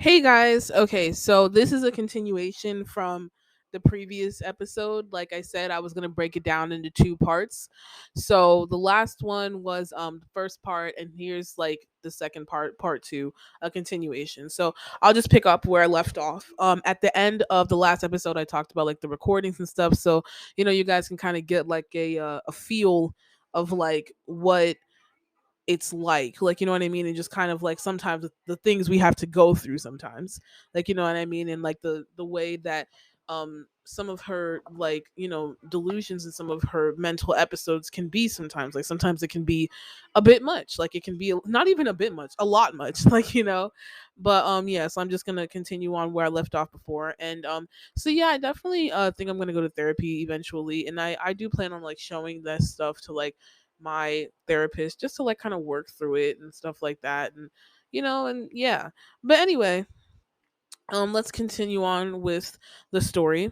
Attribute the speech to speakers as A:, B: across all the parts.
A: Hey guys, okay, so this is a continuation from the previous episode. Like I said, I was going to break it down into two parts. So the last one was the first part, and here's like the second part, part 2, a continuation. So I'll just pick up where I left off. At the end of the last episode I talked about like the recordings and stuff, so you guys can kind of get like a feel of like what it's like you know what I mean, and just kind of like sometimes the things we have to go through sometimes, like you know what I mean, and like the way that some of her like delusions and some of her mental episodes can be sometimes, like sometimes it can be a bit much, like it can be not even a bit much, a lot much like. But yeah, so I'm just gonna continue on where I left off before. And so yeah, I definitely think I'm gonna go to therapy eventually, and I do plan on like showing this stuff to like my therapist just to like kind of work through it and stuff like that. And and yeah. But anyway, let's continue on with the story.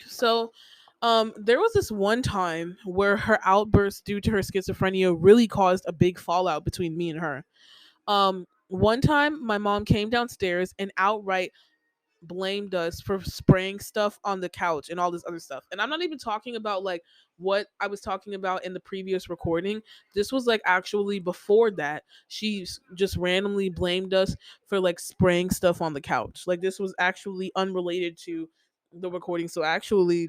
A: So there was this one time where her outburst due to her schizophrenia really caused a big fallout between me and her. One time my mom came downstairs and outright blamed us for spraying stuff on the couch and all this other stuff. And I'm not even talking about like what I was talking about in the previous recording. This was like actually before that. Just randomly blamed us for like spraying stuff on the couch. Like this was actually unrelated to the recording. So actually,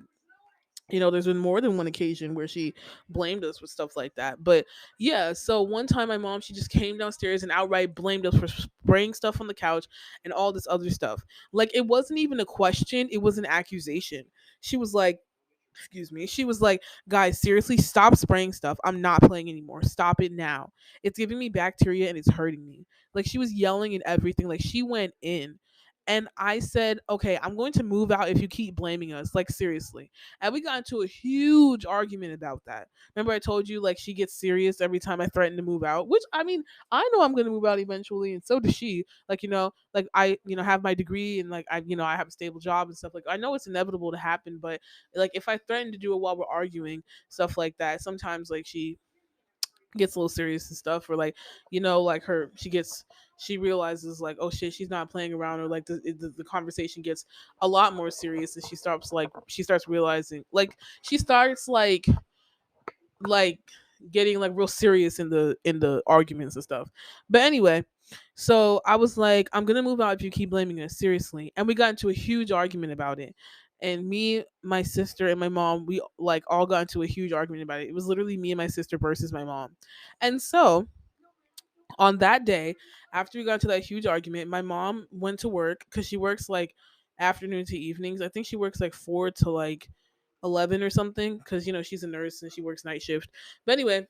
A: there's been more than one occasion where she blamed us with stuff like that. But yeah, so one time my mom, she just came downstairs and outright blamed us for spraying stuff on the couch and all this other stuff. Like it wasn't even a question, it was an accusation. She was like, excuse me, she was like, guys, seriously, stop spraying stuff. I'm not playing anymore. Stop it now. It's giving me bacteria and it's hurting me. Like she was yelling and everything. Like she went in. And I said, okay, I'm going to move out if you keep blaming us. Like, seriously. And we got into a huge argument about that. Remember, I told you, like, she gets serious every time I threaten to move out, which I mean, I know I'm going to move out eventually, and so does she. Like, like I, have my degree and, like, I have a stable job and stuff. Like, I know it's inevitable to happen, but, like, if I threaten to do it while we're arguing, stuff like that, sometimes, like, she gets a little serious and stuff, or like like she realizes like, oh shit, she's not playing around, or like the conversation gets a lot more serious, and she starts realizing, like she starts like getting like real serious in the arguments and stuff. But anyway, so I was like, I'm gonna move out if you keep blaming us, seriously. And we got into a huge argument about it. And me, my sister, and my mom, we like all got into a huge argument about it. It was literally me and my sister versus my mom. And so on that day, after we got into that huge argument, my mom went to work because she works like afternoon to evenings. I think she works like 4 to like 11 or something, because she's a nurse and she works night shift. But anyway,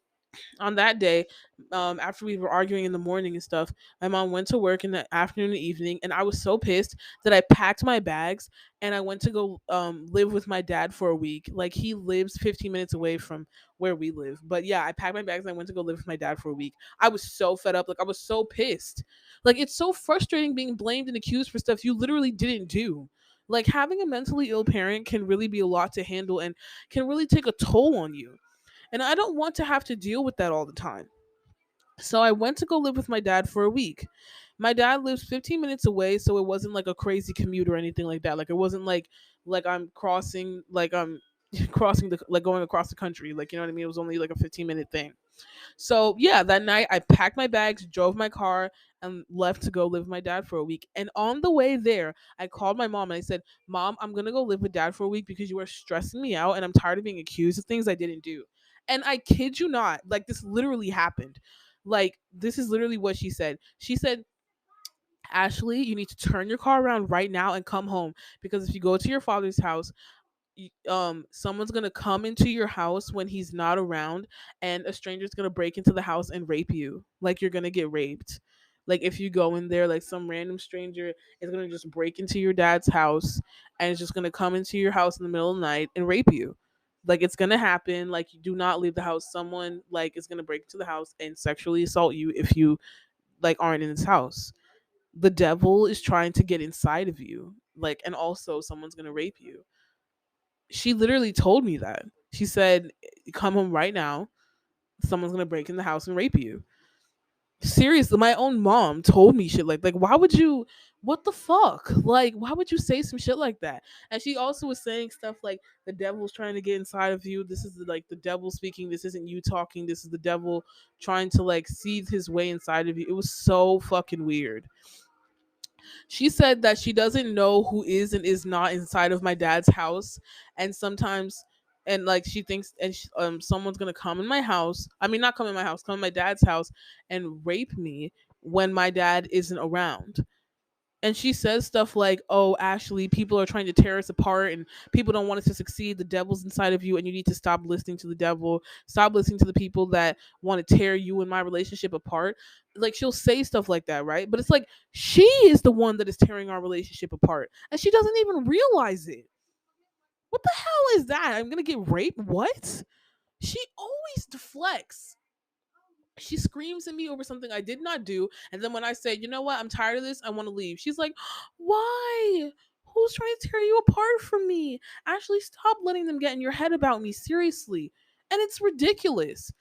A: on that day, after we were arguing in the morning and stuff, my mom went to work in the afternoon and evening, and I was so pissed that I packed my bags and I went to go live with my dad for a week. Like he lives 15 minutes away from where we live. But yeah, I packed my bags and I went to go live with my dad for a week. I was so fed up. Like I was so pissed. Like it's so frustrating being blamed and accused for stuff you literally didn't do. Like having a mentally ill parent can really be a lot to handle and can really take a toll on you. And I don't want to have to deal with that all the time. So I went to go live with my dad for a week. My dad lives 15 minutes away, so it wasn't like a crazy commute or anything like that. Like it wasn't like I'm crossing, like I'm crossing the, like going across the country. Like you know what I mean? It was only like a 15-minute thing. So yeah, that night I packed my bags, drove my car, and left to go live with my dad for a week. And on the way there, I called my mom and I said, "Mom, I'm gonna go live with dad for a week because you are stressing me out and I'm tired of being accused of things I didn't do." And I kid you not, like this literally happened. Like this is literally what she said. She said, Ashley, you need to turn your car around right now and come home, because if you go to your father's house, someone's gonna come into your house when he's not around, and a stranger's gonna break into the house and rape you. Like you're gonna get raped. Like if you go in there, like some random stranger is gonna just break into your dad's house and it's just gonna come into your house in the middle of the night and rape you. Like it's gonna happen. Like you do not leave the house. Someone like is gonna break into the house and sexually assault you if you like aren't in this house. The devil is trying to get inside of you. Like, and also someone's gonna rape you. She literally told me that. She said, "Come home right now. Someone's gonna break in the house and rape you." Seriously, my own mom told me shit like why would you? What the fuck? Like, why would you say some shit like that? And she also was saying stuff like the devil's trying to get inside of you. This is like the devil speaking. This isn't you talking. This is the devil trying to like seethe his way inside of you. It was so fucking weird. She said that she doesn't know who is and is not inside of my dad's house, and sometimes, and like she thinks, and someone's gonna come in my house. I mean, not come in my house, come in my dad's house and rape me when my dad isn't around. And she says stuff like, "Oh, Ashley, people are trying to tear us apart, and people don't want us to succeed. The devil's inside of you, and you need to stop listening to the devil. Stop listening to the people that want to tear you and my relationship apart." Like, she'll say stuff like that, right? But it's like she is the one that is tearing our relationship apart, and she doesn't even realize it. What the hell is that? I'm gonna get raped? What? She always deflects. She screams at me over something I did not do, and then when I say, "You know what, I'm tired of this, I want to leave," she's like, "Why? Who's trying to tear you apart from me? Actually, stop letting them get in your head about me, seriously." And it's ridiculous.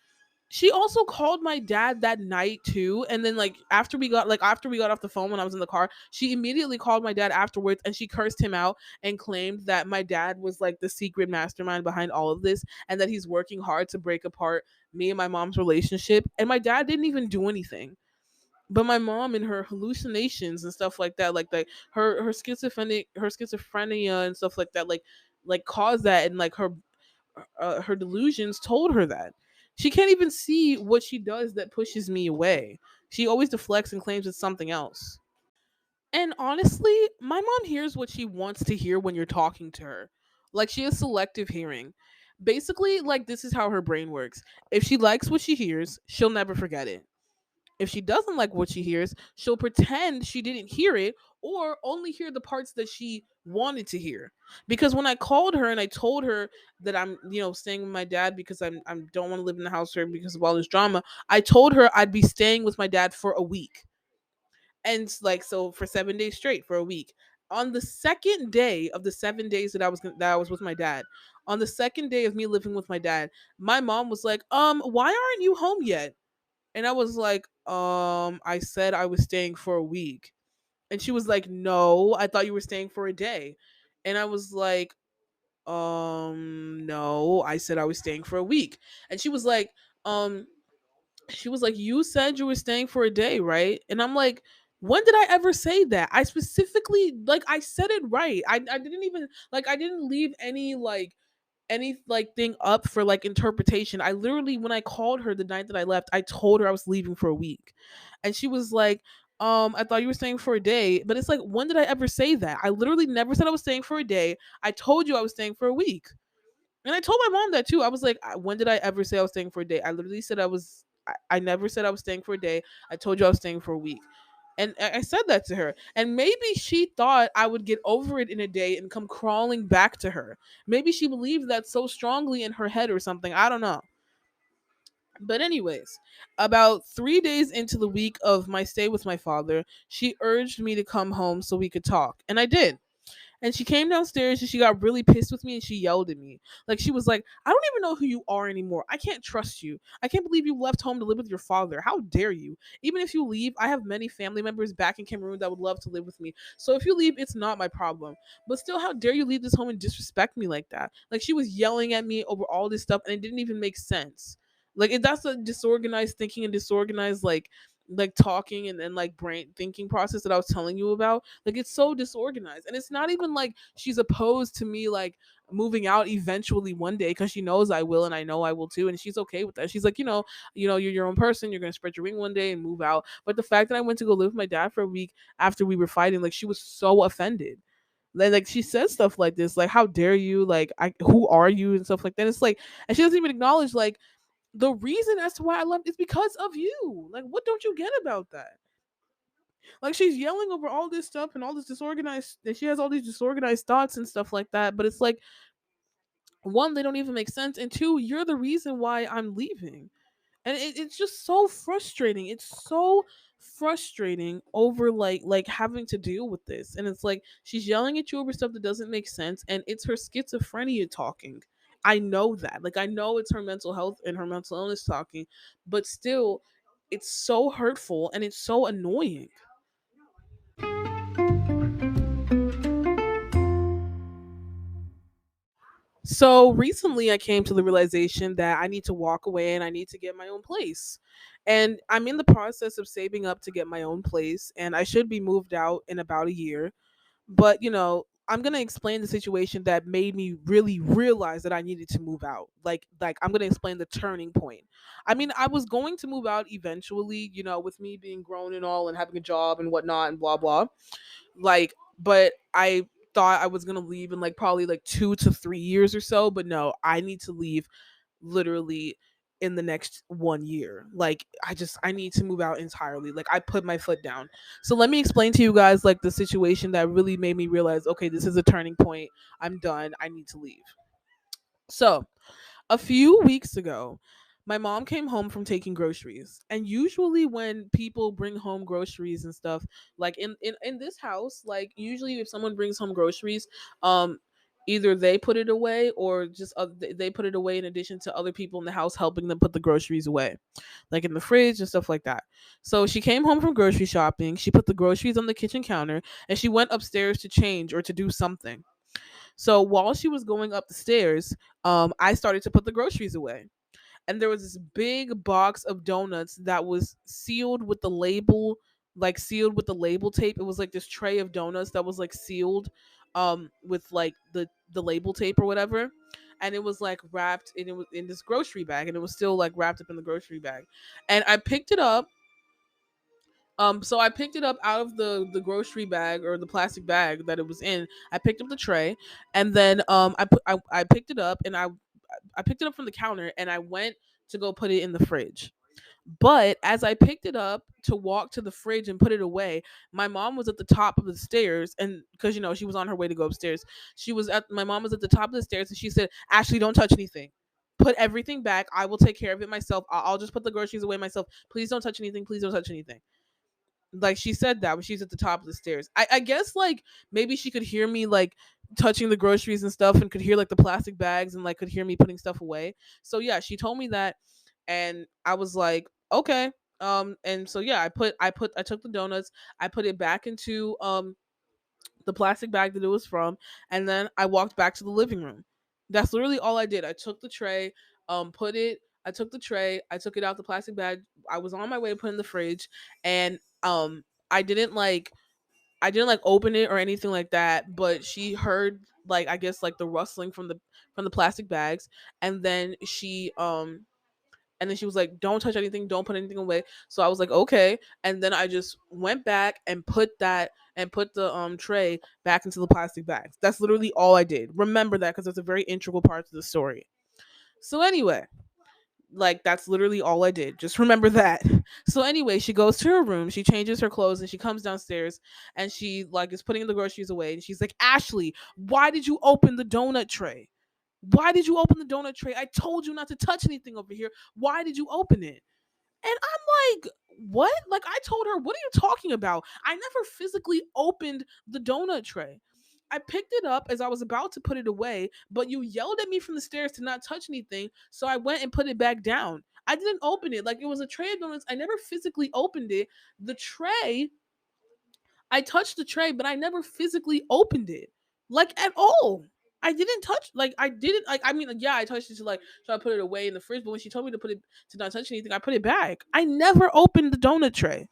A: She also called my dad that night too, and then after we got off the phone when I was in the car, she immediately called my dad afterwards, and she cursed him out and claimed that my dad was like the secret mastermind behind all of this, and that he's working hard to break apart me and my mom's relationship, and my dad didn't even do anything. But my mom and her hallucinations and stuff like that, like her schizophrenia and stuff like that, like caused that, and like her delusions told her that. She can't even see what she does that pushes me away. She always deflects and claims it's something else. And honestly, my mom hears what she wants to hear when you're talking to her. Like, she has selective hearing. Basically, like, this is how her brain works. If she likes what she hears, she'll never forget it. If she doesn't like what she hears, she'll pretend she didn't hear it, or only hear the parts that she wanted to hear. Because when I called her and I told her that I'm, staying with my dad because I don't want to live in the house here because of all this drama, I told her I'd be staying with my dad for a week. And like, so for 7 days straight, for a week. On the second day of the 7 days that I was with my dad, on the second day of me living with my dad, my mom was like, why aren't you home yet?" And I was like, I said I was staying for a week." And she was like, "No, I thought you were staying for a day." And I was like, no, I said I was staying for a week." And um, she was like, "You said you were staying for a day, right?" And I'm like, "When did I ever say that? I specifically, like, I said it right. I didn't even, like, I didn't leave any like thing up for like interpretation. I literally, when I called her the night that I left, I told her I was leaving for a week. And she was like, "I thought you were staying for a day." But it's like, when did I ever say that? I literally never said I was staying for a day. I told you I was staying for a week. And I told my mom that too. I was like, "When did I ever say I was staying for a day?" I literally said I never said I was staying for a day. I told you I was staying for a week. And I said that to her. And maybe she thought I would get over it in a day and come crawling back to her. Maybe she believed that so strongly in her head or something. I don't know. But, anyways, about 3 days into the week of my stay with my father, she urged me to come home so we could talk. And I did. And she came downstairs and she got really pissed with me and she yelled at me. Like, she was like, "I don't even know who you are anymore. I can't trust you. I can't believe you left home to live with your father. How dare you? Even if you leave, I have many family members back in Cameroon that would love to live with me. So if you leave, it's not my problem. But still, how dare you leave this home and disrespect me like that?" Like, she was yelling at me over all this stuff and it didn't even make sense. Like, that's a disorganized thinking and disorganized, like talking and like brain thinking process that I was telling you about. Like, it's so disorganized, and it's not even like she's opposed to me like moving out eventually one day, because she knows I will and I know I will too, and she's okay with that. She's like, you're your own person, you're gonna spread your wing one day and move out. But the fact that I went to go live with my dad for a week after we were fighting, like, she was so offended. Like, she says stuff like this, like, "How dare you, like, who are you," and stuff like that. It's like, and she doesn't even acknowledge like the reason as to why I left is because of you. Like, what don't you get about that? Like, she's yelling over all this stuff and all this disorganized, and she has all these disorganized thoughts and stuff like that. But it's like, one, they don't even make sense, and two, you're the reason why I'm leaving. And it's just so frustrating. It's so frustrating over like having to deal with this. And it's like, she's yelling at you over stuff that doesn't make sense, and it's her schizophrenia talking. I know that. Like, I know it's her mental health and her mental illness talking, but still, it's so hurtful and it's so annoying. So recently I came to the realization that I need to walk away and I need to get my own place. And I'm in the process of saving up to get my own place, and I should be moved out in about a year. But I'm going to explain the situation that made me really realize that I needed to move out. Like I'm going to explain the turning point. I mean, I was going to move out eventually, with me being grown and all and having a job and whatnot and blah blah. But I thought I was going to leave in like probably like 2 to 3 years or so, but no, I need to leave literally in the next 1 year. Like I need to move out entirely. Like I put my foot down. So let me explain to you guys like the situation that really made me realize, okay, this is a turning point. I'm done. I need to leave. So a few weeks ago, my mom came home from taking groceries. And usually when people bring home groceries and stuff, like in this house, like usually if someone brings home groceries, um either they put it away or just they put it away in addition to other people in the house helping them put the groceries away, like in the fridge and stuff like that. So she came home from grocery shopping, she put the groceries on the kitchen counter, and she went upstairs to change or to do something. So while she was going up the stairs, I started to put the groceries away. And there was this big box of donuts that was sealed with the label, like sealed with the label tape. It was like this tray of donuts that was like sealed with like the label tape or whatever. And it was like wrapped and it was in this grocery bag, and it was still like wrapped up in the grocery bag. And I picked it up. So I picked it up out of the grocery bag or the plastic bag that it was in. I picked up the tray, and then I picked it up, and I picked it up from the counter, and I went to go put it in the fridge. But as I picked it up to walk to the fridge and put it away, my mom was at the top of the stairs, and because she was on her way to go upstairs, my mom was at the top of the stairs, and she said, "Ashley, don't touch anything. Put everything back. I will take care of it myself. I'll just put the groceries away myself. Please don't touch anything. Please don't touch anything." Like she said that when she's at the top of the stairs. I guess like maybe she could hear me like touching the groceries and stuff and could hear like the plastic bags and like could hear me putting stuff away. So yeah, she told me that, and I was like, okay. And so yeah, I took the donuts, I put it back into the plastic bag that it was from, and then I walked back to the living room. That's literally all I did. I took the tray, put it I took the tray, I took it out the plastic bag. I was on my way to put it in the fridge, and I didn't like open it or anything like that, but she heard like I guess like the rustling from the plastic bags, and then she was like, "Don't touch anything, don't put anything away." So I was like, "Okay." And then I just went back and put the tray back into the plastic bags. That's literally all I did. Remember that because it's a very integral part to the story. So anyway, like that's literally all I did. Just remember that. So anyway, she goes to her room, she changes her clothes, and she comes downstairs, and she like is putting the groceries away, and she's like, "Ashley, why did you open the donut tray? Why did you open the donut tray? I told you not to touch anything over here. Why did you open it?" And I'm like, "What?" Like I told her, "What are you talking about? I never physically opened the donut tray. I picked it up as I was about to put it away, but you yelled at me from the stairs to not touch anything, so I went and put it back down. I didn't open it. Like it was a tray of donuts. I never physically opened it. The tray, I touched the tray, but I never physically opened it. Like at all. I didn't touch like I didn't like I mean like, yeah, I touched it to like try to put it away in the fridge, but when she told me to put it to not touch anything, I put it back. I never opened the donut tray.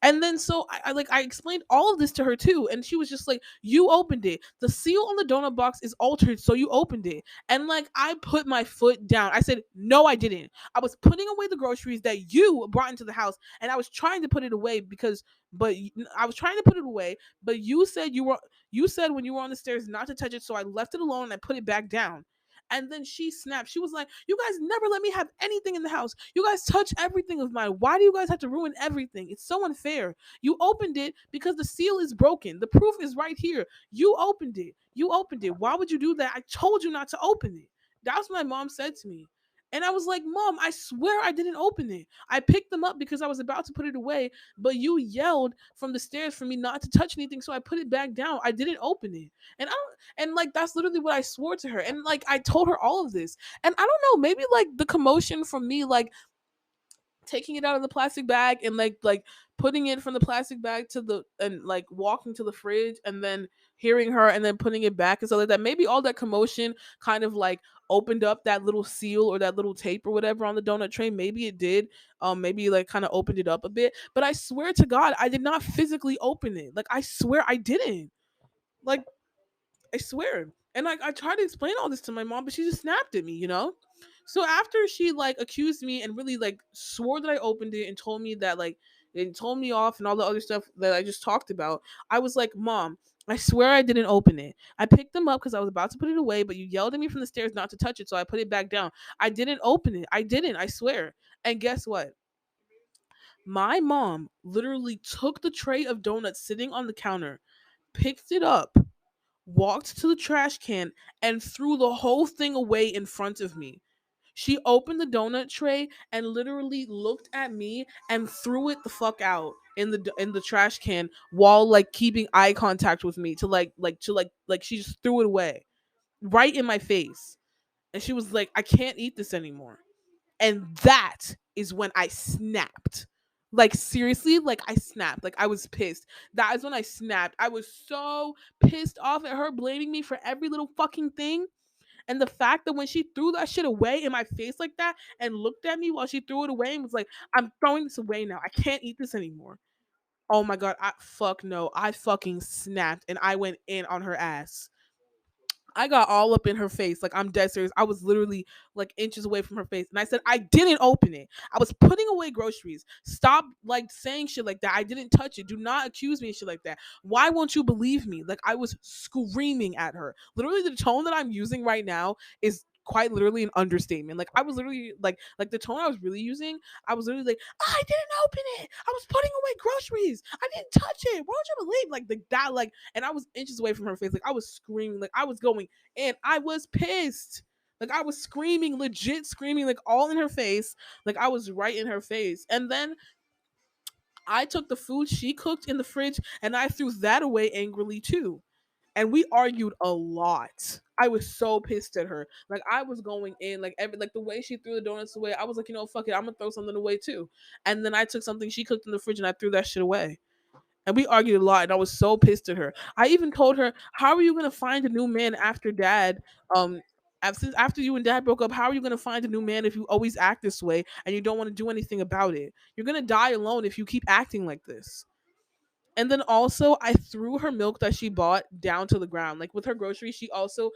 A: And then so I explained all of this to her too, and she was just like, "You opened it. The seal on the donut box is altered, so you opened it." And like I put my foot down. I said, "No, I didn't. I was putting away the groceries that you brought into the house, and I was trying to put it away I was trying to put it away, but you said when you were on the stairs not to touch it, so I left it alone and I put it back down." And then she snapped. She was like, "You guys never let me have anything in the house. You guys touch everything of mine. Why do you guys have to ruin everything? It's so unfair. You opened it because the seal is broken. The proof is right here. You opened it. You opened it. Why would you do that? I told you not to open it." That's what my mom said to me. And I was like, "Mom, I swear I didn't open it. I picked them up because I was about to put it away, but you yelled from the stairs for me not to touch anything, so I put it back down. I didn't open it." And I don't and like that's literally what I swore to her. And like I told her all of this. And I don't know, maybe like the commotion from me like taking it out of the plastic bag and like putting it from the plastic bag to the and like walking to the fridge and then hearing her and then putting it back and stuff like that. Maybe all that commotion kind of like opened up that little seal or that little tape or whatever on the donut tray. Maybe it did. Maybe like kind of opened it up a bit. But I swear to God, I did not physically open it. Like I swear I didn't. Like I swear. And like I tried to explain all this to my mom, but she just snapped at me, you know? So after she like accused me and really like swore that I opened it and told me that like and told me off and all the other stuff that I just talked about, I was like, Mom, I swear I didn't open it. I picked them up because I was about to put it away, but you yelled at me from the stairs not to touch it, so I put it back down. I didn't open it. I didn't, I swear. And guess what? My mom literally took the tray of donuts sitting on the counter, picked it up, walked to the trash can, and threw the whole thing away in front of me. She opened the donut tray and literally looked at me and threw it the fuck out in the trash can while like keeping eye contact with me to like she just threw it away right in my face. And she was like, "I can't eat this anymore." And that is when I snapped. Like seriously, like I snapped. Like I was pissed. That is when I snapped. I was so pissed off at her blaming me for every little fucking thing. And the fact that when she threw that shit away in my face like that and looked at me while she threw it away and was like, "I'm throwing this away now. I can't eat this anymore." Oh my god, I fuck no. I fucking snapped and I went in on her ass. I got all up in her face. Like, I'm dead serious. I was literally like inches away from her face. And I said, I didn't open it. I was putting away groceries. Stop like saying shit like that. I didn't touch it. Do not accuse me of shit like that. Why won't you believe me? Like, I was screaming at her. Literally, the tone that I'm using right now is quite literally an understatement. Like I was literally like the tone I was really using, I was literally like, I didn't open it. I was putting away groceries. I didn't touch it. Why don't you believe like that like and I was inches away from her face. Like I was screaming, like I was going and I was pissed. Like I was screaming, legit screaming, like all in her face. Like I was right in her face. And then I took the food she cooked in the fridge and I threw that away angrily too. And we argued a lot. I was so pissed at her. Like I was going in, like every like the way she threw the donuts away. I was like, you know, fuck it, I'm gonna throw something away too. And then I took something she cooked in the fridge and I threw that shit away. And we argued a lot, and I was so pissed at her. I even told her, "How are you gonna find a new man after dad? Um, after you and dad broke up, how are you gonna find a new man if you always act this way and you don't want to do anything about it? You're gonna die alone if you keep acting like this." And then also, I threw her milk that she bought down to the ground. Like with her groceries, she also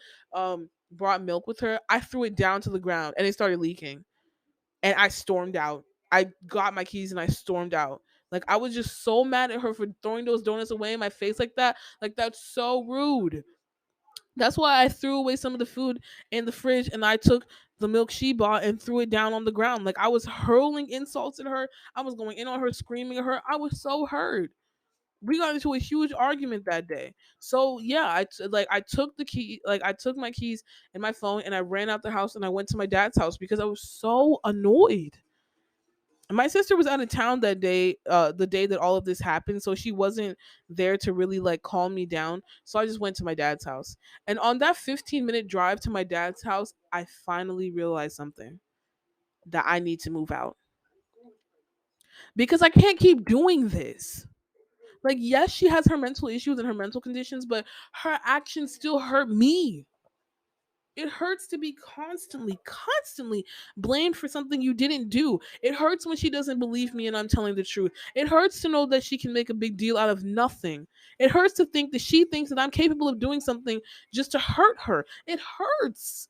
A: brought milk with her. I threw it down to the ground, and it started leaking and I stormed out. I got my keys and I stormed out. Like I was just so mad at her for throwing those donuts away in my face like that. Like that's so rude. That's why I threw away some of the food in the fridge and I took the milk she bought and threw it down on the ground. Like I was hurling insults at her. I was going in on her, screaming at her. I was so hurt. We got into a huge argument that day. So yeah, I took the key, like I took my keys and my phone and I ran out the house and I went to my dad's house because I was so annoyed. My sister was out of town that day, the day that all of this happened, so she wasn't there to really like calm me down. So I just went to my dad's house. And on that 15-minute drive to my dad's house, I finally realized something, that I need to move out. Because I can't keep doing this. Like, yes, she has her mental issues and her mental conditions, but her actions still hurt me. It hurts to be constantly blamed for something you didn't do. It hurts when she doesn't believe me and I'm telling the truth. It hurts to know that she can make a big deal out of nothing. It hurts to think that she thinks that I'm capable of doing something just to hurt her. It hurts.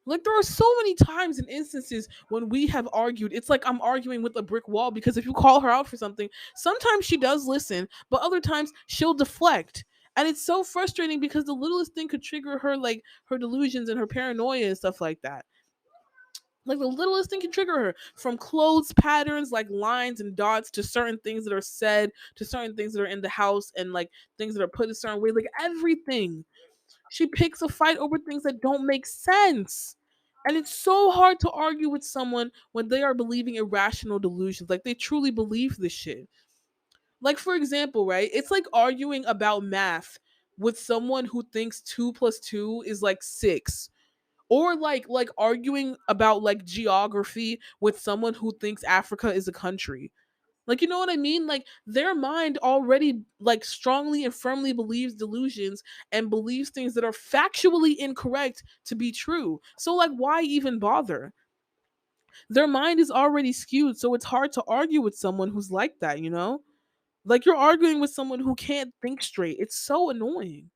A: Like there are so many times and instances when we have argued. It's like I'm arguing with a brick wall because if you call her out for something, sometimes she does listen, but other times she'll deflect. And it's so frustrating because the littlest thing could trigger her like her delusions and her paranoia and stuff like that. Like the littlest thing can trigger her, from clothes patterns like lines and dots to certain things that are said to certain things that are in the house and like things that are put a certain way, like everything. She picks a fight over things that don't make sense. And it's so hard to argue with someone when they are believing irrational delusions. Like they truly believe this shit. Like, for example, right? It's like arguing about math with someone who thinks 2 plus 2 is like 6. or like arguing about like geography with someone who thinks Africa is a country. Like, you know what I mean? Like, their mind already like strongly and firmly believes delusions and believes things that are factually incorrect to be true. So like, why even bother? Their mind is already skewed, so it's hard to argue with someone who's like that, you know? Like, you're arguing with someone who can't think straight. It's so annoying.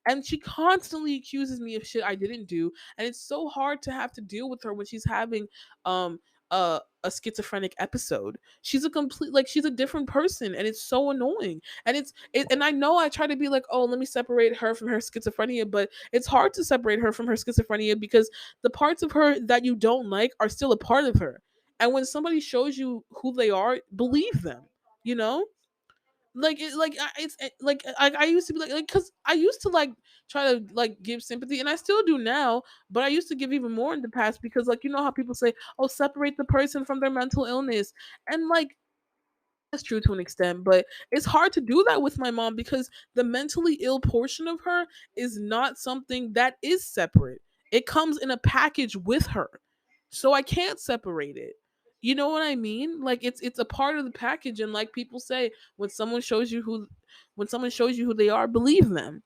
A: And she constantly accuses me of shit I didn't do, and it's so hard to have to deal with her when she's having um a schizophrenic episode. She's a complete like she's a different person, and it's so annoying. And and I know I try to be like, "Oh, let me separate her from her schizophrenia," but it's hard to separate her from her schizophrenia because the parts of her that you don't like are still a part of her. And when somebody shows you who they are, believe them, you know? Like like I used to be like because I used to like try to like give sympathy, and I still do now, but I used to give even more in the past because like you know how people say, oh, separate the person from their mental illness, and like that's true to an extent, but it's hard to do that with my mom because the mentally ill portion of her is not something that is separate. It comes in a package with her. So I can't separate it. You know what I mean? Like it's a part of the package, and like people say, when someone shows you who they are, believe them.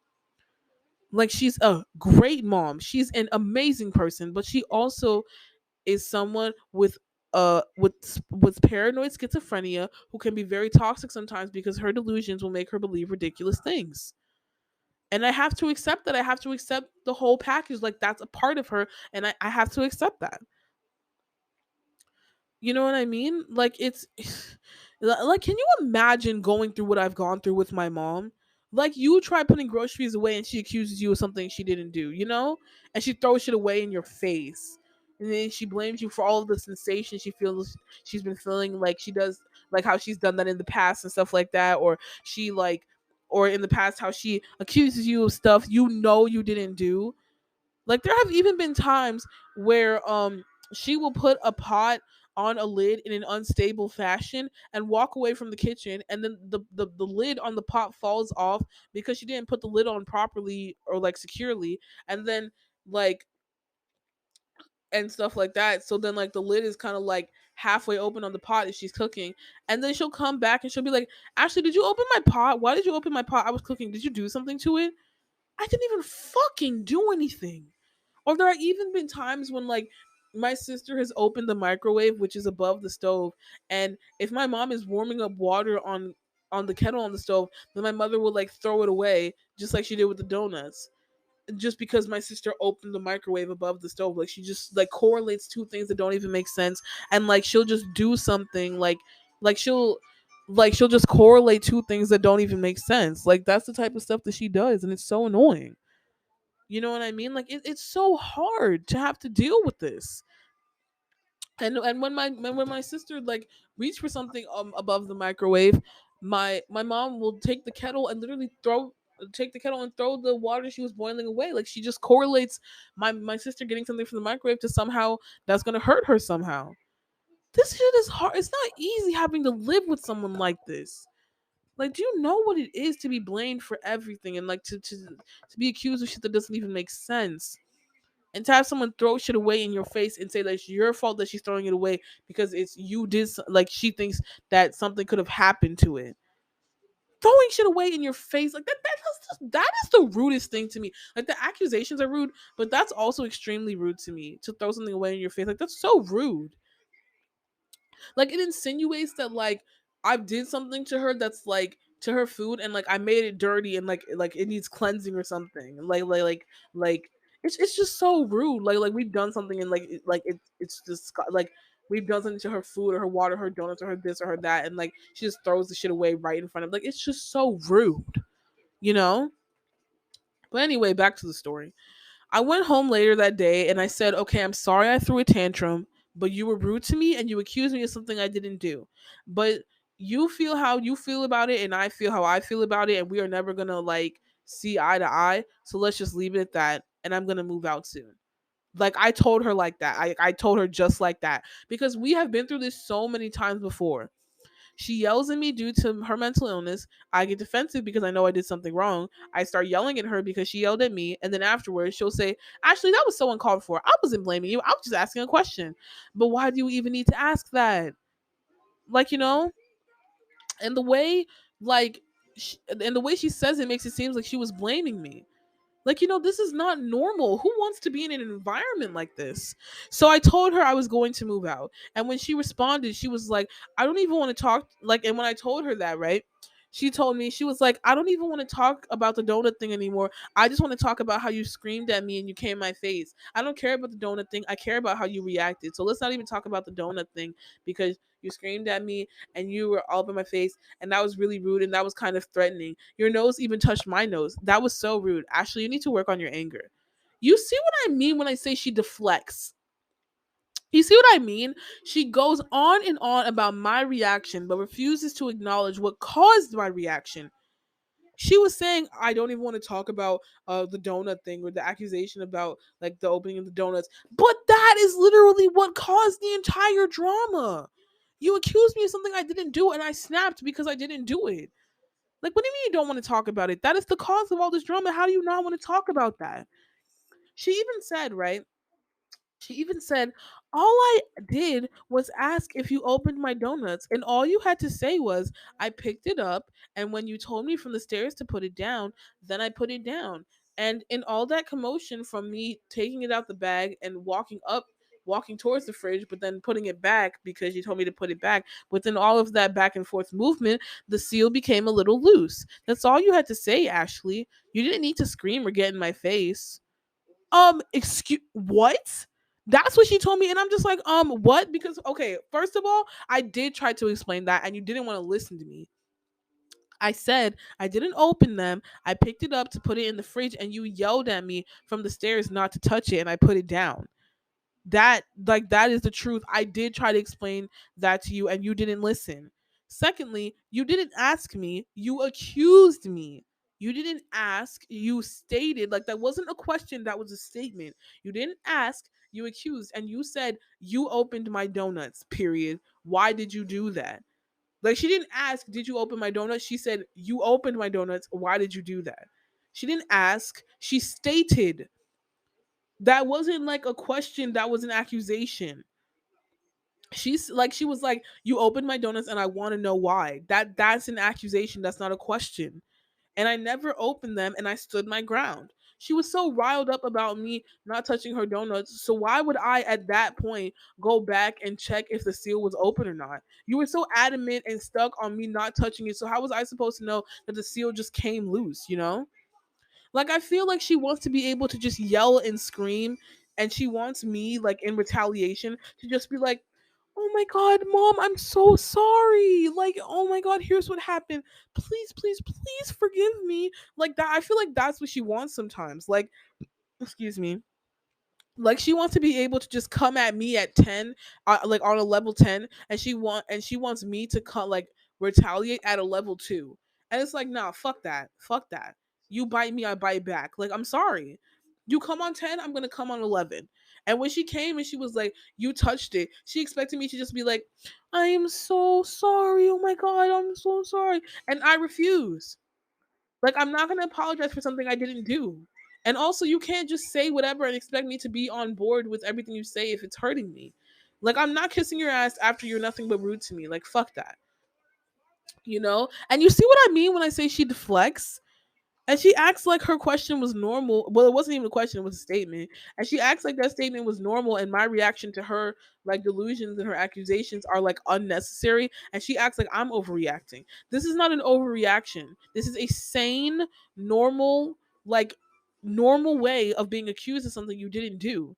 A: Like, she's a great mom. She's an amazing person, but she also is someone with paranoid schizophrenia who can be very toxic sometimes because her delusions will make her believe ridiculous things. And I have to accept that. I have to accept the whole package. Like, that's a part of her, and I have to accept that. You know what I mean? Like, it's like, can you imagine going through what I've gone through with my mom? Like, you try putting groceries away and she accuses you of something she didn't do, you know? And she throws shit away in your face. And then she blames you for all of the sensation she feels she's been feeling, like she does, like how she's done that in the past and stuff like that, or she like or in the past how she accuses you of stuff you know you didn't do. Like, there have even been times where she will put a pot on a lid in an unstable fashion and walk away from the kitchen, and then the lid on the pot falls off because she didn't put the lid on properly or like securely, and then like and stuff like that. So then like the lid is kind of like halfway open on the pot as she's cooking, and then she'll come back and she'll be like, Ashley, did you open my pot? Why did you open my pot? I was cooking. Did you do something to it? I didn't even fucking do anything. Or there have even been times when like my sister has opened the microwave, which is above the stove, and if my mom is warming up water on the kettle on the stove, then my mother will like throw it away just like she did with the donuts. Just because my sister opened the microwave above the stove, like she just like correlates two things that don't even make sense, and like she'll just do something like she'll just correlate two things that don't even make sense. Like, that's the type of stuff that she does, and it's so annoying. You know what I mean? Like, it's so hard to have to deal with this. And when my sister like reached for something above the microwave, my mom will take the kettle and literally throw take the kettle and throw the water she was boiling away. Like, she just correlates my sister getting something from the microwave to somehow that's gonna hurt her somehow. This shit is hard. It's not easy having to live with someone like this. Like, do you know what it is to be blamed for everything and like to be accused of shit that doesn't even make sense? And to have someone throw shit away in your face and say that it's your fault that she's throwing it away because it's you did like she thinks that something could have happened to it. Throwing shit away in your face like that is the rudest thing to me. Like, the accusations are rude, but that's also extremely rude to me, to throw something away in your face. Like, that's so rude. Like, it insinuates that like I did something to her that's like to her food, and like I made it dirty, and like it needs cleansing or something. Like it's just so rude. Like we've done something, and like it's just like we've done something to her food or her water, her donuts, or her this or her that, and like she just throws the shit away right in front of, like, it's just so rude, you know. But anyway, back to the story. I went home later that day and I said, okay, I'm sorry I threw a tantrum, but you were rude to me and you accused me of something I didn't do. But you feel how you feel about it, and I feel how I feel about it, and we are never gonna like see eye to eye. So let's just leave it at that. And I'm gonna move out soon. Like, I told her like that. I told her just like that. Because we have been through this so many times before. She yells at me due to her mental illness. I get defensive because I know I did something wrong. I start yelling at her because she yelled at me. And then afterwards, she'll say, Ashley, that was so uncalled for. I wasn't blaming you. I was just asking a question. But why do you even need to ask that? Like, and the way, like, and the way she says it makes it seem like she was blaming me. Like, this is not normal. Who wants to be in an environment like this? So I told her I was going to move out. And when she responded, she was like, I don't even want to talk. Like, and when I told her that, right? She told me, she was like, I don't even want to talk about the donut thing anymore. I just want to talk about how you screamed at me and you came in my face. I don't care about the donut thing. I care about how you reacted. So let's not even talk about the donut thing because you screamed at me and you were all up in my face and that was really rude and that was kind of threatening. Your nose even touched my nose. That was so rude. Ashley, you need to work on your anger. You see what I mean when I say she deflects? You see what I mean? She goes on about my reaction, but refuses to acknowledge what caused my reaction. She was saying, I don't even want to talk about the donut thing or the accusation about like the opening of the donuts. But that is literally what caused the entire drama. You accused me of something I didn't do and I snapped because I didn't do it. Like, what do you mean you don't want to talk about it? That is the cause of all this drama. How do you not want to talk about that? She even said, right? She even said, all I did was ask if you opened my donuts, and all you had to say was, I picked it up, and when you told me from the stairs to put it down, then I put it down. And in all that commotion from me taking it out the bag and walking towards the fridge, but then putting it back because you told me to put it back, within all of that back and forth movement, the seal became a little loose. That's all you had to say, Ashley. You didn't need to scream or get in my face. Excuse what? That's what she told me, and I'm just like, what? Because okay, first of all, I did try to explain that, and you didn't want to listen to me. I said I didn't open them. I picked it up to put it in the fridge, and you yelled at me from the stairs not to touch it, and I put it down. That is the truth. I did try to explain that to you, and you didn't listen. Secondly, you didn't ask me, you accused me. You didn't ask, you stated. Like, that wasn't a question, that was a statement. You didn't ask, you accused, and you said you opened my donuts, period. Why did you do that? Like, she didn't ask, did you open my donuts? She said, you opened my donuts. Why did you do that? She didn't ask, she stated. That wasn't like a question, that was an accusation. She was like, you opened my donuts and I want to know why. That's an accusation, that's not a question. And I never opened them and I stood my ground. She was so riled up about me not touching her donuts. So why would I at that point go back and check if the seal was open or not? You were so adamant and stuck on me not touching it. So how was I supposed to know that the seal just came loose? Like, I feel like she wants to be able to just yell and scream, and she wants me, like, in retaliation, to just be like, oh my god, mom, I'm so sorry. Like, oh my god, here's what happened. Please, please, please forgive me. Like that. I feel like that's what she wants sometimes. Like, excuse me. Like, she wants to be able to just come at me at 10, like on a level 10, and she wants me to come, like, retaliate at a level 2. And it's like, nah, fuck that, fuck that. You bite me, I bite back. Like, I'm sorry, you come on 10, I'm gonna come on 11. And when she came and she was like, you touched it, she expected me to just be like, I am so sorry, oh my god, I'm so sorry. And I refuse. Like, I'm not gonna apologize for something I didn't do. And also, you can't just say whatever and expect me to be on board with everything you say if it's hurting me. Like, I'm not kissing your ass after you're nothing but rude to me. Like, fuck that. And you see what I mean when I say she deflects? And she acts like her question was normal. Well, it wasn't even a question, it was a statement. And she acts like that statement was normal, and my reaction to her, like, delusions and her accusations are like unnecessary. And she acts like I'm overreacting. This is not an overreaction. This is a sane, normal, like, normal way of being accused of something you didn't do.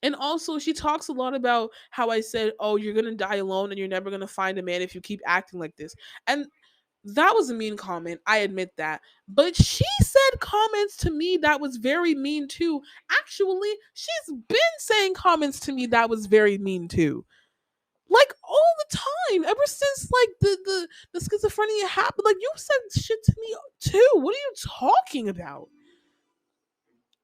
A: And also, she talks a lot about how I said, oh, you're going to die alone and you're never going to find a man if you keep acting like this. And that was a mean comment. I admit that. But she said comments to me that was very mean too. Actually, she's been saying comments to me that was very mean too. Like, all the time, ever since, like, the schizophrenia happened. Like, you said shit to me too. What are you talking about?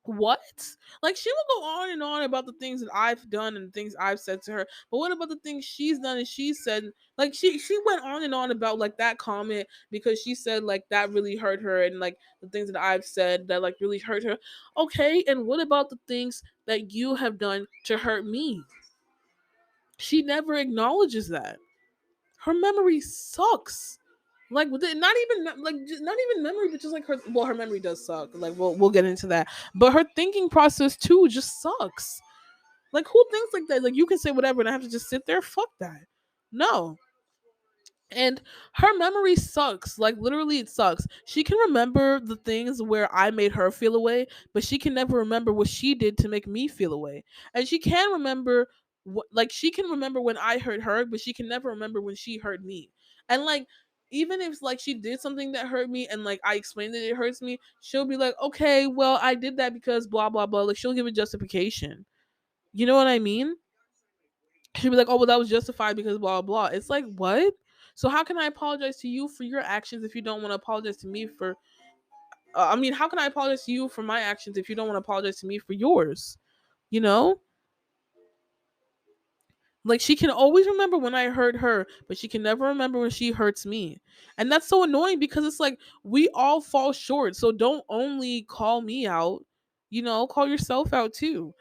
A: What? Like, she will go on and on about the things that I've done and the things I've said to her. But what about the things she's done and she said? Like, she went on and on about like that comment because she said like that really hurt her, and like the things that I've said that like really hurt her. Okay, and what about the things that you have done to hurt me? She never acknowledges that. Her memory sucks. Like, with it, not even not even memory, but just like her. Well, her memory does suck. Like, we'll get into that. But her thinking process too just sucks. Like, who thinks like that? Like, you can say whatever, and I have to just sit there. Fuck that. No. And her memory sucks. Like, literally, it sucks. She can remember the things where I made her feel away, but she can never remember what she did to make me feel away. And she can remember what, like, she can remember when I hurt her, but she can never remember when she hurt me. And like, even if like she did something that hurt me and like I explained that it hurts me, she'll be like, okay, well, I did that because blah blah blah. Like, she'll give a justification. You know what I mean? She'll be like, oh, well, that was justified because blah blah blah. It's like, what? So how can I apologize to you for your actions if you don't want to apologize to me for? I mean, how can I apologize to you for my actions if you don't want to apologize to me for yours? You know, like, she can always remember when I hurt her, but she can never remember when she hurts me, and that's so annoying because it's like we all fall short. So don't only call me out. You know, call yourself out too.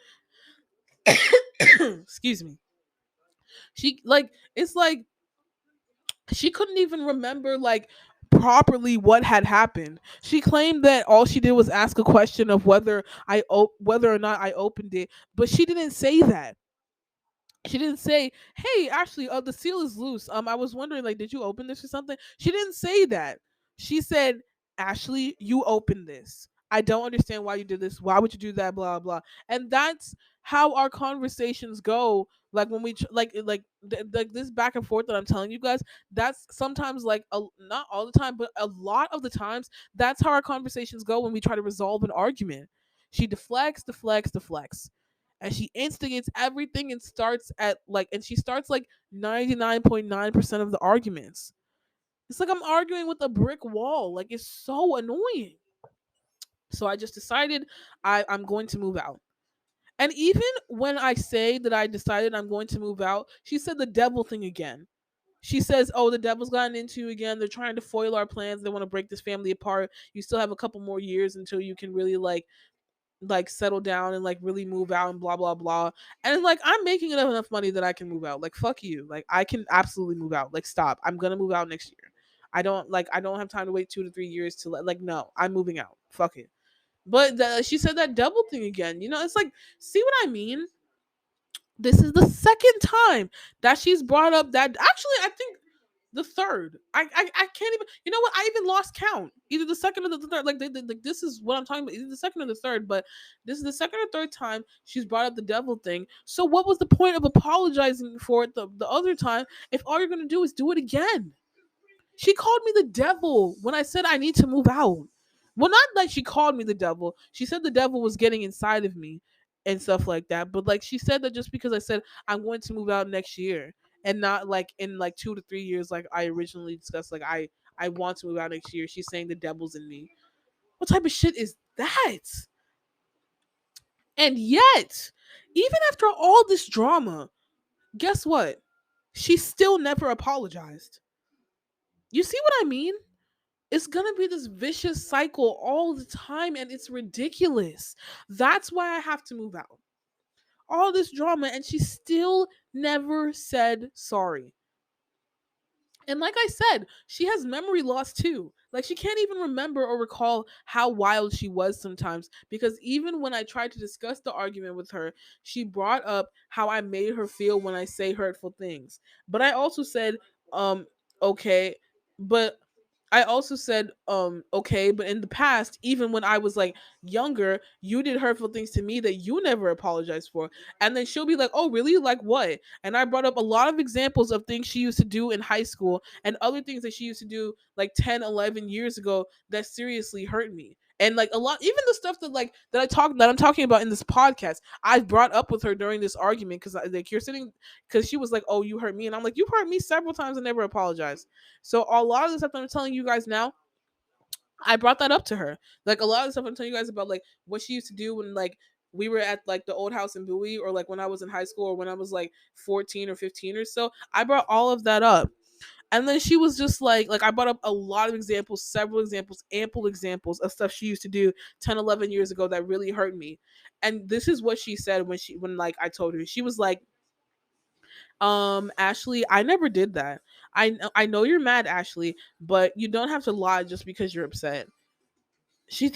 A: Excuse me. She like it's like she couldn't even remember like properly what had happened. She claimed that all she did was ask a question of whether or not I opened it, but she didn't say that. She didn't say, "Hey, Ashley, the seal is loose. I was wondering, like, did you open this or something?" She didn't say that. She said, "Ashley, you opened this. I don't understand why you did this. Why would you do that? Blah blah." And that's how our conversations go. Like, when we like this back and forth that I'm telling you guys. That's sometimes like not all the time, but a lot of the times. That's how our conversations go when we try to resolve an argument. She deflects, deflects, deflects, and she instigates everything and she starts like 99.9% of the arguments. It's like I'm arguing with a brick wall. Like, it's so annoying. So I just decided I'm going to move out. And even when I say that I decided I'm going to move out, she said the devil thing again. She says, "Oh, the devil's gotten into you again. They're trying to foil our plans. They want to break this family apart. You still have a couple more years until you can really like settle down and like really move out and blah blah blah." And like, I'm making enough money that I can move out. Like, fuck you. Like, I can absolutely move out. Like, stop. I'm gonna move out next year. I don't have time to wait 2 to 3 years to like, no, I'm moving out. Fuck it. But she said that double thing again. You know, it's like, see what I mean? This is the second time that she's brought up that. Actually, I think the third. I can't even. You know what? I even lost count. Either the second or the third. Like, this is what I'm talking about. Either the second or the third. But this is the second or third time she's brought up the devil thing. So what was the point of apologizing for it the other time if all you're gonna do is do it again? She called me the devil when I said I need to move out. Well, not like she called me the devil. She said the devil was getting inside of me and stuff like that. But like, she said that just because I said I'm going to move out next year and not like in like 2 to 3 years like I originally discussed. Like, I want to move out next year. She's saying the devil's in me. What type of shit is that? And yet, even after all this drama, guess what? She still never apologized. You see what I mean? It's gonna be this vicious cycle all the time, and it's ridiculous. That's why I have to move out. All this drama, and she still never said sorry. And like I said, she has memory loss too. Like, she can't even remember or recall how wild she was sometimes, because even when I tried to discuss the argument with her, she brought up how I made her feel when I say hurtful things. But I also said, um, okay, but I also said, okay, but in the past, even when I was like younger, you did hurtful things to me that you never apologized for. And then she'll be like, oh, really? Like, what? And I brought up a lot of examples of things she used to do in high school and other things that she used to do like 10, 11 years ago that seriously hurt me. And like, a lot, even the stuff that I'm talking about in this podcast, I brought up with her during this argument because like, you're sitting, because she was like, "Oh, you hurt me," and I'm like, "You've hurt me several times and never apologized." So a lot of the stuff that I'm telling you guys now, I brought that up to her. Like a lot of the stuff I'm telling you guys about, like what she used to do when like we were at like the old house in Bowie, or like when I was in high school, or when I was like 14 or 15 or so. I brought all of that up. And then she was just like I brought up a lot of examples, several examples, ample examples of stuff she used to do 10, 11 years ago that really hurt me. And this is what she said when like I told her. She was like, Ashley, I never did that. I know you're mad, Ashley, but you don't have to lie just because you're upset. She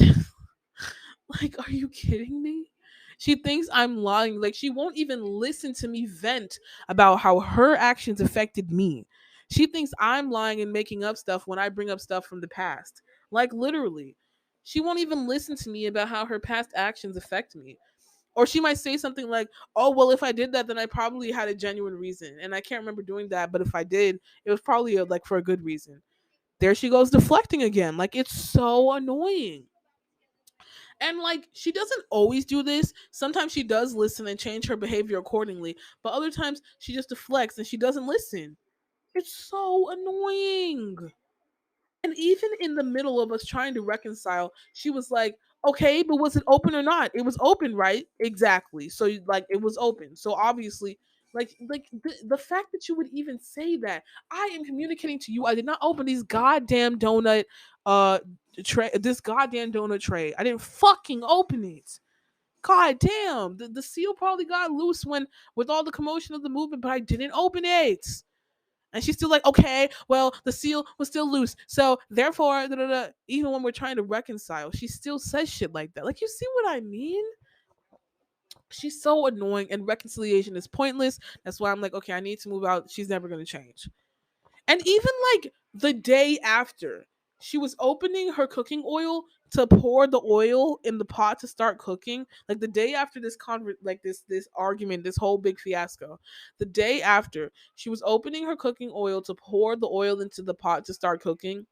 A: like, are you kidding me? She thinks I'm lying. Like, she won't even listen to me vent about how her actions affected me. She thinks I'm lying and making up stuff when I bring up stuff from the past. Like, literally. She won't even listen to me about how her past actions affect me. Or she might say something like, oh, well, if I did that, then I probably had a genuine reason. And I can't remember doing that. But if I did, it was probably like for a good reason. There she goes deflecting again. Like, it's so annoying. And like she doesn't always do this. Sometimes she does listen and change her behavior accordingly. But other times she just deflects and she doesn't listen. It's so annoying. And even in the middle of us trying to reconcile, she was like, okay, but was it open or not? It was open, right? Exactly. So like it was open. So obviously, the fact that you would even say that, I am communicating to you. I did not open these goddamn donut uh this goddamn donut tray. I didn't fucking open it. God damn. The seal probably got loose when with all the commotion of the movement, but I didn't open it. And she's still like, okay, well, the seal was still loose. So therefore, da, da, da. Even when we're trying to reconcile, she still says shit like that. Like, you see what I mean? She's so annoying, and reconciliation is pointless. That's why I'm like, okay, I need to move out. She's never going to change. And even like the day after, she was opening her cooking oil to pour the oil in the pot to start cooking. Like the day after this this argument, this whole big fiasco. The day after, she was opening her cooking oil to pour the oil into the pot to start cooking.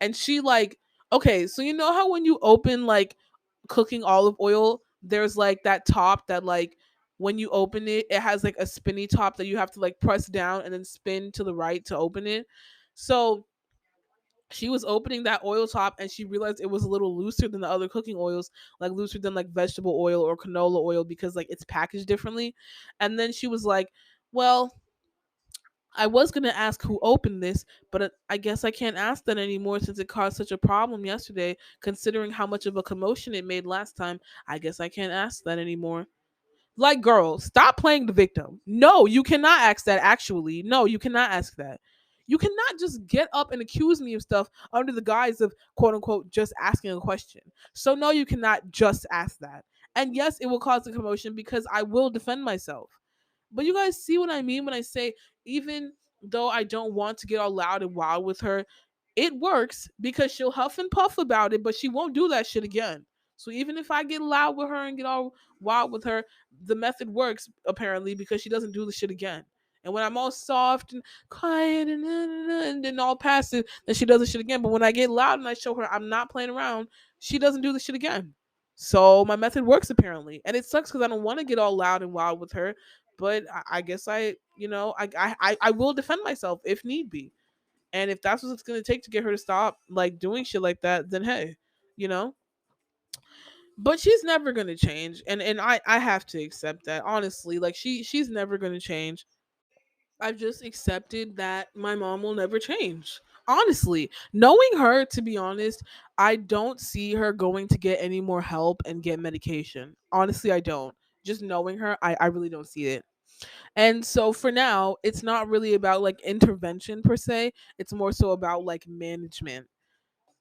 A: And she like, okay, so you know how when you open like cooking olive oil, there's like that top that like when you open it, it has like a spinny top that you have to like press down and then spin to the right to open it. So she was opening that oil top and she realized it was a little looser than the other cooking oils, like looser than like vegetable oil or canola oil because like it's packaged differently. And then she was like, well, I was going to ask who opened this, but I guess I can't ask that anymore since it caused such a problem yesterday, considering how much of a commotion it made last time. I guess I can't ask that anymore. Like, girl, stop playing the victim. No, you cannot ask that, actually. No, you cannot ask that. You cannot just get up and accuse me of stuff under the guise of quote unquote just asking a question. So, no, you cannot just ask that. And yes, it will cause a commotion because I will defend myself. But you guys see what I mean when I say, even though I don't want to get all loud and wild with her, it works because she'll huff and puff about it, but she won't do that shit again. So even if I get loud with her and get all wild with her, the method works apparently because she doesn't do the shit again. And when I'm all soft and quiet and then all passive, then she does the shit again. But when I get loud and I show her I'm not playing around, she doesn't do the shit again. So my method works apparently, and it sucks because I don't want to get all loud and wild with her, but I guess I will defend myself if need be. And if that's what it's gonna take to get her to stop like doing shit like that, then hey, you know. But she's never gonna change, and I have to accept that honestly. Like she's never gonna change. I've just accepted that my mom will never change. Honestly, knowing her, to be honest, I don't see her going to get any more help and get medication. Honestly, I don't. Just knowing her, I really don't see it. And so for now, it's not really about like intervention per se. It's more so about like management.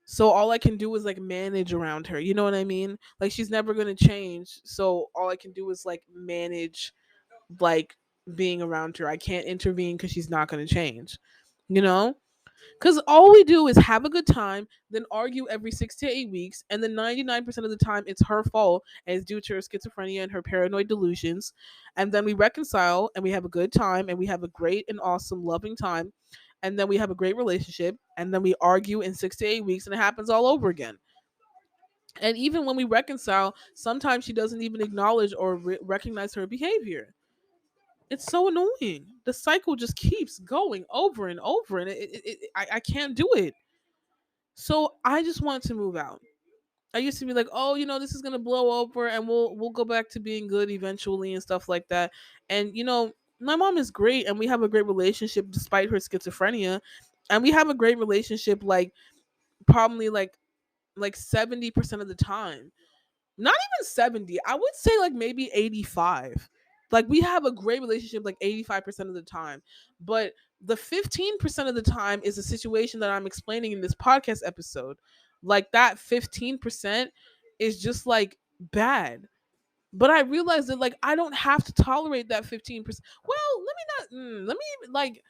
A: So all I can do is like manage around her. You know what I mean? Like she's never going to change. So all I can do is like manage like being around her. I can't intervene cuz she's not going to change. You know? Because all we do is have a good time, then argue every 6 to 8 weeks, and then 99% of the time it's her fault and it's due to her schizophrenia and her paranoid delusions. And then we reconcile and we have a good time and we have a great and awesome, loving time. And then we have a great relationship. And then we argue in 6 to 8 weeks and it happens all over again. And even when we reconcile, sometimes she doesn't even acknowledge or recognize her behavior. It's so annoying. The cycle just keeps going over and over, and I can't do it. So I just wanted to move out. I used to be like, oh, this is gonna blow over, and we'll go back to being good eventually and stuff like that. And my mom is great, and we have a great relationship despite her schizophrenia, and we have a great relationship, like probably like 70% of the time. Not even 70. I would say like maybe 85. Like we have a great relationship like 85% of the time. But the 15% of the time is a situation that I'm explaining in this podcast episode. Like that 15% is just like bad. But I realized that like I don't have to tolerate that 15%. Well, let me like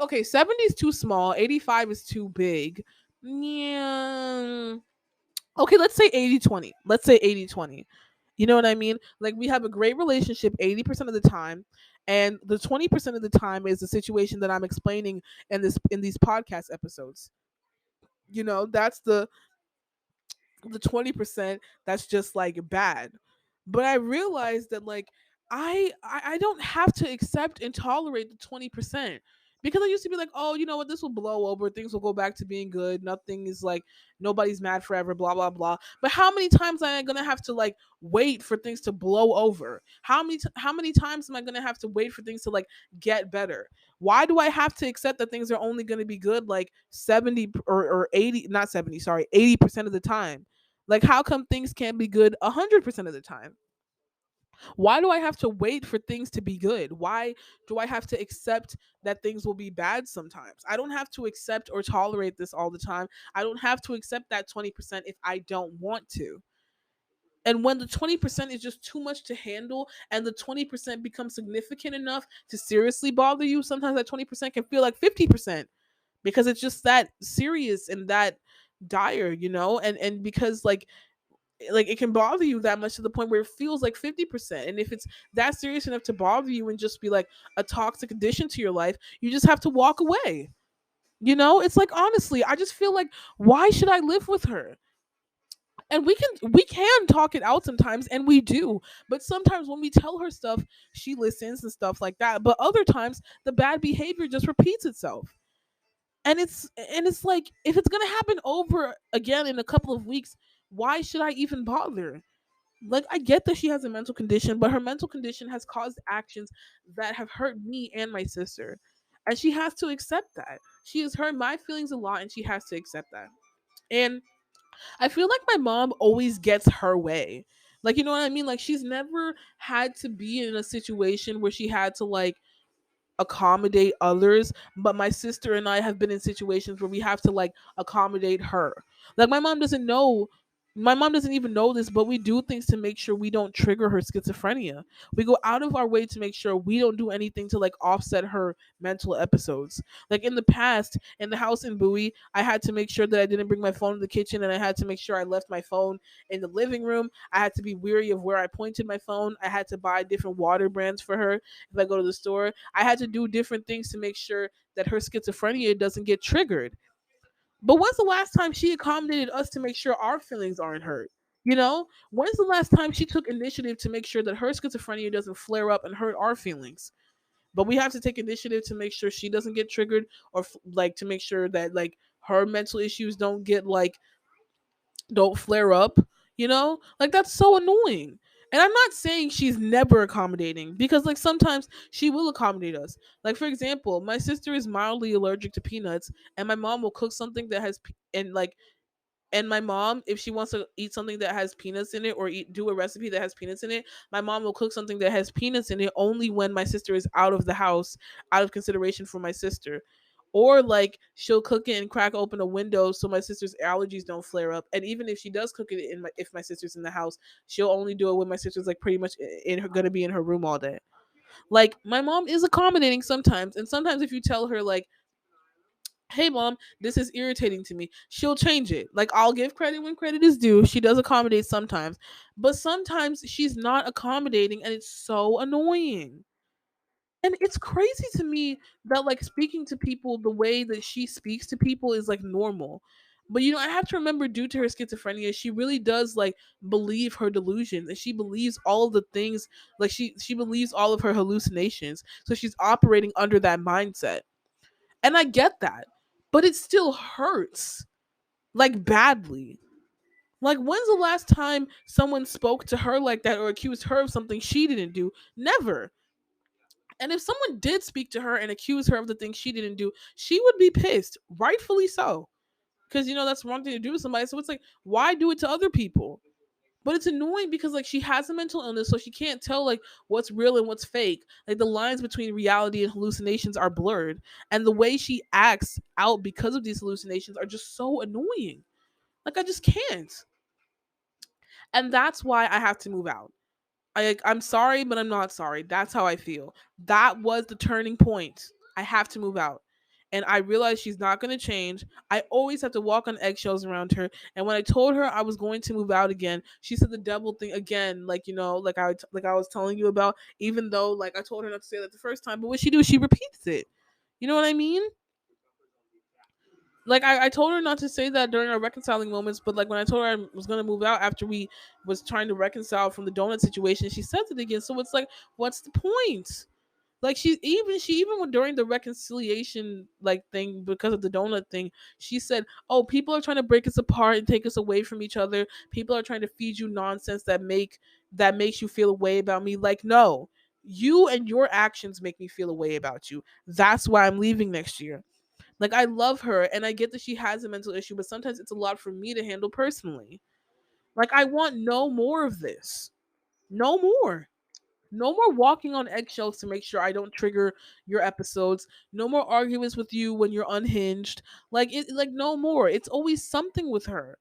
A: okay, 70 is too small, 85 is too big. Yeah, okay, let's say 80/20. Let's say 80/20. You know what I mean? Like we have a great relationship 80% of the time, and the 20% of the time is the situation that I'm explaining in these podcast episodes. That's the 20% that's just like bad. But I realized that like I don't have to accept and tolerate the 20%, because I used to be like, oh, you know what, this will blow over, things will go back to being good, nothing is like, nobody's mad forever, blah blah blah. But how many times am I gonna have to like wait for things to blow over? How many times am I gonna have to wait for things to like get better? Why do I have to accept that things are only going to be good like 70 or 80, not 70, sorry, 80% of the time? Like, how come things can't be good 100% of the time? Why do I have to wait for things to be good? Why do I have to accept that things will be bad sometimes? I don't have to accept or tolerate this all the time. I don't have to accept that 20% if I don't want to. And when the 20% is just too much to handle and the 20% becomes significant enough to seriously bother you, sometimes that 20% can feel like 50%, because it's just that serious and that dire, and because like it can bother you that much to the point where it feels like 50%. And if it's that serious enough to bother you and just be like a toxic addition to your life, you just have to walk away. It's like, honestly, I just feel like, why should I live with her? And we can talk it out sometimes, and we do. But sometimes when we tell her stuff, she listens and stuff like that. But other times the bad behavior just repeats itself. And it's like, if it's gonna happen over again in a couple of weeks, why should I even bother? Like, I get that she has a mental condition, but her mental condition has caused actions that have hurt me and my sister. And she has to accept that. She has hurt my feelings a lot, and she has to accept that. And I feel like my mom always gets her way. Like, you know what I mean? Like, she's never had to be in a situation where she had to like accommodate others, but my sister and I have been in situations where we have to like accommodate her. Like, my mom doesn't even know this, but we do things to make sure we don't trigger her schizophrenia. We go out of our way to make sure we don't do anything to like offset her mental episodes. Like in the past, in the house in Bowie, I had to make sure that I didn't bring my phone in the kitchen, and I had to make sure I left my phone in the living room. I had to be weary of where I pointed my phone. I had to buy different water brands for her if I go to the store. I had to do different things to make sure that her schizophrenia doesn't get triggered. But when's the last time she accommodated us to make sure our feelings aren't hurt? When's the last time she took initiative to make sure that her schizophrenia doesn't flare up and hurt our feelings? But we have to take initiative to make sure she doesn't get triggered, or like to make sure that like her mental issues don't flare up. Like, that's so annoying. And I'm not saying she's never accommodating, because like sometimes she will accommodate us. Like, for example, my sister is mildly allergic to peanuts, and my mom will cook something that has and my mom, if she wants to eat something that has peanuts in it, or do a recipe that has peanuts in it, my mom will cook something that has peanuts in it only when my sister is out of the house, out of consideration for my sister. Or like she'll cook it and crack open a window so my sister's allergies don't flare up. And even if she does cook it if my sister's in the house, she'll only do it when my sister's like pretty much gonna be in her room all day. Like, my mom is accommodating sometimes, and sometimes if you tell her like, hey mom, this is irritating to me, she'll change it. Like, I'll give credit when credit is due. She does accommodate sometimes, but sometimes she's not accommodating, and it's so annoying. And it's crazy to me that like speaking to people the way that she speaks to people is like normal. But I have to remember, due to her schizophrenia, she really does like believe her delusions, and she believes all of the things, like she believes all of her hallucinations. So she's operating under that mindset. And I get that, but it still hurts. like badly. Like, when's the last time someone spoke to her like that or accused her of something she didn't do? Never. And if someone did speak to her and accuse her of the things she didn't do, she would be pissed, rightfully so. Because, that's wrong thing to do to somebody. So it's like, why do it to other people? But it's annoying because, like, she has a mental illness, so she can't tell, like, what's real and what's fake. Like, the lines between reality and hallucinations are blurred. And the way she acts out because of these hallucinations are just so annoying. Like, I just can't. And that's why I have to move out. I'm sorry, but I'm not sorry. That's how I feel. That was the turning point. I have to move out. And I realized she's not going to change. I always have to walk on eggshells around her. And when I told her I was going to move out again, she said the devil thing again, like, like I was telling you about, even though, like, I told her not to say that the first time, but what she do, she repeats it. You know what I mean? Like, I told her not to say that during our reconciling moments, but like when I told her I was gonna move out after we was trying to reconcile from the donut situation, she said it again. So it's like, what's the point? Like, she even during the reconciliation like thing because of the donut thing, she said, "Oh, people are trying to break us apart and take us away from each other. People are trying to feed you nonsense that makes you feel a way about me." Like, no, you and your actions make me feel a way about you. That's why I'm leaving next year. Like, I love her and I get that she has a mental issue, but sometimes it's a lot for me to handle personally. Like, I want no more of this. No more. No more walking on eggshells to make sure I don't trigger your episodes. No more arguments with you when you're unhinged. Like no more. It's always something with her.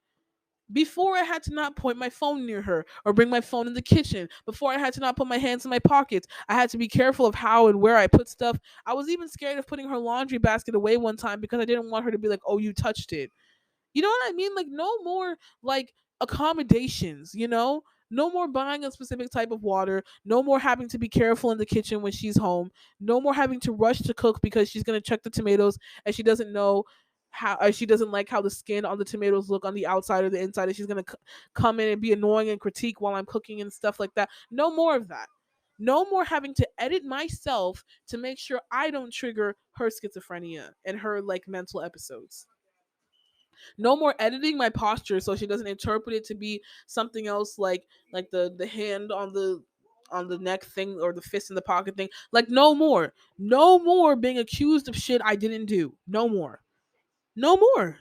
A: Before I had to not point my phone near her or bring my phone in the kitchen. Before I had to not put my hands in my pockets. I had to be careful of how and where I put stuff. I was even scared of putting her laundry basket away one time because I didn't want her to be like, "Oh, you touched it." You know what I mean? Like, no more like accommodations, No more buying a specific type of water. No more having to be careful in the kitchen when she's home. No more having to rush to cook because she's going to check the tomatoes and she doesn't know how she doesn't like how the skin on the tomatoes look on the outside or the inside, and she's going to come in and be annoying and critique while I'm cooking and stuff like that. No more of that. No more having to edit myself to make sure I don't trigger her schizophrenia and her like mental episodes. No more editing my posture so she doesn't interpret it to be something else, like the hand on the neck thing or the fist in the pocket thing. Like, no more. No more being accused of shit I didn't do. No more. No more.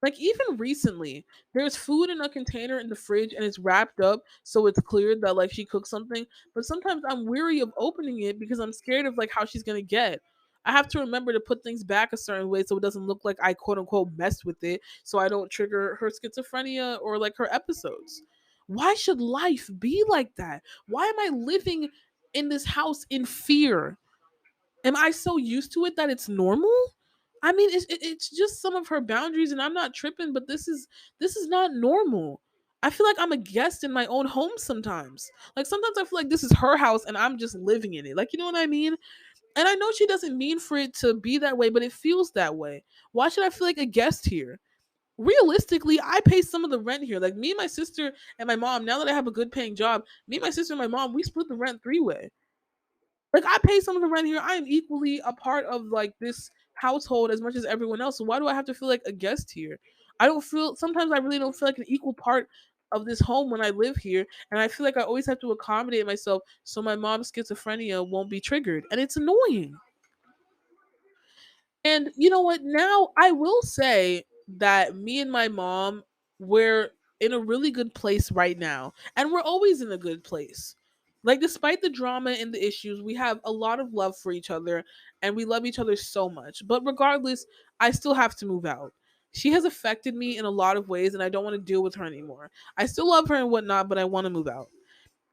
A: Like, even recently, there's food in a container in the fridge and it's wrapped up so it's clear that like she cooked something. But sometimes I'm weary of opening it because I'm scared of like how she's gonna get. I have to remember to put things back a certain way so it doesn't look like I quote unquote messed with it, so I don't trigger her schizophrenia or like her episodes. Why should life be like that? Why am I living in this house in fear? Am I so used to it that it's normal? I mean, it's just some of her boundaries, and I'm not tripping. But this is not normal. I feel like I'm a guest in my own home sometimes. Like, sometimes I feel like this is her house and I'm just living in it. Like, you know what I mean? And I know she doesn't mean for it to be that way, but it feels that way. Why should I feel like a guest here? Realistically, I pay some of the rent here. Like, me and my sister and my mom. Now that I have a good paying job, me and my sister and my mom, we split the rent three-way. Like, I pay some of the rent here. I am equally a part of like this household as much as everyone else. So why do I have to feel like a guest here? I don't feel sometimes I really don't feel like an equal part of this home when I live here. And I feel like I always have to accommodate myself so my mom's schizophrenia won't be triggered. And it's annoying. And you know what? Now I will say that me and my mom, we're in a really good place right now. And we're always in a good place. Like, despite the drama and the issues, we have a lot of love for each other and we love each other so much. But regardless, I still have to move out. She has affected me in a lot of ways and I don't want to deal with her anymore. I still love her and whatnot, but I want to move out.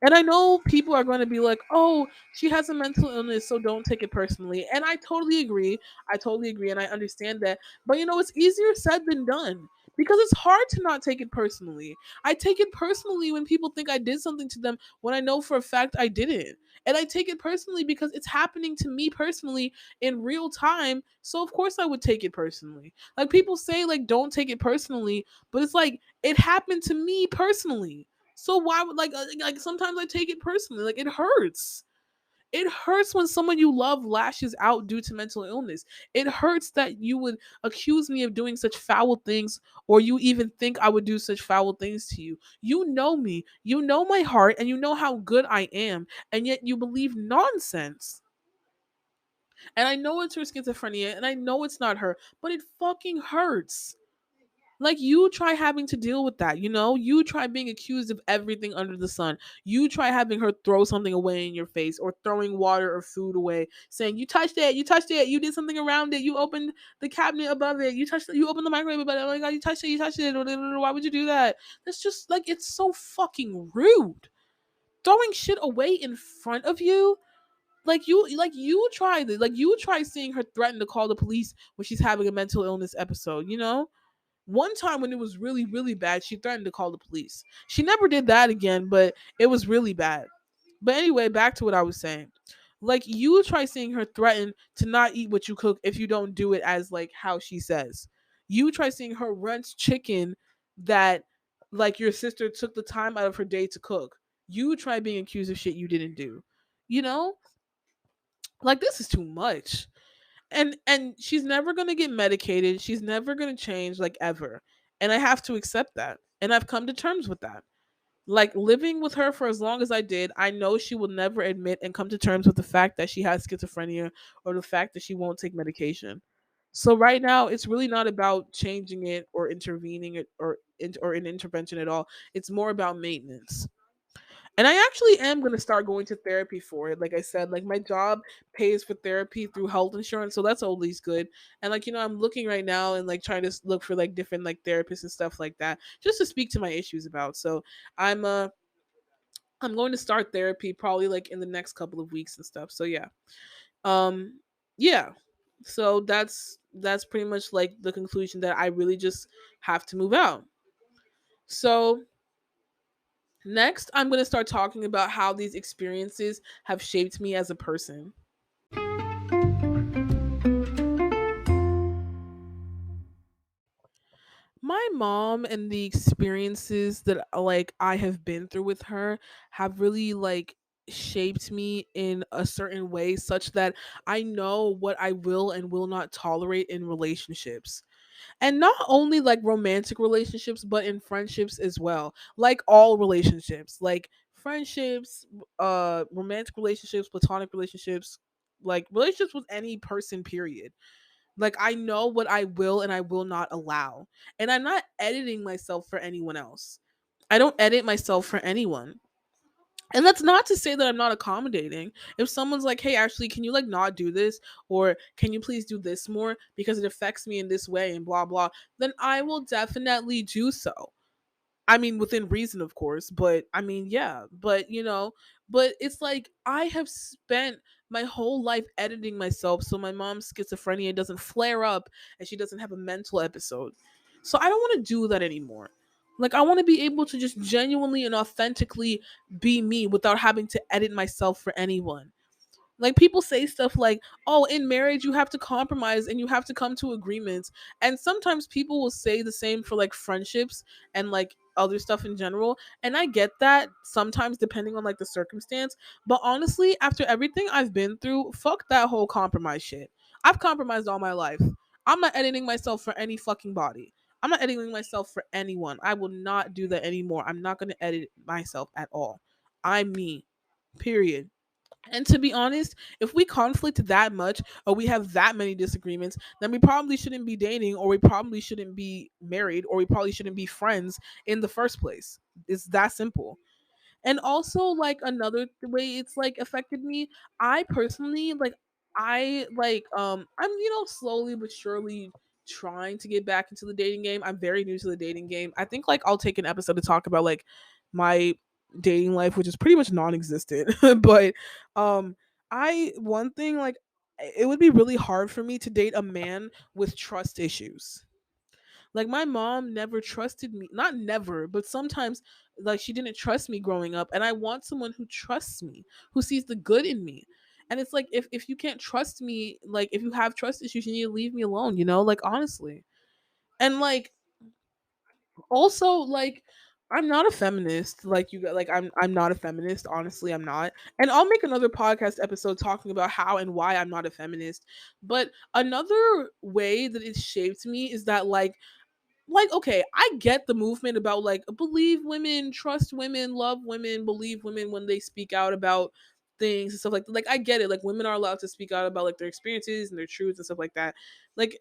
A: And I know people are going to be like, "Oh, she has a mental illness, so don't take it personally." And I totally agree. I totally agree, and I understand that. But it's easier said than done because it's hard to not take it personally. I take it personally when people think I did something to them when I know for a fact I didn't. And I take it personally because it's happening to me personally in real time. So of course I would take it personally. Like, people say like don't take it personally, but it's like it happened to me personally. So why would like sometimes I take it personally. Like, it hurts. It hurts when someone you love lashes out due to mental illness. It hurts that you would accuse me of doing such foul things, or you even think I would do such foul things to you. You know me, you know my heart, and you know how good I am, and yet you believe nonsense. And I know it's her schizophrenia, and I know it's not her, but it fucking hurts. Like, you try having to deal with that, you try being accused of everything under the sun. You try having her throw something away in your face, or throwing water or food away, saying you touched it, you did something around it, you opened the cabinet above it, you opened the microwave above it, oh my god, you touched it, why would you do that? That's just like, it's so fucking rude. Throwing shit away in front of you. You try seeing her threaten to call the police when she's having a mental illness episode. One time when it was really, really bad, she threatened to call the police. She never did that again, but it was really bad. But anyway, back to what I was saying. Like, you try seeing her threaten to not eat what you cook if you don't do it as like how she says. You try seeing her rent chicken that like your sister took the time out of her day to cook. You try being accused of shit you didn't do. You know? Like, this is too much. And she's never going to get medicated. She's never going to change, like, ever. And I have to accept that, and I've come to terms with that. Like, living with her for as long as I did, I know she will never admit and come to terms with the fact that she has schizophrenia, or the fact that she won't take medication. So right now, it's really not about changing it or intervening it, or an intervention at all. It's more about maintenance. And I actually am going to start going to therapy for it. Like I said, like, my job pays for therapy through health insurance, so that's always good. And like, I'm looking right now and like trying to look for like different like therapists and stuff like that, just to speak to my issues about. So I'm uh I'm going to start therapy probably like in the next couple of weeks and stuff. So yeah. Um yeah. So that's pretty much like the conclusion, that I really just have to move out. So next, I'm going to start talking about how these experiences have shaped me as a person. My mom and the experiences that like I have been through with her have really like shaped me in a certain way, such that I know what I will and will not tolerate in relationships. And not only like romantic relationships, but in friendships as well. Like, all relationships, like friendships, romantic relationships, platonic relationships, like relationships with any person, period. Like, I know what I will and I will not allow. And I'm not editing myself for anyone else. I don't edit myself for anyone. And that's not to say that I'm not accommodating. If someone's like, hey, Ashley, can you like not do this? Or can you please do this more because it affects me in this way and blah, blah, then I will definitely do so. I mean, within reason, of course, but I mean, yeah, but it's like, I have spent my whole life editing myself so my mom's schizophrenia doesn't flare up and she doesn't have a mental episode. So I don't want to do that anymore. Like, I want to be able to just genuinely and authentically be me without having to edit myself for anyone. Like, people say stuff like, "Oh, in marriage you have to compromise and you have to come to agreements." And sometimes people will say the same for like friendships and like other stuff in general. And I get that sometimes, depending on like the circumstance, but honestly, after everything I've been through, fuck that whole compromise shit. I've compromised all my life. I'm not editing myself for any fucking body. I'm not editing myself for anyone. I will not do that anymore. I'm not going to edit myself at all. I'm me. Period. And to be honest, if we conflict that much, or we have that many disagreements, then we probably shouldn't be dating, or we probably shouldn't be married, or we probably shouldn't be friends in the first place. It's that simple. And also, like, another way it's like affected me, I personally like, I'm slowly but surely trying to get back into the dating game. I'm very new to the dating game. I think like I'll take an episode to talk about like my dating life, which is pretty much non-existent. But I one thing, like, it would be really hard for me to date a man with trust issues. Like, my mom never trusted me. Not never, but sometimes like she didn't trust me growing up, and I want someone who trusts me, who sees the good in me. And it's like, if you can't trust me, like if you have trust issues, you need to leave me alone, like, honestly. And like, also, like, I'm not a feminist like you got like I'm not a feminist, honestly I'm not. And I'll make another podcast episode talking about how and why I'm not a feminist. But another way that it shaped me is that like okay, I get the movement about like believe women, trust women, love women, believe women when they speak out about things and stuff like that. Like I get it, like women are allowed to speak out about like their experiences and their truths and stuff like that. Like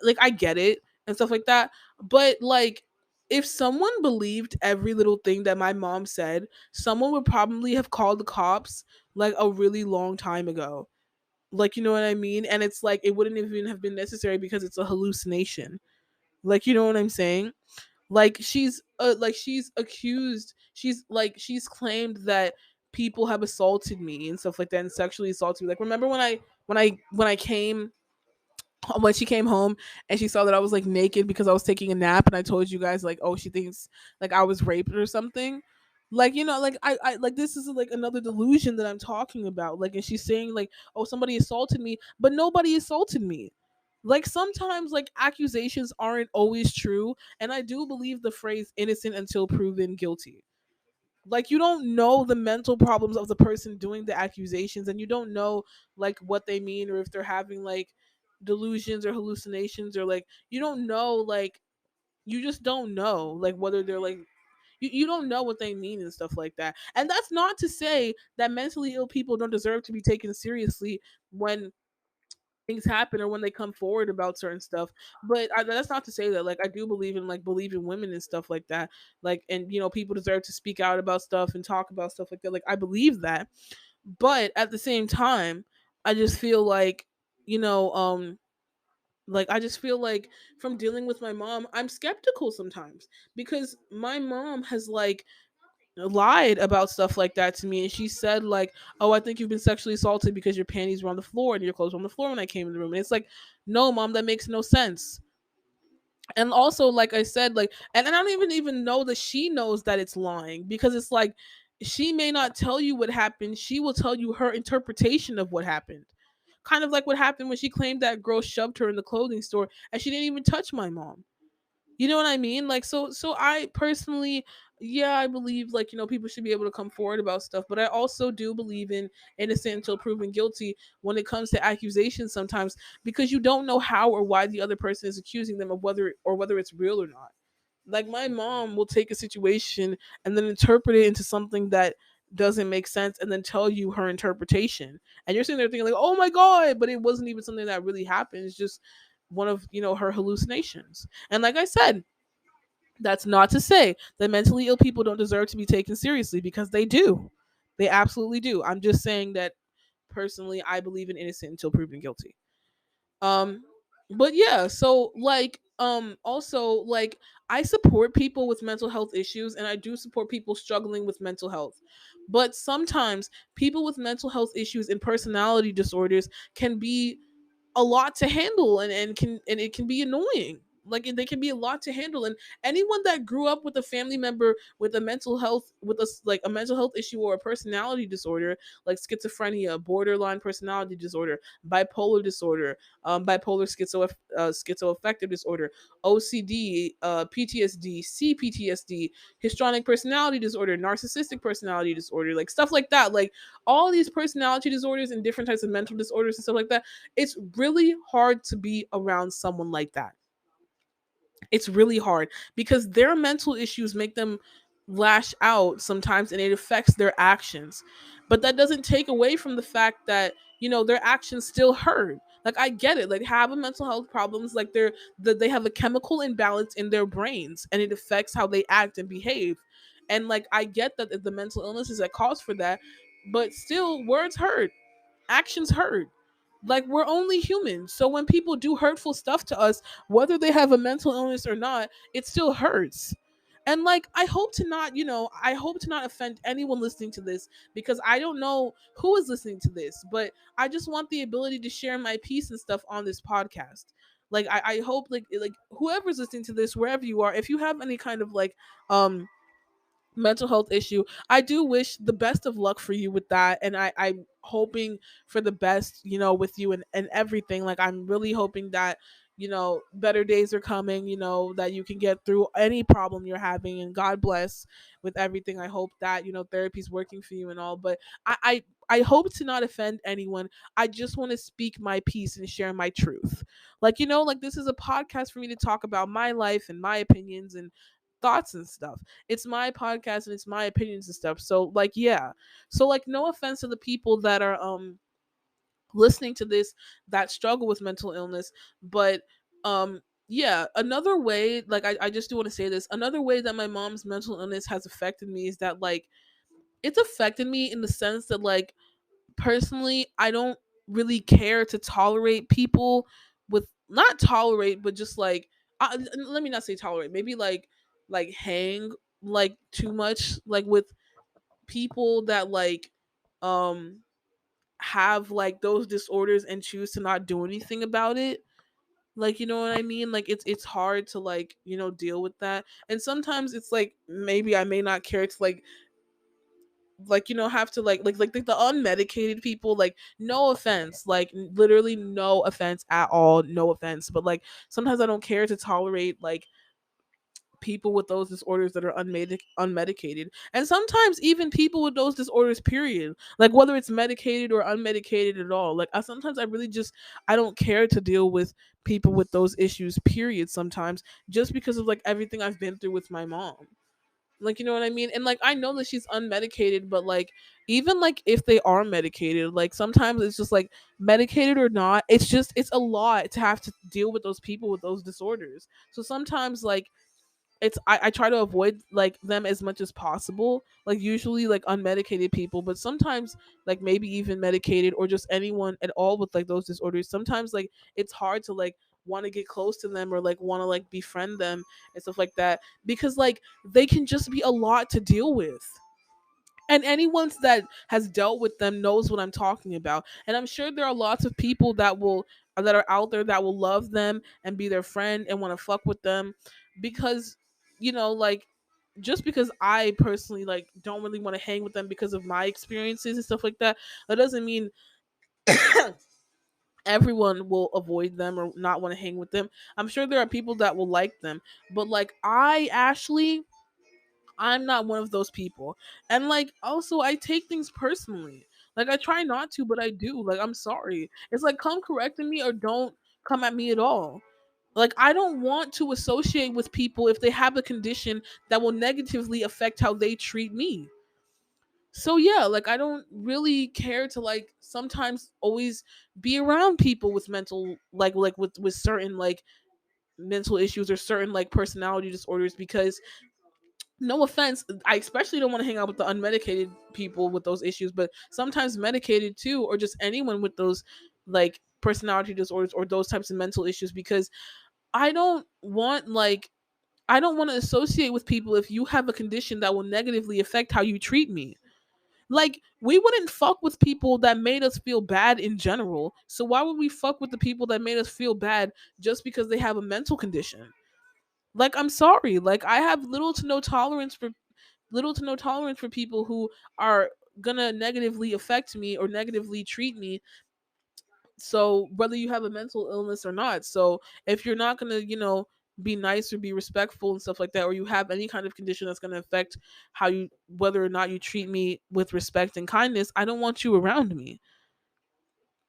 A: like I get it and stuff like that. But like if someone believed every little thing that my mom said, someone would probably have called the cops like a really long time ago. Like you know what I mean? And it's like it wouldn't even have been necessary because it's a hallucination. Like you know what I'm saying? Like she's accused, she's claimed that people have assaulted me and stuff like that and sexually assaulted me. Like remember when I came when she came home and she saw that I was like naked because I was taking a nap and I told you guys like oh she thinks like I was raped or something. Like you know like I like this is like another delusion that I'm talking about. Like and she's saying like oh somebody assaulted me, but nobody assaulted me. Like sometimes like accusations aren't always true, and I do believe the phrase innocent until proven guilty. Like you don't know the mental problems of the person doing the accusations, and you don't know like what they mean or if they're having like delusions or hallucinations or like you don't know like you just don't know like whether they're like you don't know what they mean and stuff like that. And that's not to say that mentally ill people don't deserve to be taken seriously when things happen or when they come forward about certain stuff. But that's not to say that like I do believe in like believing women and stuff like that. Like and you know people deserve to speak out about stuff and talk about stuff like that. Like I believe that, but at the same time, I just feel like you know like I just feel like from dealing with my mom, I'm skeptical sometimes because my mom has like lied about stuff like that to me and she said like oh I think you've been sexually assaulted because your panties were on the floor and your clothes were on the floor when I came in the room and it's like no mom that makes no sense. And also like I said like and I don't even know that she knows that it's lying because it's like she may not tell you what happened, she will tell you her interpretation of what happened, kind of like what happened when she claimed that girl shoved her in the clothing store and she didn't even touch my mom. You know what I mean? Like so I personally yeah, I believe like, you know, people should be able to come forward about stuff, but I also do believe in innocent until proven guilty when it comes to accusations sometimes because you don't know how or why the other person is accusing them of whether it's real or not. Like my mom will take a situation and then interpret it into something that doesn't make sense and then tell you her interpretation. And you're sitting there thinking like, "Oh my god," but it wasn't even something that really happened. It's just one of, you know, her hallucinations. And like I said, that's not to say that mentally ill people don't deserve to be taken seriously because they do. They absolutely do. I'm just saying that personally I believe in innocent until proven guilty. Um but yeah, so like also like I support people with mental health issues and I do support people struggling with mental health. But sometimes people with mental health issues and personality disorders can be a lot to handle and it can be annoying. Like they can be a lot to handle, and anyone that grew up with a family member with a mental health with a like a mental health issue or a personality disorder like schizophrenia, borderline personality disorder, bipolar disorder, bipolar schizoaffective disorder, OCD, PTSD, CPTSD, histrionic personality disorder, narcissistic personality disorder, like stuff like that. Like all these personality disorders and different types of mental disorders and stuff like that, it's really hard to be around someone like that. It's really hard because their mental issues make them lash out sometimes and it affects their actions. But that doesn't take away from the fact that, you know, their actions still hurt. Like I get it. Like having mental health problems, like they have a chemical imbalance in their brains and it affects how they act and behave. And like I get that the mental illness is a cause for that, but still words hurt, actions hurt. Like we're only human. So when people do hurtful stuff to us, whether they have a mental illness or not, it still hurts. And like I hope to not, you know, I hope to not offend anyone listening to this because I don't know who is listening to this, but I just want the ability to share my piece and stuff on this podcast. Like I hope like whoever's listening to this, wherever you are, if you have any kind of like mental health issue, I do wish the best of luck for you with that, and I'm hoping for the best, you know, with you and everything. Like I'm really hoping that better days are coming, that you can get through any problem you're having, and God bless with everything. I hope that, therapy's working for you and all, but I hope to not offend anyone. I just want to speak my piece and share my truth. Like, like this is a podcast for me to talk about my life and my opinions and thoughts and stuff. It's my podcast and it's my opinions and stuff. So like, yeah. So like, no offense to the people that are listening to this that struggle with mental illness, but yeah, another way, like I just do want to say this, another way that my mom's mental illness has affected me is that like it's affected me in the sense that like personally I don't really care to tolerate people with, not tolerate, but just like let me not say tolerate, maybe like hang like too much like with people that like um have like those disorders and choose to not do anything about it. Like, you know what I mean? Like it's hard to like, deal with that. And sometimes it's like maybe I may not care to like have to like the unmedicated people, like no offense, like literally no offense at all, no offense, but like sometimes I don't care to tolerate like people with those disorders that are unmedicated, and sometimes even people with those disorders period, like whether it's medicated or unmedicated at all. Like sometimes I really just, I don't care to deal with people with those issues period sometimes, just because of like everything I've been through with my mom. Like, you know what I mean? And like I know that she's unmedicated, but like even like if they are medicated, like sometimes it's just like medicated or not, it's just, it's a lot to have to deal with those people with those disorders. So sometimes like it's, I try to avoid like them as much as possible, like usually like unmedicated people, but sometimes like maybe even medicated or just anyone at all with like those disorders, sometimes like it's hard to like want to get close to them or like want to like befriend them and stuff like that, because like they can just be a lot to deal with. And anyone that has dealt with them knows what I'm talking about, and I'm sure there are lots of people that are out there that will love them and be their friend and want to fuck with them, because like just because I personally like don't really want to hang with them because of my experiences and stuff like that, that doesn't mean everyone will avoid them or not want to hang with them. I'm sure there are people that will like them, but like I actually, I'm not one of those people. And like also I take things personally. Like I try not to, but I do. Like I'm sorry. It's like come correct me or don't come at me at all. Like I don't want to associate with people if they have a condition that will negatively affect how they treat me. So yeah, like I don't really care to like sometimes always be around people with mental like with certain like mental issues or certain like personality disorders, because no offense, I especially don't want to hang out with the unmedicated people with those issues, but sometimes medicated too, or just anyone with those like personality disorders or those types of mental issues, because I don't want like, I don't want to associate with people if you have a condition that will negatively affect how you treat me. Like we wouldn't fuck with people that made us feel bad in general. So why would we fuck with the people that made us feel bad just because they have a mental condition? Like I'm sorry, like I have little to no tolerance for people who are gonna negatively affect me or negatively treat me. So whether you have a mental illness or not, so if you're not gonna be nice or be respectful and stuff like that, or you have any kind of condition that's gonna affect how you, whether or not you treat me with respect and kindness, I don't want you around me.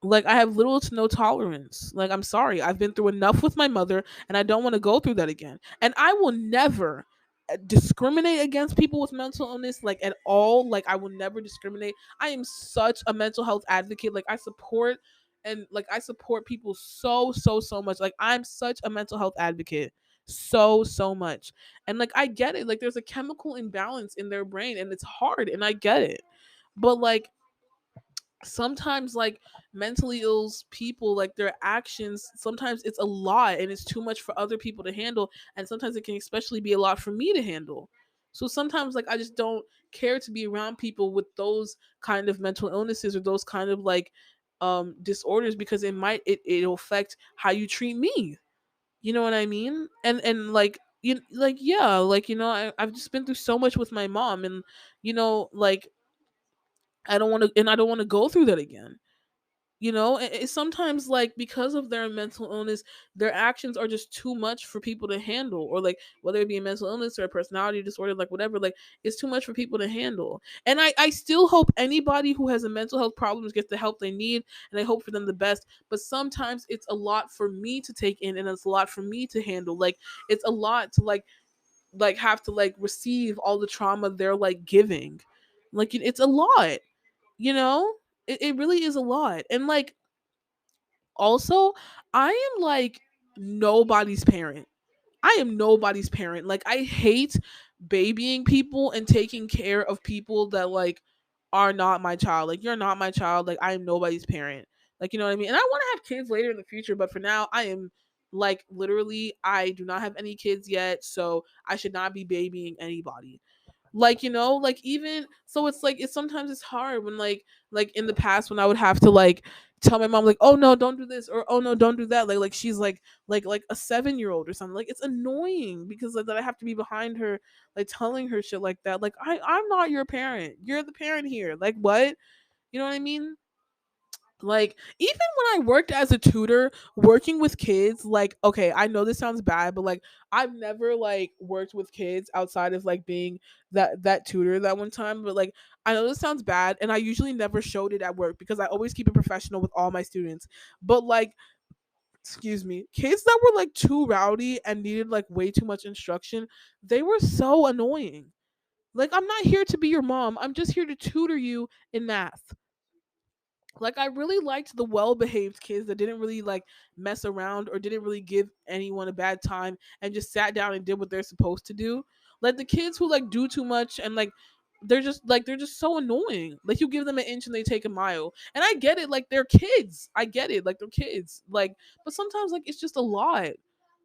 A: Like I have little to no tolerance. Like I'm sorry, I've been through enough with my mother and I don't want to go through that again. And I will never discriminate against people with mental illness like at all. Like I will never discriminate. I am such a mental health advocate. Like I support, and like I support people so much. Like I'm such a mental health advocate, so much. And like I get it. Like there's a chemical imbalance in their brain and it's hard, and I get it. But like sometimes like mentally ill people, like their actions, sometimes it's a lot and it's too much for other people to handle, and sometimes it can especially be a lot for me to handle. So sometimes like I just don't care to be around people with those kind of mental illnesses or those kind of like disorders, because it'll affect how you treat me. You know what I mean? And like like yeah, like I've just been through so much with my mom, and like I don't want to go through that again. It's sometimes like because of their mental illness, their actions are just too much for people to handle, or like whether it be a mental illness or a personality disorder, like whatever, like it's too much for people to handle. And I still hope anybody who has a mental health problems gets the help they need, and I hope for them the best. But sometimes it's a lot for me to take in, and it's a lot for me to handle. Like it's a lot to like have to like receive all the trauma they're like giving. Like it's a lot, you know it really is a lot. And like also, I am like nobody's parent. I am nobody's parent. Like I hate babying people and taking care of people that like are not my child. Like you're not my child. Like I am nobody's parent. Like you know what I mean? And I want to have kids later in the future, but for now I am like literally I do not have any kids yet, so I should not be babying anybody. Like like even so it's like it's sometimes it's hard when like in the past when I would have to like tell my mom like, oh no, don't do this, or oh no, don't do that, like she's like a 7-year-old or something. Like it's annoying because like that I have to be behind her, like telling her shit like that. Like I'm not your parent, you're the parent here. Like what? You know what I mean? Like even when I worked as a tutor working with kids, like okay, I know this sounds bad, but like I've never like worked with kids outside of like being that tutor that one time. But like I know this sounds bad, and I usually never showed it at work because I always keep it professional with all my students. But like excuse me, kids that were like too rowdy and needed like way too much instruction, they were so annoying. Like I'm not here to be your mom, I'm just here to tutor you in math. Like I really liked the well-behaved kids that didn't really like mess around or didn't really give anyone a bad time and just sat down and did what they're supposed to do. Like the kids who like do too much and like they're just so annoying. Like you give them an inch and they take a mile. And I get it, like they're kids. I get it, like they're kids. Like but sometimes like it's just a lot.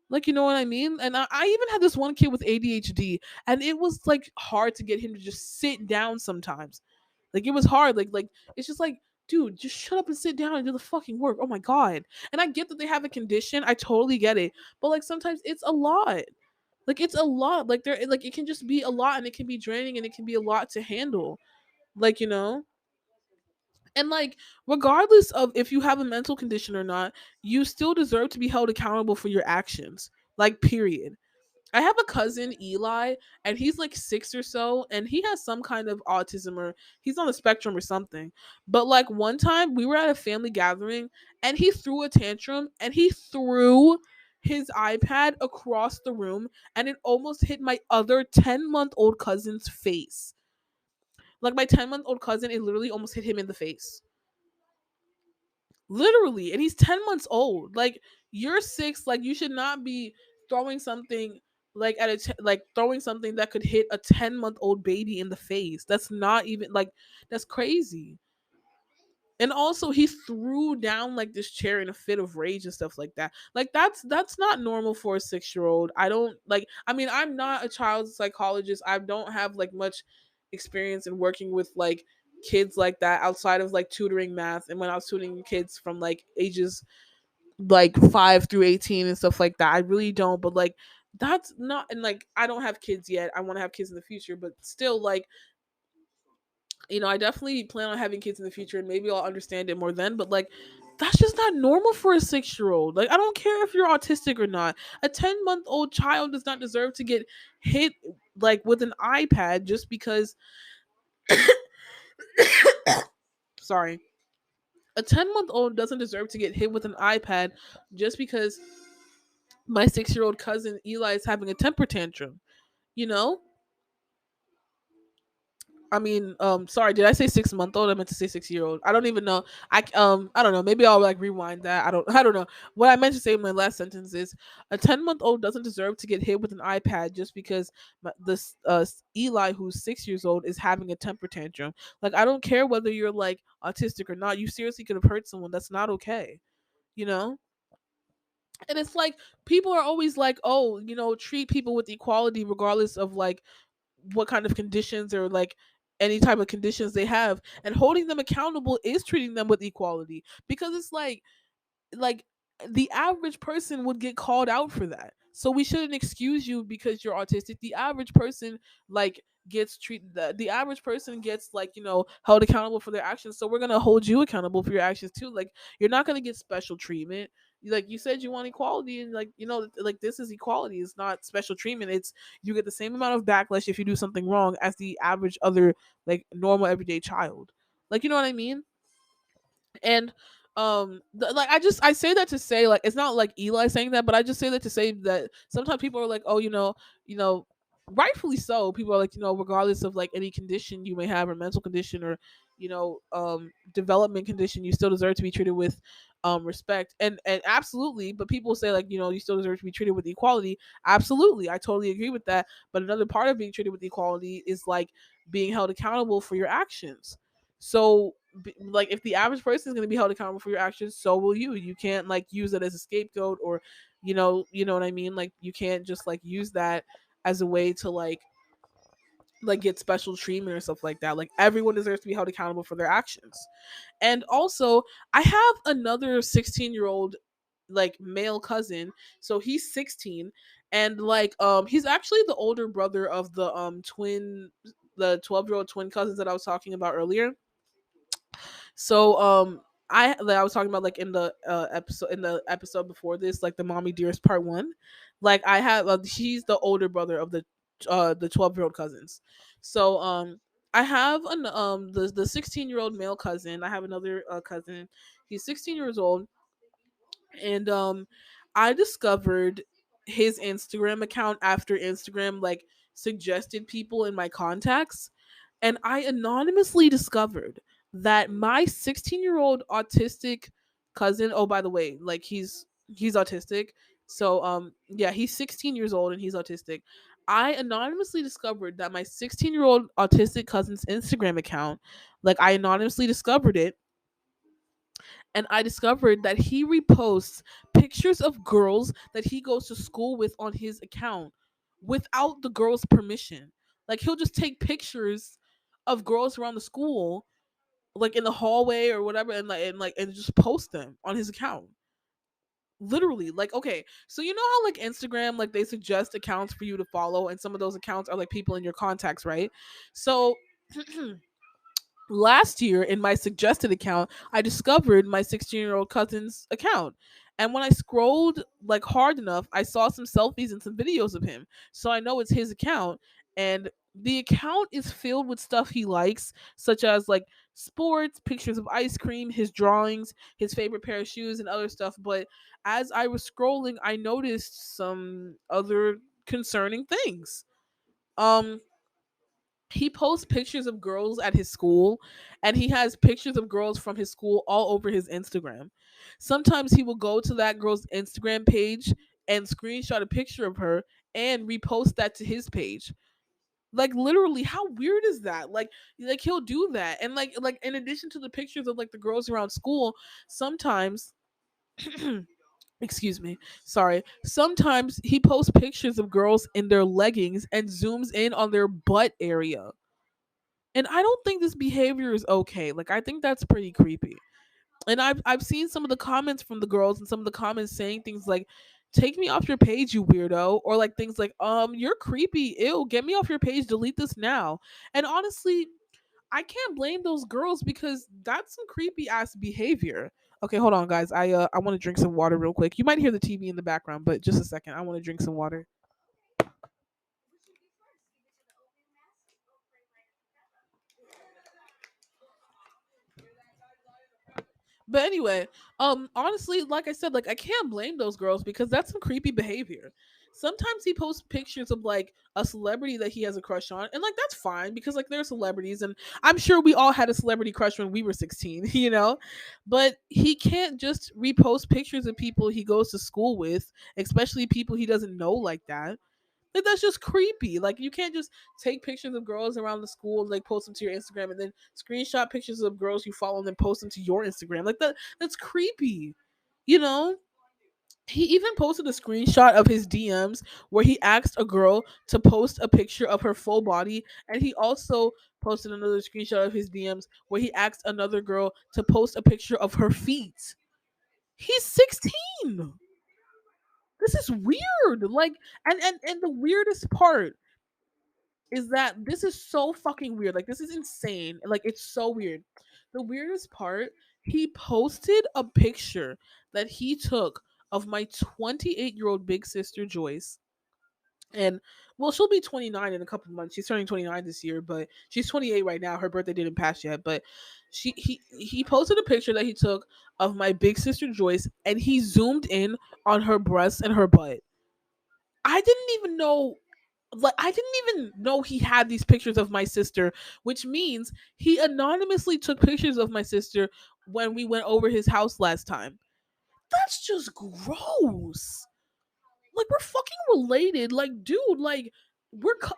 A: Like you know what I mean? And I even had this one kid with ADHD, and it was like hard to get him to just sit down sometimes. Like it was hard. Like it's just like, dude, just shut up and sit down and do the fucking work. Oh my god. And I get that they have a condition. I totally get it. But like sometimes it's a lot. Like it's a lot. Like there like it can just be a lot, and it can be draining, and it can be a lot to handle. Like, And like regardless of if you have a mental condition or not, you still deserve to be held accountable for your actions. Like period. I have a cousin, Eli, and he's like 6 or so, and he has some kind of autism, or he's on the spectrum or something. But like one time we were at a family gathering, and he threw a tantrum, and he threw his iPad across the room, and it almost hit my other 10-month-old cousin's face. Like my 10-month-old cousin, it literally almost hit him in the face. Literally. And he's 10 months old. Like you're 6, like you should not be throwing something like like throwing something that could hit a 10-month-old baby in the face. That's not even like that's crazy. And also he threw down like this chair in a fit of rage and stuff like that. Like that's not normal for a 6-year-old. I don't like I mean, I'm not a child psychologist. I don't have like much experience in working with like kids like that outside of like tutoring math, and when I was tutoring kids from like ages like 5 through 18 and stuff like that. I really don't, but like that's not, and like I don't have kids yet. I want to have kids in the future, but still like I definitely plan on having kids in the future, and maybe I'll understand it more then. But like, that's just not normal for a 6-year-old. Like, I don't care if you're autistic or not. A 10-month-old child does not deserve to get hit like with an iPad just because. Sorry. A 10-month-old doesn't deserve to get hit with an iPad just because my 6-year-old cousin Eli is having a temper tantrum. You know? I mean, sorry, did I say 6-month-old? I meant to say 6-year-old. I don't even know. I don't know. Maybe I'll like rewind that. I don't know. What I meant to say in my last sentence is a 10-month-old doesn't deserve to get hit with an iPad just because this Eli, who's 6 years old, is having a temper tantrum. Like, I don't care whether you're like autistic or not. You seriously could have hurt someone. That's not okay. You know. And it's like people are always like, oh, treat people with equality regardless of like what kind of conditions or like any type of conditions they have, and holding them accountable is treating them with equality, because it's like the average person would get called out for that, so we shouldn't excuse you because you're autistic. The average person like gets treated, the average person gets like, held accountable for their actions, so we're going to hold you accountable for your actions too. Like, you're not going to get special treatment. Like you said, you want equality, and like, like, this is equality. It's not special treatment. It's, you get the same amount of backlash if you do something wrong as the average other, like, normal everyday child. Like, you know what I mean? And like, I say that to say, like, it's not like Eli saying that, but I just say that to say that sometimes people are like, oh, you know rightfully so, people are like, regardless of like any condition you may have, or mental condition, or development condition, you still deserve to be treated with respect. And absolutely, but people say like, you still deserve to be treated with equality. Absolutely, I totally agree with that. But another part of being treated with equality is like being held accountable for your actions. So, like, if the average person is going to be held accountable for your actions, so will you. You can't like use it as a scapegoat, or you know what I mean. Like, you can't just like use that as a way to like get special treatment or stuff like that. Like, everyone deserves to be held accountable for their actions. And also, I have another 16-year-old like male cousin. So he's 16, and like he's actually the older brother of the 12-year-old twin cousins that I was talking about earlier. So I was talking about, like, in the episode before this, like the Mommy Dearest part 1. Like, I have he's the older brother of the 12-year-old cousins. So I have the 16-year-old male cousin. I have another cousin. He's 16 years old, and I discovered his Instagram account after Instagram like suggested people in my contacts, and I anonymously discovered that my 16-year-old autistic cousin, oh, by the way, like, he's autistic. So yeah, he's 16 years old and he's autistic. I anonymously discovered that my 16-year-old autistic cousin's Instagram account, like, I anonymously discovered it, and I discovered that he reposts pictures of girls that he goes to school with on his account without the girls' permission. Like, he'll just take pictures of girls around the school, like in the hallway or whatever, and just post them on his account. Literally, like, okay, so you know how like Instagram, like, they suggest accounts for you to follow, and some of those accounts are like people in your contacts, right? So last year, in my suggested account, I discovered my 16-year-old cousin's account. And when I scrolled like hard enough, I saw some selfies and some videos of him. So I know it's his account. And the account is filled with stuff he likes, such as like sports, pictures of ice cream, his drawings, his favorite pair of shoes, and other stuff. But as I was scrolling, I noticed some other concerning things. Um, he posts pictures of girls at his school, and he has pictures of girls from his school all over his Instagram. Sometimes he will go to that girl's Instagram page and screenshot a picture of her and repost that to his page. Like, literally, how weird is that? Like, he'll do that. And like in addition to the pictures of like the girls around school, sometimes excuse me, sorry, sometimes he posts pictures of girls in their leggings and zooms in on their butt area. And I don't think this behavior is okay. Like, I think that's pretty creepy. And I've seen some of the comments from the girls, and some of the comments saying things like, "Take me off your page, you weirdo," or like things like, "You're creepy. Ew, get me off your page. Delete this now." And honestly, I can't blame those girls, because that's some creepy ass behavior. Okay, hold on, guys. I want to drink some water real quick. You might hear the TV in the background, but just a second. I want to drink some water. But anyway, honestly, like I said, like, I can't blame those girls, because that's some creepy behavior. Sometimes he posts pictures of like a celebrity that he has a crush on, and like, that's fine, because like, they're celebrities, and I'm sure we all had a celebrity crush when we were 16, you know? But he can't just repost pictures of people he goes to school with, especially people he doesn't know, like that. Like, that's just creepy. Like, you can't just take pictures of girls around the school and like post them to your Instagram, and then screenshot pictures of girls you follow and then post them to your Instagram. Like, that's creepy. You know? He even posted a screenshot of his DMs where he asked a girl to post a picture of her full body, and he also posted another screenshot of his DMs where he asked another girl to post a picture of her feet. He's 16. This is weird. Like, and the weirdest part, is that this is so fucking weird. Like, this is insane. Like, it's so weird. The weirdest part, he posted a picture that he took of my 28-year-old big sister Joyce. And well, she'll be 29 in a couple of months. She's turning 29 this year, but she's 28 right now. Her birthday didn't pass yet, but he posted a picture that he took of my big sister Joyce, and he zoomed in on her breasts and her butt. I didn't even know, like, I didn't even know he had these pictures of my sister, which means he anonymously took pictures of my sister when we went over his house last time. That's just gross. Like, we're fucking related. Like, dude, like,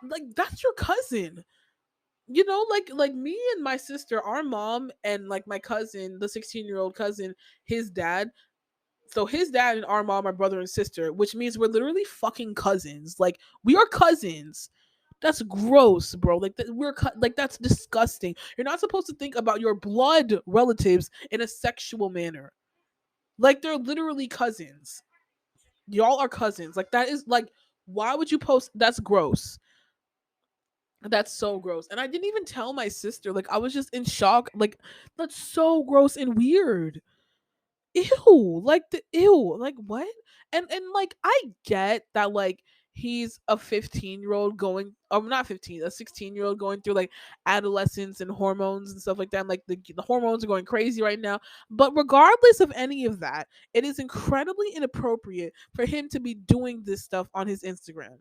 A: like, that's your cousin. You know, like me and my sister, our mom and like my cousin, the 16-year-old cousin, his dad. So his dad and our mom are brother and sister, which means we're literally fucking cousins. Like, we are cousins. That's gross, bro. Like, like, that's disgusting. You're not supposed to think about your blood relatives in a sexual manner. Like, they're literally cousins. Y'all are cousins. Like, that is like, why would you post? That's gross. That's so gross. And I didn't even tell my sister. Like, I was just in shock. Like, that's so gross and weird. Ew, like, the ew, like, what? And like, I get that, like, he's a 15-year-old going, not 15, a 16-year-old going through like adolescence and hormones and stuff like that, and, like, the hormones are going crazy right now. But regardless of any of that, it is incredibly inappropriate for him to be doing this stuff on his Instagram.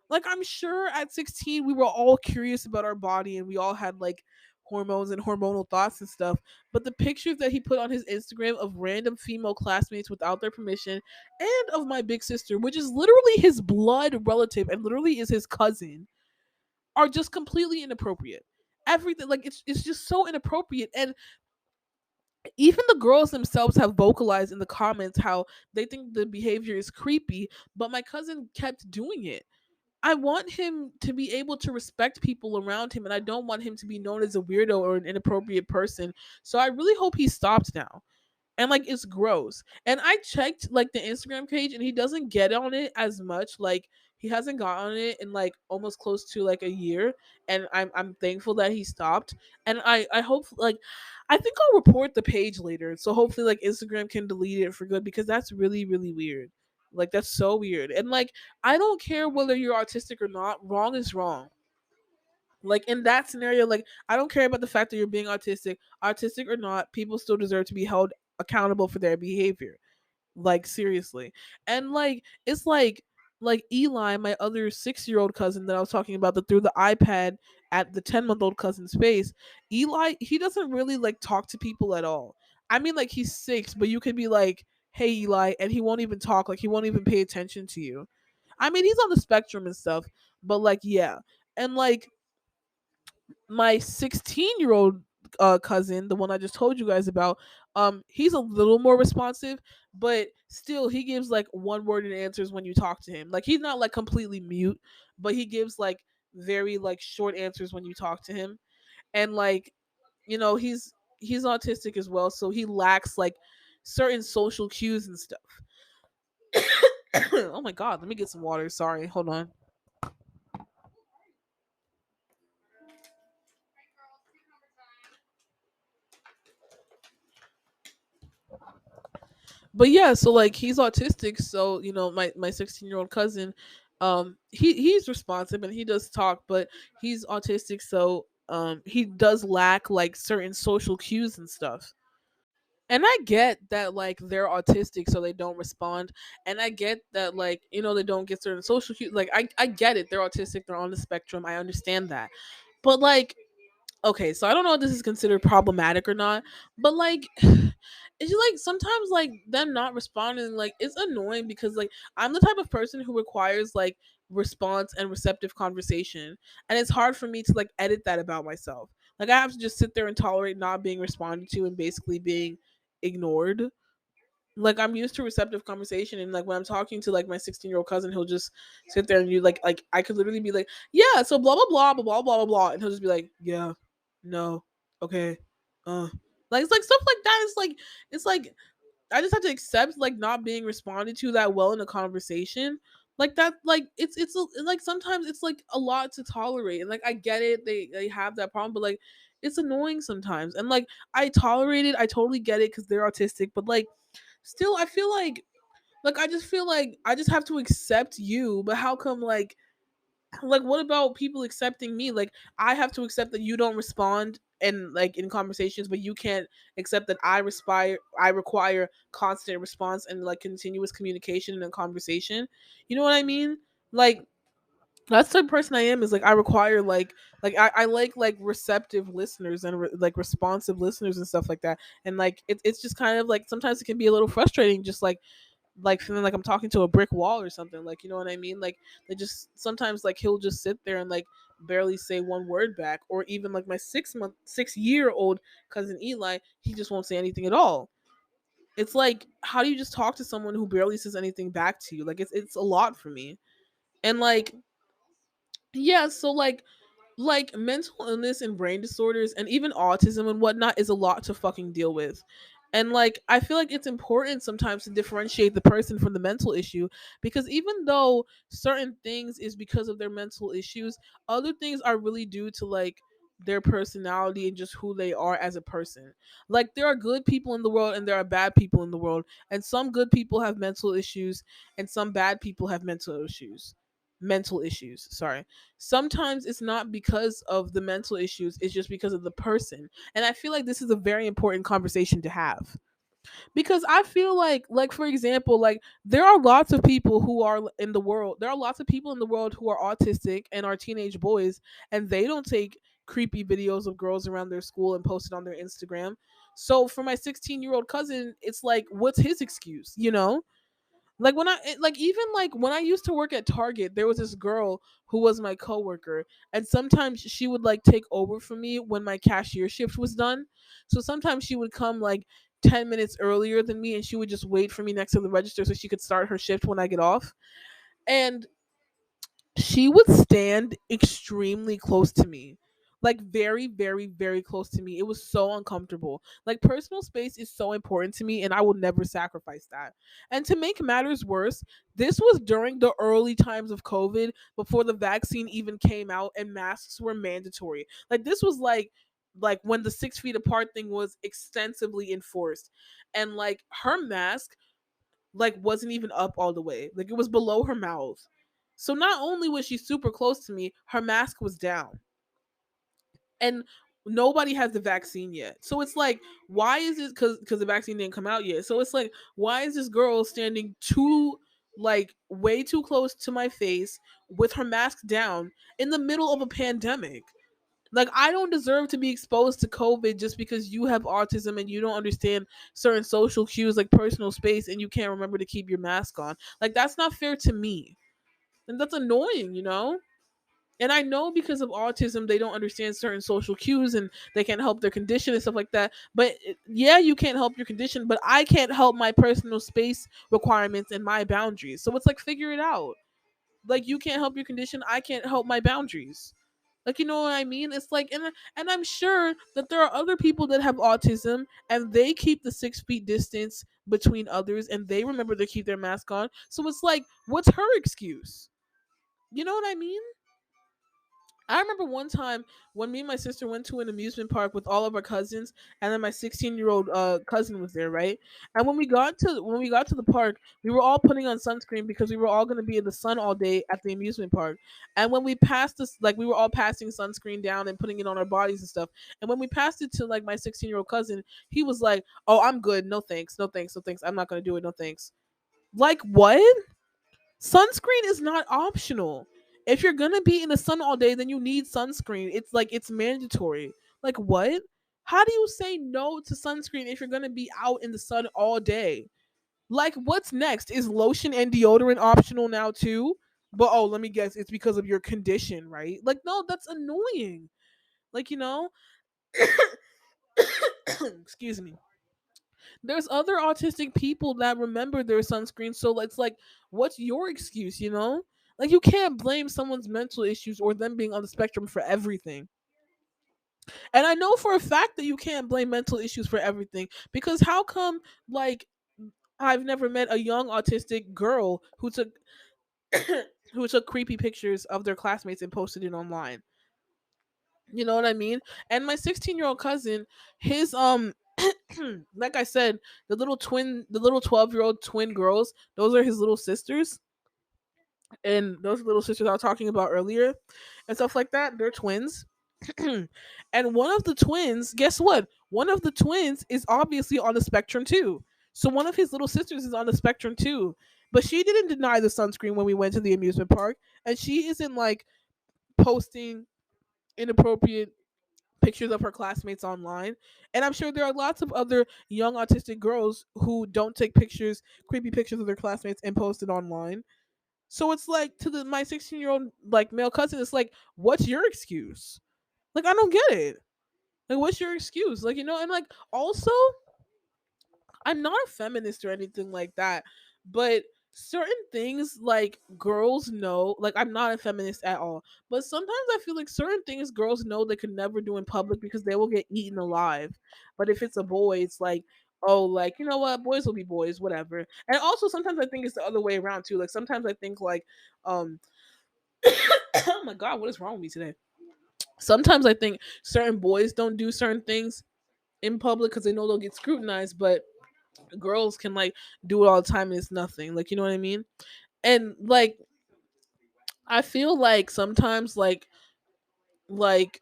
A: Like, I'm sure at 16 we were all curious about our body, and we all had like hormones and hormonal thoughts and stuff. But the pictures that he put on his Instagram of random female classmates without their permission, and of my big sister, which is literally his blood relative and literally is his cousin, are just completely inappropriate. Everything, like, it's just so inappropriate. And even the girls themselves have vocalized in the comments how they think the behavior is creepy, but my cousin kept doing it. I want him to be able to respect people around him, and I don't want him to be known as a weirdo or an inappropriate person. So I really hope he stops now. And like, it's gross. And I checked like the Instagram page, and he doesn't get on it as much. Like, he hasn't got on it in like almost close to like a year, and I'm thankful that he stopped. And I hope, like, I think I'll report the page later, so hopefully like Instagram can delete it for good, because that's really really weird. Like, that's so weird. And like, I don't care whether you're autistic or not. Wrong is wrong. Like, in that scenario, like, I don't care about the fact that you're being autistic or not. People still deserve to be held accountable for their behavior. Like, seriously. And like, it's like Eli, my other 6-year-old cousin that I was talking about, that threw the iPad at the 10-month-old cousin's face. Eli, he doesn't really like talk to people at all. I mean, like, he's 6, but you could be like, hey Eli, and he won't even talk. Like, he won't even pay attention to you. I mean, he's on the spectrum and stuff, but like, yeah. And like, my 16-year-old cousin, the one I just told you guys about, he's a little more responsive, but still he gives like one word answers when you talk to him. Like, he's not like completely mute, but he gives like very like short answers when you talk to him. And like, you know, he's autistic as well, so he lacks like certain social cues and stuff. Oh my god, let me get some water. Sorry, hold on. But yeah, so like, he's autistic, so you know, my 16-year-old cousin, he's responsive and he does talk, but he's autistic, so he does lack like certain social cues and stuff. And I get that like they're autistic, so they don't respond. And I get that, like, you know, they don't get certain social cues. Like, I get it, they're autistic, they're on the spectrum, I understand that. But like, okay, so I don't know if this is considered problematic or not, but like, it's just like, sometimes like them not responding, like, it's annoying, because like, I'm the type of person who requires like response and receptive conversation, and it's hard for me to like edit that about myself. Like, I have to just sit there and tolerate not being responded to and basically being ignored. Like, I'm used to receptive conversation, and like when I'm talking to like my 16-year-old cousin, he'll just sit there and you like I could literally be like, yeah, so blah blah blah blah blah blah blah blah, and he'll just be like, yeah, no, okay, like, it's like stuff like that. It's like I just have to accept like not being responded to that well in a conversation. Like that, like like sometimes it's like a lot to tolerate, and like I get it, they have that problem, but like it's annoying sometimes, and like I tolerate it, I totally get it because they're autistic, but like still I feel like I just feel like I just have to accept you, but how come like what about people accepting me? Like I have to accept that you don't respond and like in conversations, but you can't accept that I require constant response and like continuous communication in a conversation. You know what I mean? Like that's the type of person I am, is like I require I like receptive listeners and like responsive listeners and stuff like that. And like it's just kind of like sometimes it can be a little frustrating, just like feeling like I'm talking to a brick wall or something. Like, you know what I mean? Like they just sometimes like he'll just sit there and like barely say one word back, or even like my 6-year old cousin Eli, he just won't say anything at all. It's like, how do you just talk to someone who barely says anything back to you? Like it's a lot for me. And like yeah, so like mental illness and brain disorders and even autism and whatnot is a lot to fucking deal with. And like I feel like it's important sometimes to differentiate the person from the mental issue, because even though certain things is because of their mental issues, other things are really due to like their personality and just who they are as a person. Like there are good people in the world and there are bad people in the world, and some good people have mental issues and some bad people have mental issues, sorry. Sometimes it's not because of the mental issues, it's just because of the person. And I feel like this is a very important conversation to have, because I feel like for example, like there are lots of people who are in the world, there are lots of people in the world who are autistic and are teenage boys, and they don't take creepy videos of girls around their school and post it on their Instagram. So for my 16-year-old cousin, it's like, what's his excuse, you know? Like like even like when I used to work at Target, there was this girl who was my coworker, and sometimes she would like take over for me when my cashier shift was done. So sometimes she would come like 10 minutes earlier than me, and she would just wait for me next to the register so she could start her shift when I get off. And she would stand extremely close to me, like very very very close to me. It was so uncomfortable. Like personal space is so important to me, and I will never sacrifice that. And to make matters worse, this was during the early times of COVID, before the vaccine even came out and masks were mandatory. Like this was like when the 6 feet apart thing was extensively enforced, and like her mask like wasn't even up all the way. Like it was below her mouth. So not only was she super close to me, her mask was down. And nobody has the vaccine yet. So it's like, why is it, cuz the vaccine didn't come out yet. So it's like, why is this girl standing too like way too close to my face with her mask down in the middle of a pandemic? Like I don't deserve to be exposed to COVID just because you have autism and you don't understand certain social cues like personal space and you can't remember to keep your mask on. Like that's not fair to me. And that's annoying, you know? And I know because of autism they don't understand certain social cues and they can't help their condition and stuff like that. But yeah, you can't help your condition, but I can't help my personal space requirements and my boundaries. So it's like, figure it out. Like you can't help your condition, I can't help my boundaries. Like, you know what I mean? It's like, and I'm sure that there are other people that have autism and they keep the 6 feet distance between others and they remember to keep their mask on. So it's like, what's her excuse? You know what I mean? I remember one time when me and my sister went to an amusement park with all of our cousins, and then my 16-year-old cousin was there, right? And when we got to the park, we were all putting on sunscreen because we were all going to be in the sun all day at the amusement park. And when we passed this, like we were all passing sunscreen down and putting it on our bodies and stuff. And when we passed it to like my 16-year-old cousin, he was like, "Oh, I'm good. No thanks. No thanks. No thanks. I'm not going to do it. No thanks." Like what? Sunscreen is not optional. If you're gonna be in the sun all day, then you need sunscreen. It's like it's mandatory. Like what? How do you say no to sunscreen if you're gonna be out in the sun all day? Like what's next? Is lotion and deodorant optional now too? But oh, let me guess, it's because of your condition, right? Like no, that's annoying. Like you know, excuse me. There's other autistic people that remember their sunscreen, so it's like, what's your excuse, you know? Like you can't blame someone's mental issues or them being on the spectrum for everything. And I know for a fact that you can't blame mental issues for everything, because how come like I've never met a young autistic girl who took who took creepy pictures of their classmates and posted it online. You know what I mean? And my 16-year-old cousin, his like I said, the little 12-year-old twin girls, those are his little sisters. And those little sisters I was talking about earlier and stuff like that, they're twins. And one of the twins, guess what? One of the twins is obviously on the spectrum too. So one of his little sisters is on the spectrum too. But she didn't deny the sunscreen when we went to the amusement park. And she isn't like posting inappropriate pictures of her classmates online. And I'm sure there are lots of other young autistic girls who don't take pictures, creepy pictures of their classmates and post it online. So it's like to the my 16-year-old like male cousin, it's like, what's your excuse? Like I don't get it. Like what's your excuse? Like, and like also I'm not a feminist or anything like that, but certain things like girls know, like I'm not a feminist at all, but sometimes I feel like certain things girls know they could never do in public because they will get eaten alive. But if it's a boy, it's like, oh, like, you know what, boys will be boys, whatever. And also sometimes I think it's the other way around too. Like sometimes I think like, um oh my god, what is wrong with me today? Sometimes I think certain boys don't do certain things in public because they know they'll get scrutinized, but girls can like do it all the time and it's nothing. Like, you know what I mean? And like I feel like sometimes like like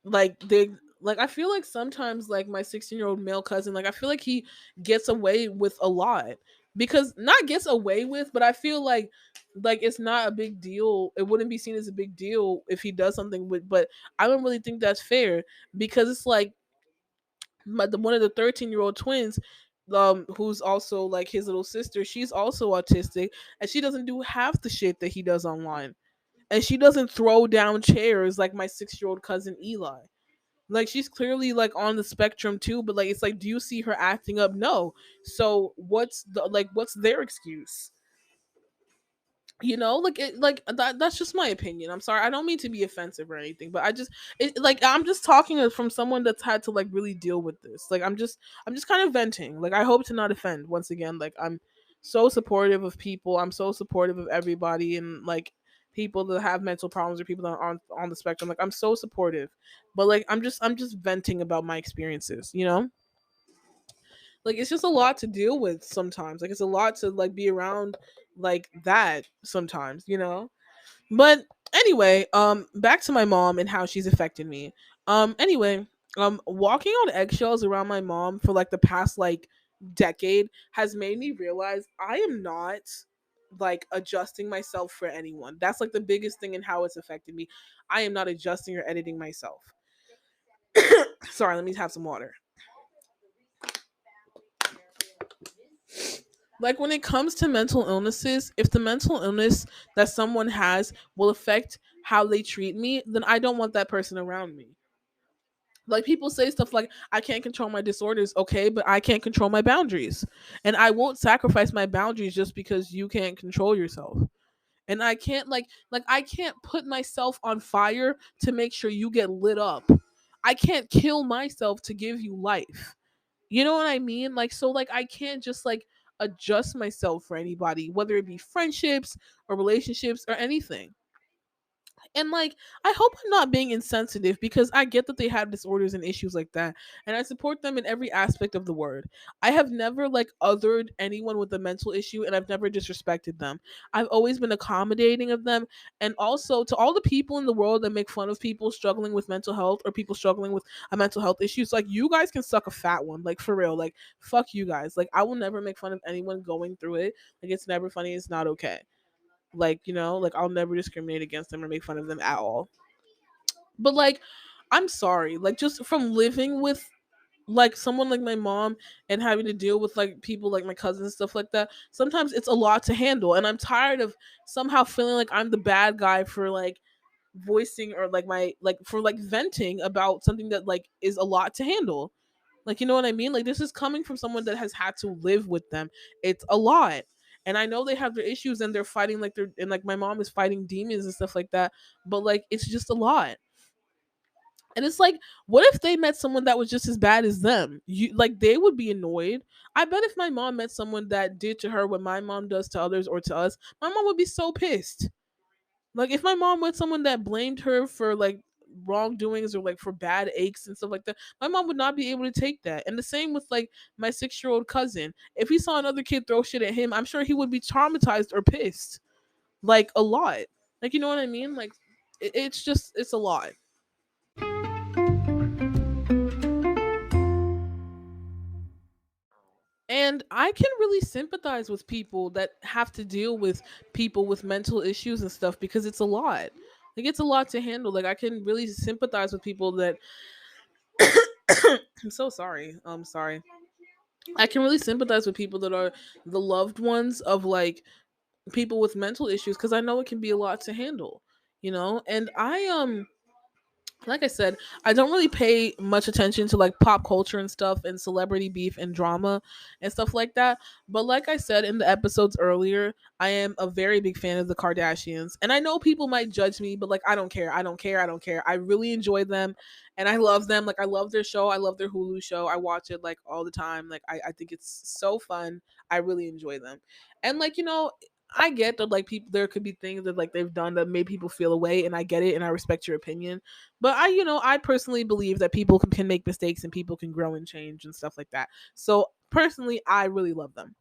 A: they like I feel like sometimes like my 16-year-old male cousin, like I feel like he gets away with a lot. Because not gets away with, but I feel like it's not a big deal. It wouldn't be seen as a big deal if he does something with, but I don't really think that's fair because it's like one of the 13-year-old twins, who's also like his little sister, she's also autistic and she doesn't do half the shit that he does online. And she doesn't throw down chairs like my 6-year-old cousin Eli. Like she's clearly like on the spectrum too, but like it's like, do you see her acting up? No. So what's their excuse? Like that's just my opinion. I'm sorry, I don't mean to be offensive or anything, but I'm just talking from someone that's had to like really deal with this. Like I'm just kind of venting. Like I hope to not offend once again. Like I'm so supportive of people, I'm so supportive of everybody, and like people that have mental problems or people that are on the spectrum. Like I'm so supportive, but like I'm just venting about my experiences. Like it's just a lot to deal with sometimes. Like it's a lot to like be around like that sometimes. But anyway, back to my mom and how she's affected me. Anyway, walking on eggshells around my mom for like the past like decade has made me realize I am not like adjusting myself for anyone. That's like the biggest thing in how it's affected me. I am not adjusting or editing myself. Sorry, let me have some water. Like when it comes to mental illnesses, if the mental illness that someone has will affect how they treat me, then I don't want that person around me. Like people say stuff like, I can't control my disorders, okay, but I can't control my boundaries. And I won't sacrifice my boundaries just because you can't control yourself. And I can't like I can't put myself on fire to make sure you get lit up. I can't kill myself to give you life. You know what I mean? Like so like I can't just like adjust myself for anybody, whether it be friendships or relationships or anything. And like I hope I'm not being insensitive because I get that they have disorders and issues like that, and I support them in every aspect of the word. I have never like othered anyone with a mental issue, and I've never disrespected them. I've always been accommodating of them. And also to all the people in the world that make fun of people struggling with mental health or people struggling with a mental health issues, like you guys can suck a fat one, like for real. Like fuck you guys. Like I will never make fun of anyone going through it. Like it's never funny, it's not okay. Like like I'll never discriminate against them or make fun of them at all. But like I'm sorry, like just from living with like someone like my mom and having to deal with like people like my cousins and stuff like that, sometimes it's a lot to handle, and I'm tired of somehow feeling like I'm the bad guy for like voicing or like my like for like venting about something that like is a lot to handle. Like, you know what I mean? Like, this is coming from someone that has had to live with them. It's a lot. And I know they have their issues and they're fighting like and like my mom is fighting demons and stuff like that. But like, it's just a lot. And it's like, what if they met someone that was just as bad as them? You like they would be annoyed. I bet if my mom met someone that did to her what my mom does to others or to us, my mom would be so pissed. Like if my mom met someone that blamed her for like wrongdoings or like for bad aches and stuff like that, my mom would not be able to take that. And the same with like my 6 year old cousin. If he saw another kid throw shit at him, I'm sure he would be traumatized or pissed. Like a lot. Like you know what I mean? Like it's just it's a lot. And I can really sympathize with people that have to deal with people with mental issues and stuff because it's a lot. Like it's a lot to handle. Like I can really sympathize with people that I'm so sorry. I'm sorry. I can really sympathize with people that are the loved ones of like people with mental issues because I know it can be a lot to handle, you know? And I like I said, I don't really pay much attention to like pop culture and stuff and celebrity beef and drama and stuff like that. But like I said in the episodes earlier, I am a very big fan of the Kardashians. And I know people might judge me, but like I don't care. I don't care. I don't care. I really enjoy them and I love them. Like I love their show. I love their Hulu show. I watch it like all the time. Like I think it's so fun. I really enjoy them. And like, you know, I get that like people there could be things that like they've done that made people feel away and I get it and I respect your opinion, but I, you know, I personally believe that people can make mistakes and people can grow and change and stuff like that. So personally, I really love them.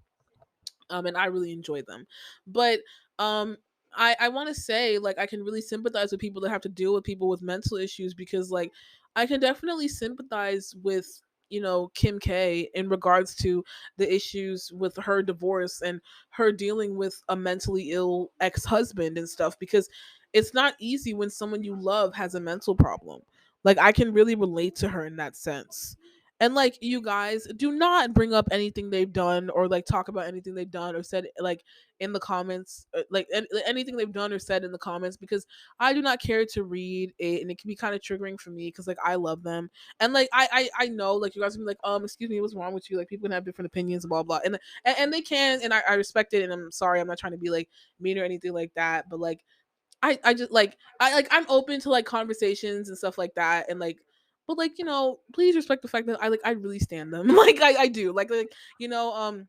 A: And I really enjoy them. But um I want to say like I can really sympathize with people that have to deal with people with mental issues because like I can definitely sympathize with you know Kim K in regards to the issues with her divorce and her dealing with a mentally ill ex-husband and stuff because it's not easy when someone you love has a mental problem. Like I can really relate to her in that sense. And like you guys do not bring up anything they've done or like talk about anything they've done or said like in the comments like anything they've done or said in the comments because I do not care to read it and it can be kind of triggering for me because like I love them and like I know like you guys can be like excuse me what's wrong with you like people can have different opinions blah blah and they can and I respect it and I'm sorry I'm not trying to be like mean or anything like that but like I just like I'm open to like conversations and stuff like that and like but like you know please respect the fact that I really stand them like I do like you know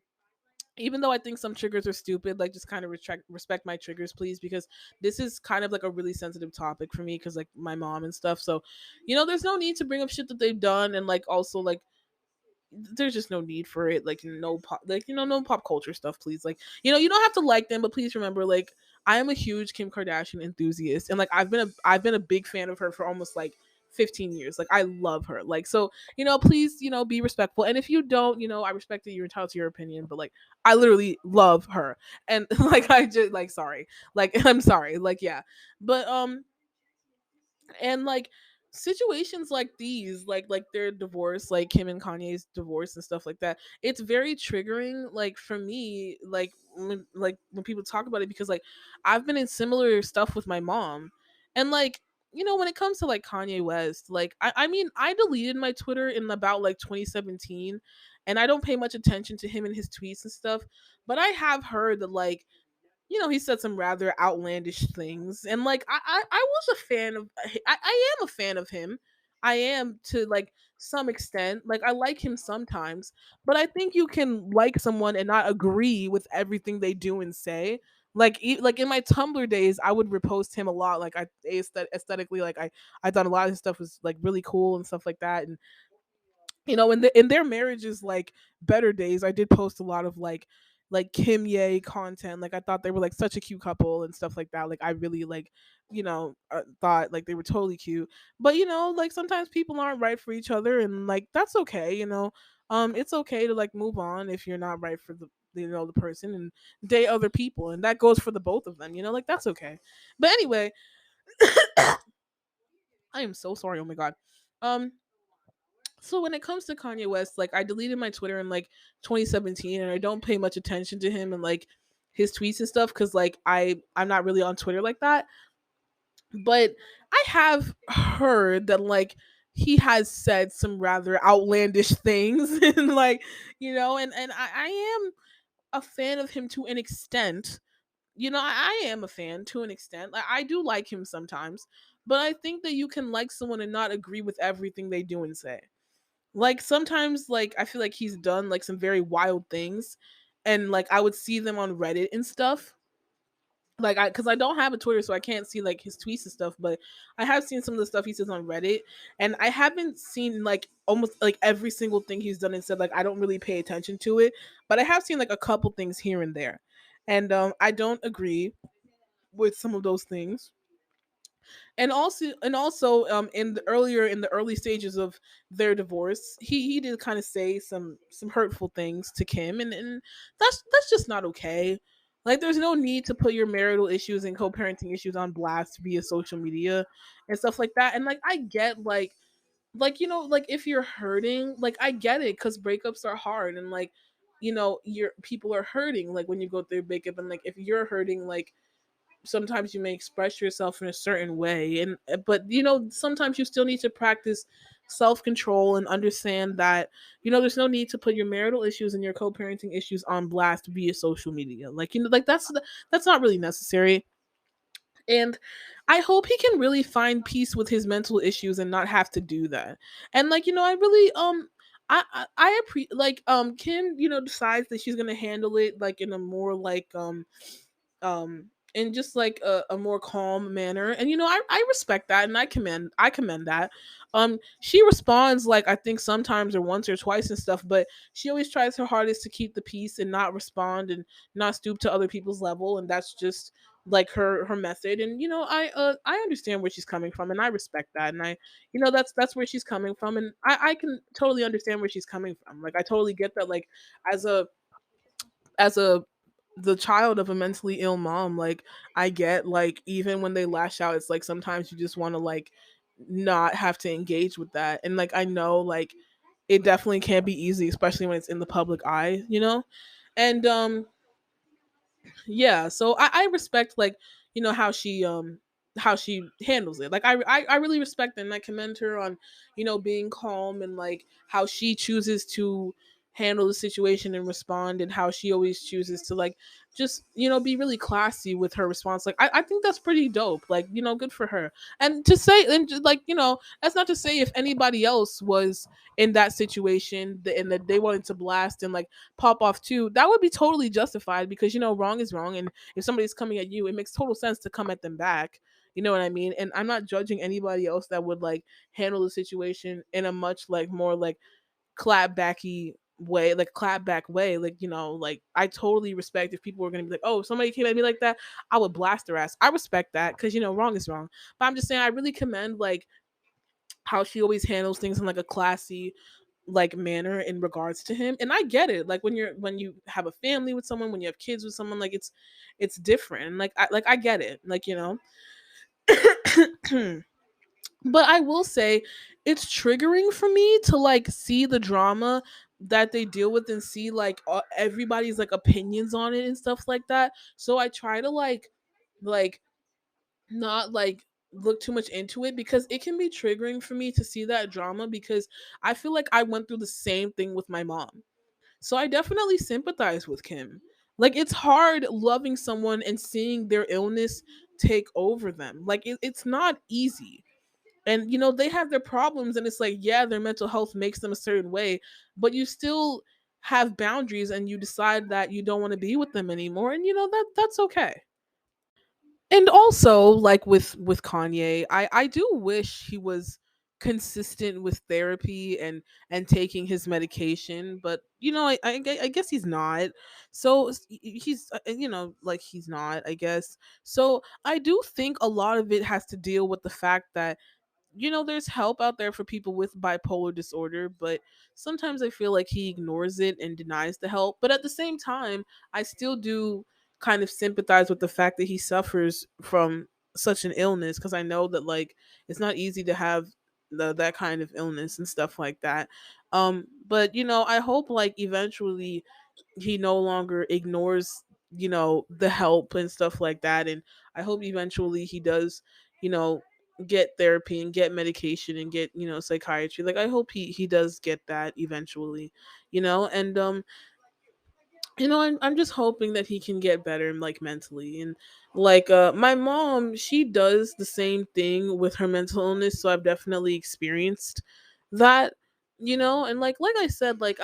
A: even though I think some triggers are stupid like just kind of respect my triggers please because this is kind of like a really sensitive topic for me because like my mom and stuff so you know there's no need to bring up shit that they've done and like also like there's just no need for it like no pop like you know no pop culture stuff please like you know you don't have to like them but please remember like I am a huge Kim Kardashian enthusiast and like I've been a big fan of her for almost like 15 years like I love her like so you know please you know be respectful and if you don't you know I respect that you're entitled to your opinion but like I literally love her and like I just like sorry like I'm sorry like yeah but and like situations like these like their divorce like Kim and Kanye's divorce and stuff like that it's very triggering like for me like when people talk about it because like I've been in similar stuff with my mom and like you know when it comes to like Kanye West like I mean I deleted my Twitter in about like 2017 and I don't pay much attention to him and his tweets and stuff but I have heard that like you know, he said some rather outlandish things, and like I was a fan of I am a fan of him. I am to like some extent. Like I like him sometimes, but I think you can like someone and not agree with everything they do and say. Like like in my Tumblr days, I would repost him a lot. Like aesthetically, like I thought a lot of his stuff was like really cool and stuff like that. And you know, in their marriages, like better days, I did post a lot of like Kim Ye content. Like I thought they were like such a cute couple and stuff like that. Like I really like, you know, thought like they were totally cute. But you know, like sometimes people aren't right for each other, and like that's okay. You know, it's okay to like move on if you're not right for the you know the person and date other people, and that goes for the both of them. You know, like that's okay. But anyway, I am so sorry. Oh my god. Um, so when it comes to Kanye West, like I deleted my Twitter in like 2017 and I don't pay much attention to him and like his tweets and stuff cuz like I'm not really on Twitter like that. But I have heard that like he has said some rather outlandish things and like, you know, and I am a fan of him to an extent. You know, I am a fan to an extent. Like I do like him sometimes, but I think that you can like someone and not agree with everything they do and say. Like sometimes like I feel like he's done like some very wild things, and like I would see them on Reddit and stuff. Like I cuz I don't have a Twitter so I can't see like his tweets and stuff, but I have seen some of the stuff he says on Reddit, and I haven't seen like almost like every single thing he's done and said. Like I don't really pay attention to it, but I have seen like a couple things here and there. And I don't agree with some of those things. And also in the early stages of their divorce, he did kind of say some hurtful things to Kim, and that's just not okay. Like there's no need to put your marital issues and co-parenting issues on blast via social media and stuff like that. And like I get like like if you're hurting, like I get it, because breakups are hard, and like your people are hurting like when you go through a breakup, and like if you're hurting, like sometimes you may express yourself in a certain way, and but sometimes you still need to practice self-control and understand that there's no need to put your marital issues and your co-parenting issues on blast via social media. Like like that's not really necessary. And I hope he can really find peace with his mental issues and not have to do that. And like I really like Kim decides that she's gonna handle it like in a more like in just like a more calm manner. And I respect that, and I commend that. She responds like I think sometimes or once or twice and stuff, but she always tries her hardest to keep the peace and not respond and not stoop to other people's level, and that's just like her method. And I understand where she's coming from, and I respect that. And I that's where she's coming from, and I can totally understand where she's coming from. Like I totally get that. Like as a the child of a mentally ill mom, like I get like even when they lash out, it's like sometimes you just want to like not have to engage with that. And like I know like it definitely can't be easy, especially when it's in the public eye. And yeah, so I respect like how she handles it. Like I really respect it, and I commend her on being calm, and like how she chooses to handle the situation and respond, and how she always chooses to like just be really classy with her response. Like I think that's pretty dope. Like good for her. And to say, and like that's not to say if anybody else was in that situation, and that they wanted to blast and like pop off too, that would be totally justified, because wrong is wrong, and if somebody's coming at you, it makes total sense to come at them back. You know what I mean? And I'm not judging anybody else that would like handle the situation in a much like more like clapbacky way, like clapback way. Like like I totally respect if people were gonna be like, oh, somebody came at me like that, I would blast their ass. I respect that, because wrong is wrong. But I'm just saying I really commend like how she always handles things in like a classy like manner in regards to him. And I get it, like when you have a family with someone, when you have kids with someone, like it's different. And like I get it, like but I will say it's triggering for me to like see the drama that they deal with, and see like everybody's like opinions on it and stuff like that. So I try to like not like look too much into it, because it can be triggering for me to see that drama, because I feel like I went through the same thing with my mom. So I definitely sympathize with Kim. Like it's hard loving someone and seeing their illness take over them. Like it's not easy. And they have their problems, and it's like, yeah, their mental health makes them a certain way, but you still have boundaries, and you decide that you don't want to be with them anymore, and that's okay. And also like with Kanye, I do wish he was consistent with therapy and taking his medication, but I guess he's not. So he's like he's not, I guess. So I do think a lot of it has to deal with the fact that there's help out there for people with bipolar disorder, but sometimes I feel like he ignores it and denies the help. But at the same time, I still do kind of sympathize with the fact that he suffers from such an illness, because I know that like it's not easy to have that kind of illness and stuff like that. But I hope like eventually he no longer ignores the help and stuff like that. And I hope eventually he does you know get therapy and get medication and get psychiatry. Like I hope he does get that eventually. And I'm just hoping that he can get better, like mentally. And like my mom, she does the same thing with her mental illness, so I've definitely experienced that, and like I said, like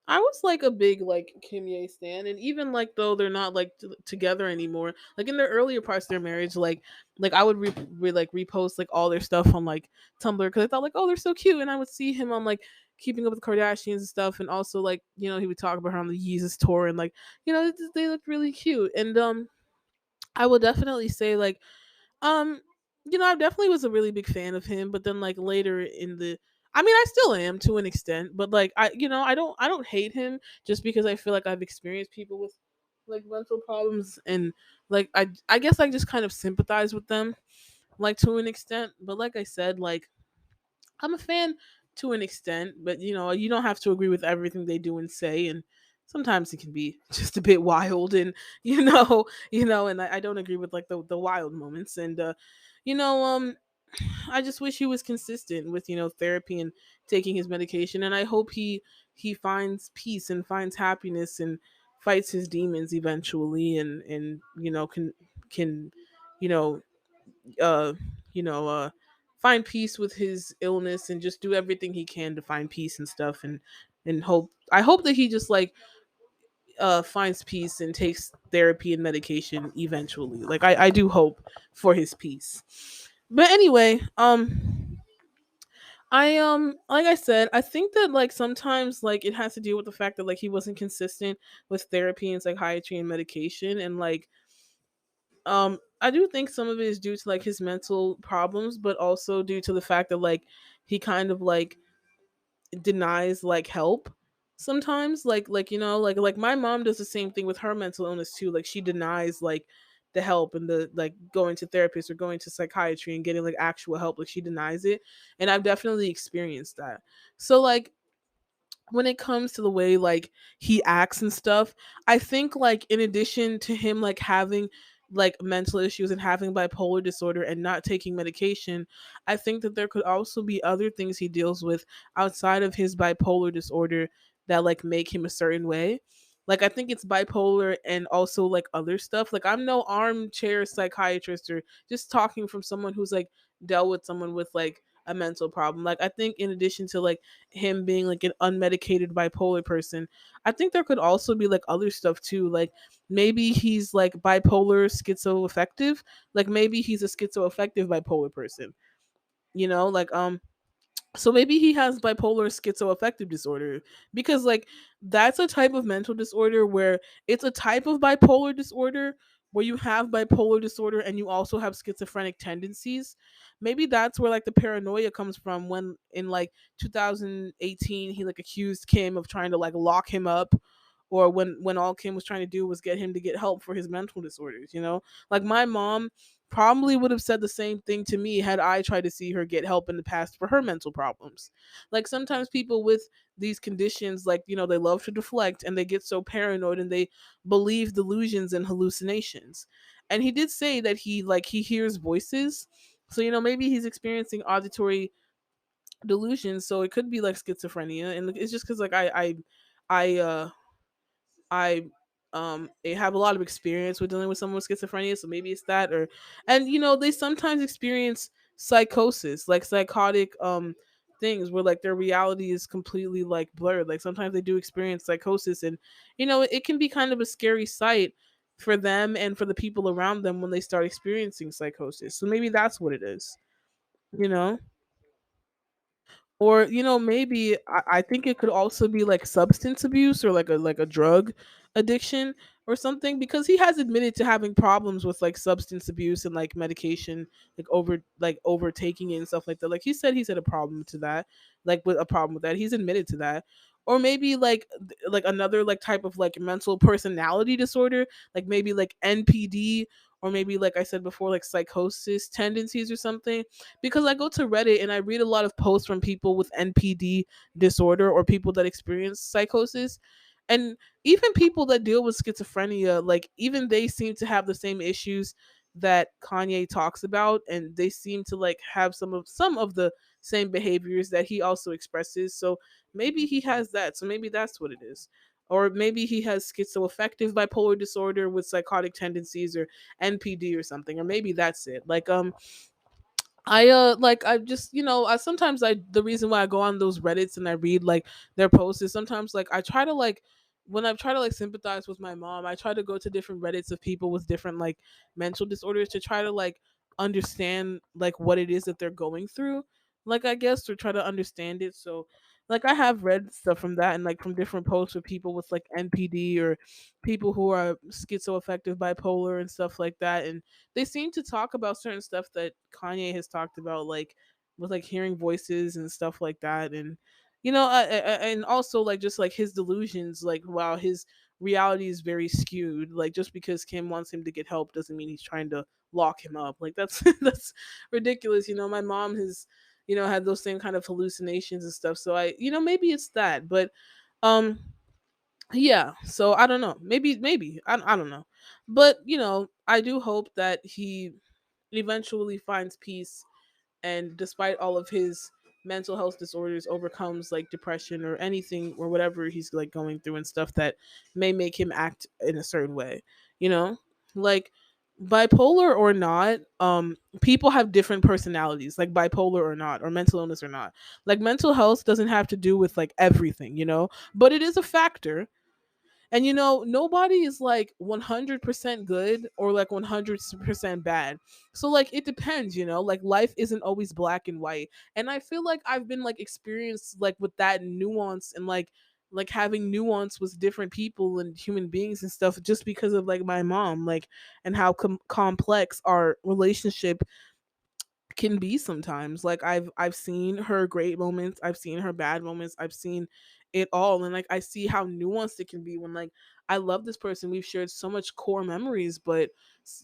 A: I was like a big like Kimye stan, and even like though they're not like together anymore, like in their earlier parts of their marriage, like I would like repost like all their stuff on like Tumblr because I thought like, oh, they're so cute, and I would see him on like Keeping Up with the Kardashians and stuff, and also like he would talk about her on the Yeezus tour, and like they looked really cute, and I will definitely say like um, I definitely was a really big fan of him, but then like later in the I mean, I still am to an extent, but like I don't hate him just because I feel like I've experienced people with like mental problems, and like I guess I just kind of sympathize with them like to an extent, but like I said, like I'm a fan to an extent, but you don't have to agree with everything they do and say, and sometimes it can be just a bit wild, and and I don't agree with like the wild moments, and you know, I just wish he was consistent with therapy and taking his medication, and I hope he finds peace and finds happiness and fights his demons eventually, and can you know uh you know find peace with his illness and just do everything he can to find peace and stuff, and hope that he just like finds peace and takes therapy and medication eventually. Like I do hope for his peace. But anyway, I like I said, I think that like sometimes like it has to do with the fact that like he wasn't consistent with therapy and psychiatry and medication, and like I do think some of it is due to like his mental problems, but also due to the fact that like he kind of like denies like help sometimes, like my mom does the same thing with her mental illness too. Like she denies like the help and the like going to therapists or going to psychiatry and getting like actual help. Like she denies it, and I've definitely experienced that. So like when it comes to the way like he acts and stuff, I think like in addition to him like having like mental issues and having bipolar disorder and not taking medication, I think that there could also be other things he deals with outside of his bipolar disorder that like make him a certain way. Like I think it's bipolar and also like other stuff. Like I'm no armchair psychiatrist or just talking from someone who's like dealt with someone with like a mental problem. Like I think in addition to like him being like an unmedicated bipolar person, I think there could also be like other stuff too. Like maybe he's like bipolar schizoaffective. Like maybe he's a schizoaffective bipolar person. Like so maybe he has bipolar schizoaffective disorder, because like that's a type of mental disorder where it's a type of bipolar disorder where you have bipolar disorder and you also have schizophrenic tendencies. Maybe that's where like the paranoia comes from, when in like 2018 he like accused Kim of trying to like lock him up, or when all Kim was trying to do was get him to get help for his mental disorders. Like my mom probably would have said the same thing to me had I tried to see her get help in the past for her mental problems. Like sometimes people with these conditions, like, they love to deflect and they get so paranoid and they believe delusions and hallucinations. And he did say that he hears voices. So, maybe he's experiencing auditory delusions. So it could be like schizophrenia. And it's just because like I I have a lot of experience with dealing with someone with schizophrenia, so maybe it's that. Or and they sometimes experience psychosis, like psychotic things where like their reality is completely like blurred. Like sometimes they do experience psychosis, and it can be kind of a scary sight for them and for the people around them when they start experiencing psychosis. So maybe that's what it is, you know or maybe I think it could also be like substance abuse or like a drug addiction or something, because he has admitted to having problems with like substance abuse and like medication, like overtaking it and stuff like that. Like he's had a problem to that, like with a problem with that, he's admitted to that. Or maybe like another like type of like mental personality disorder, like maybe like NPD, or maybe like I said before, like psychosis tendencies or something. Because I go to Reddit and I read a lot of posts from people with NPD disorder or people that experience psychosis. And even people that deal with schizophrenia, like even they seem to have the same issues that Kanye talks about, and they seem to like have some of the same behaviors that he also expresses. So maybe he has that. So maybe that's what it is. or maybe he has schizoaffective bipolar disorder with psychotic tendencies, or NPD or something, or maybe that's it. I just, I sometimes, I the reason why I go on those Reddits and I read like their posts is sometimes like I try to like, when I try to like sympathize with my mom, I try to go to different Reddits of people with different like mental disorders to try to like understand like what it is that they're going through, like, I guess, to try to understand it. So like I have read stuff from that, and like from different posts with people with like NPD, or people who are schizoaffective bipolar and stuff like that, and they seem to talk about certain stuff that Kanye has talked about, like with like hearing voices and stuff like that, and and also like just like his delusions, like wow, his reality is very skewed. Like just because Kim wants him to get help doesn't mean he's trying to lock him up. Like that's that's ridiculous. My mom has had those same kind of hallucinations and stuff. So maybe it's that, but um yeah, so I don't know, maybe I don't know, but I do hope that he eventually finds peace, and despite all of his mental health disorders, overcomes like depression or anything or whatever he's like going through and stuff that may make him act in a certain way, you know like, bipolar or not, people have different personalities, like bipolar or not, or mental illness or not. Like mental health doesn't have to do with like everything, but it is a factor. And nobody is like 100% good or like 100% bad. So like it depends, like life isn't always black and white. And I feel like I've been like experienced like with that nuance, and like having nuance with different people and human beings and stuff, just because of like my mom, like, and how complex our relationship can be sometimes. Like I've seen her great moments, I've seen her bad moments, I've seen it all, and like I see how nuanced it can be when like I love this person, we've shared so much core memories, but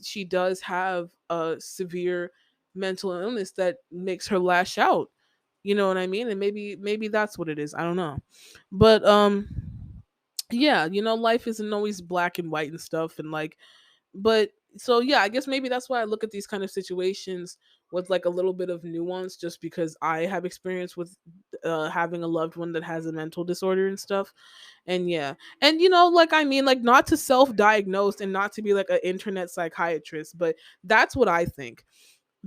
A: she does have a severe mental illness that makes her lash out. You know what I mean? And maybe that's what it is. I don't know. But yeah, life isn't always black and white and stuff, and like, but so yeah, I guess maybe that's why I look at these kind of situations with like a little bit of nuance, just because I have experience with having a loved one that has a mental disorder and stuff. And yeah, and like, I mean, like, not to self-diagnose and not to be like an internet psychiatrist, but that's what I think.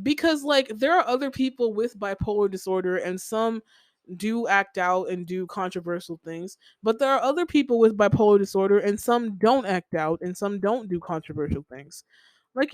A: Because like there are other people with bipolar disorder, and some do act out and do controversial things, but there are other people with bipolar disorder, and some don't act out and some don't do controversial things. Like,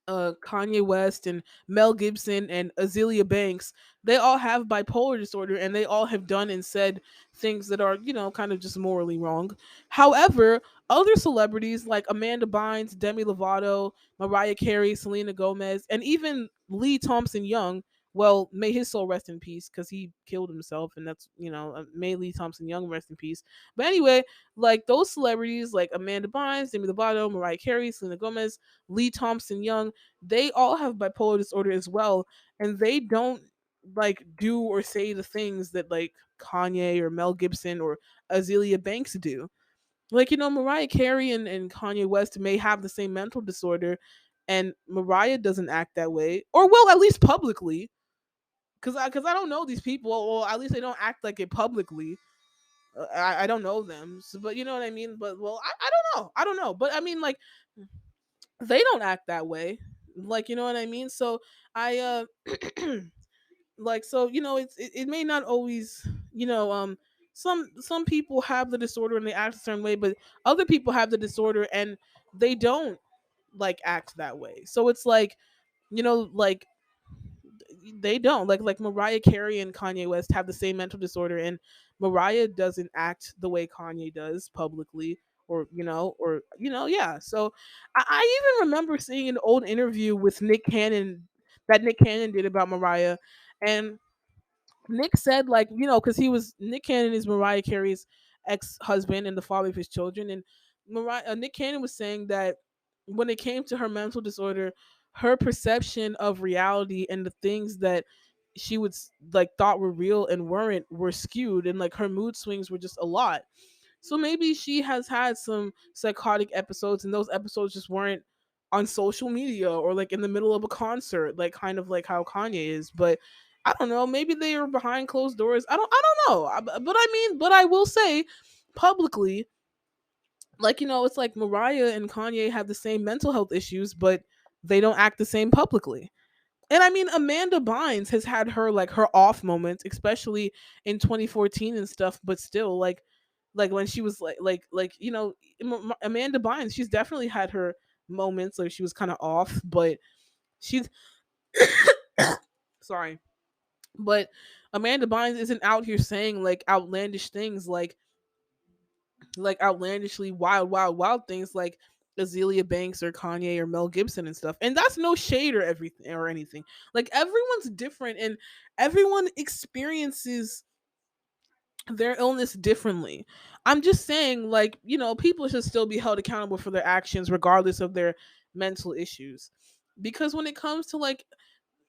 A: Kanye West and Mel Gibson and Azealia Banks, they all have bipolar disorder, and they all have done and said things that are, kind of just morally wrong. However, other celebrities like Amanda Bynes, Demi Lovato, Mariah Carey, Selena Gomez, and even Lee Thompson Young, well, may his soul rest in peace because he killed himself, and that's, may Lee Thompson Young rest in peace. But anyway, like those celebrities like Amanda Bynes, Demi Lovato, Mariah Carey, Selena Gomez, Lee Thompson Young, they all have bipolar disorder as well, and they don't like do or say the things that like Kanye or Mel Gibson or Azealia Banks do. Like, Mariah Carey and Kanye West may have the same mental disorder, and Mariah doesn't act that way, or will, at least publicly, because I don't know these people, or at least they don't act like it publicly. I don't know them, so, but you know what I mean. But well, I don't know, but I mean, like, they don't act that way, like, you know what I mean. So I like, so it may not always, some people have the disorder and they act a certain way, but other people have the disorder and they don't like act that way. So it's like, like, they don't like Mariah Carey and Kanye West have the same mental disorder, and Mariah doesn't act the way Kanye does publicly, yeah. So I even remember seeing an old interview with Nick Cannon that Nick Cannon did about Mariah, and Nick said, like, because Nick Cannon is Mariah Carey's ex husband and the father of his children, and Nick Cannon was saying that when it came to her mental disorder, her perception of reality and the things that she would like thought were real and weren't were skewed, and like her mood swings were just a lot. So maybe she has had some psychotic episodes, and those episodes just weren't on social media or like in the middle of a concert, like kind of like how Kanye is. But I don't know. Maybe they are behind closed doors. I don't know. But I mean, but I will say, publicly, like, it's like Mariah and Kanye have the same mental health issues, but they don't act the same publicly. And I mean, Amanda Bynes has had her like her off moments, especially in 2014 and stuff. But still, like when she was Amanda Bynes, she's definitely had her moments where she was kind of off, but she's sorry, but Amanda Bynes isn't out here saying like outlandish things, like outlandishly wild things like Azealia Banks or Kanye or Mel Gibson and stuff. And that's no shade or everything or anything. Like everyone's different and everyone experiences their illness differently. I'm just saying, like, people should still be held accountable for their actions regardless of their mental issues. Because when it comes to like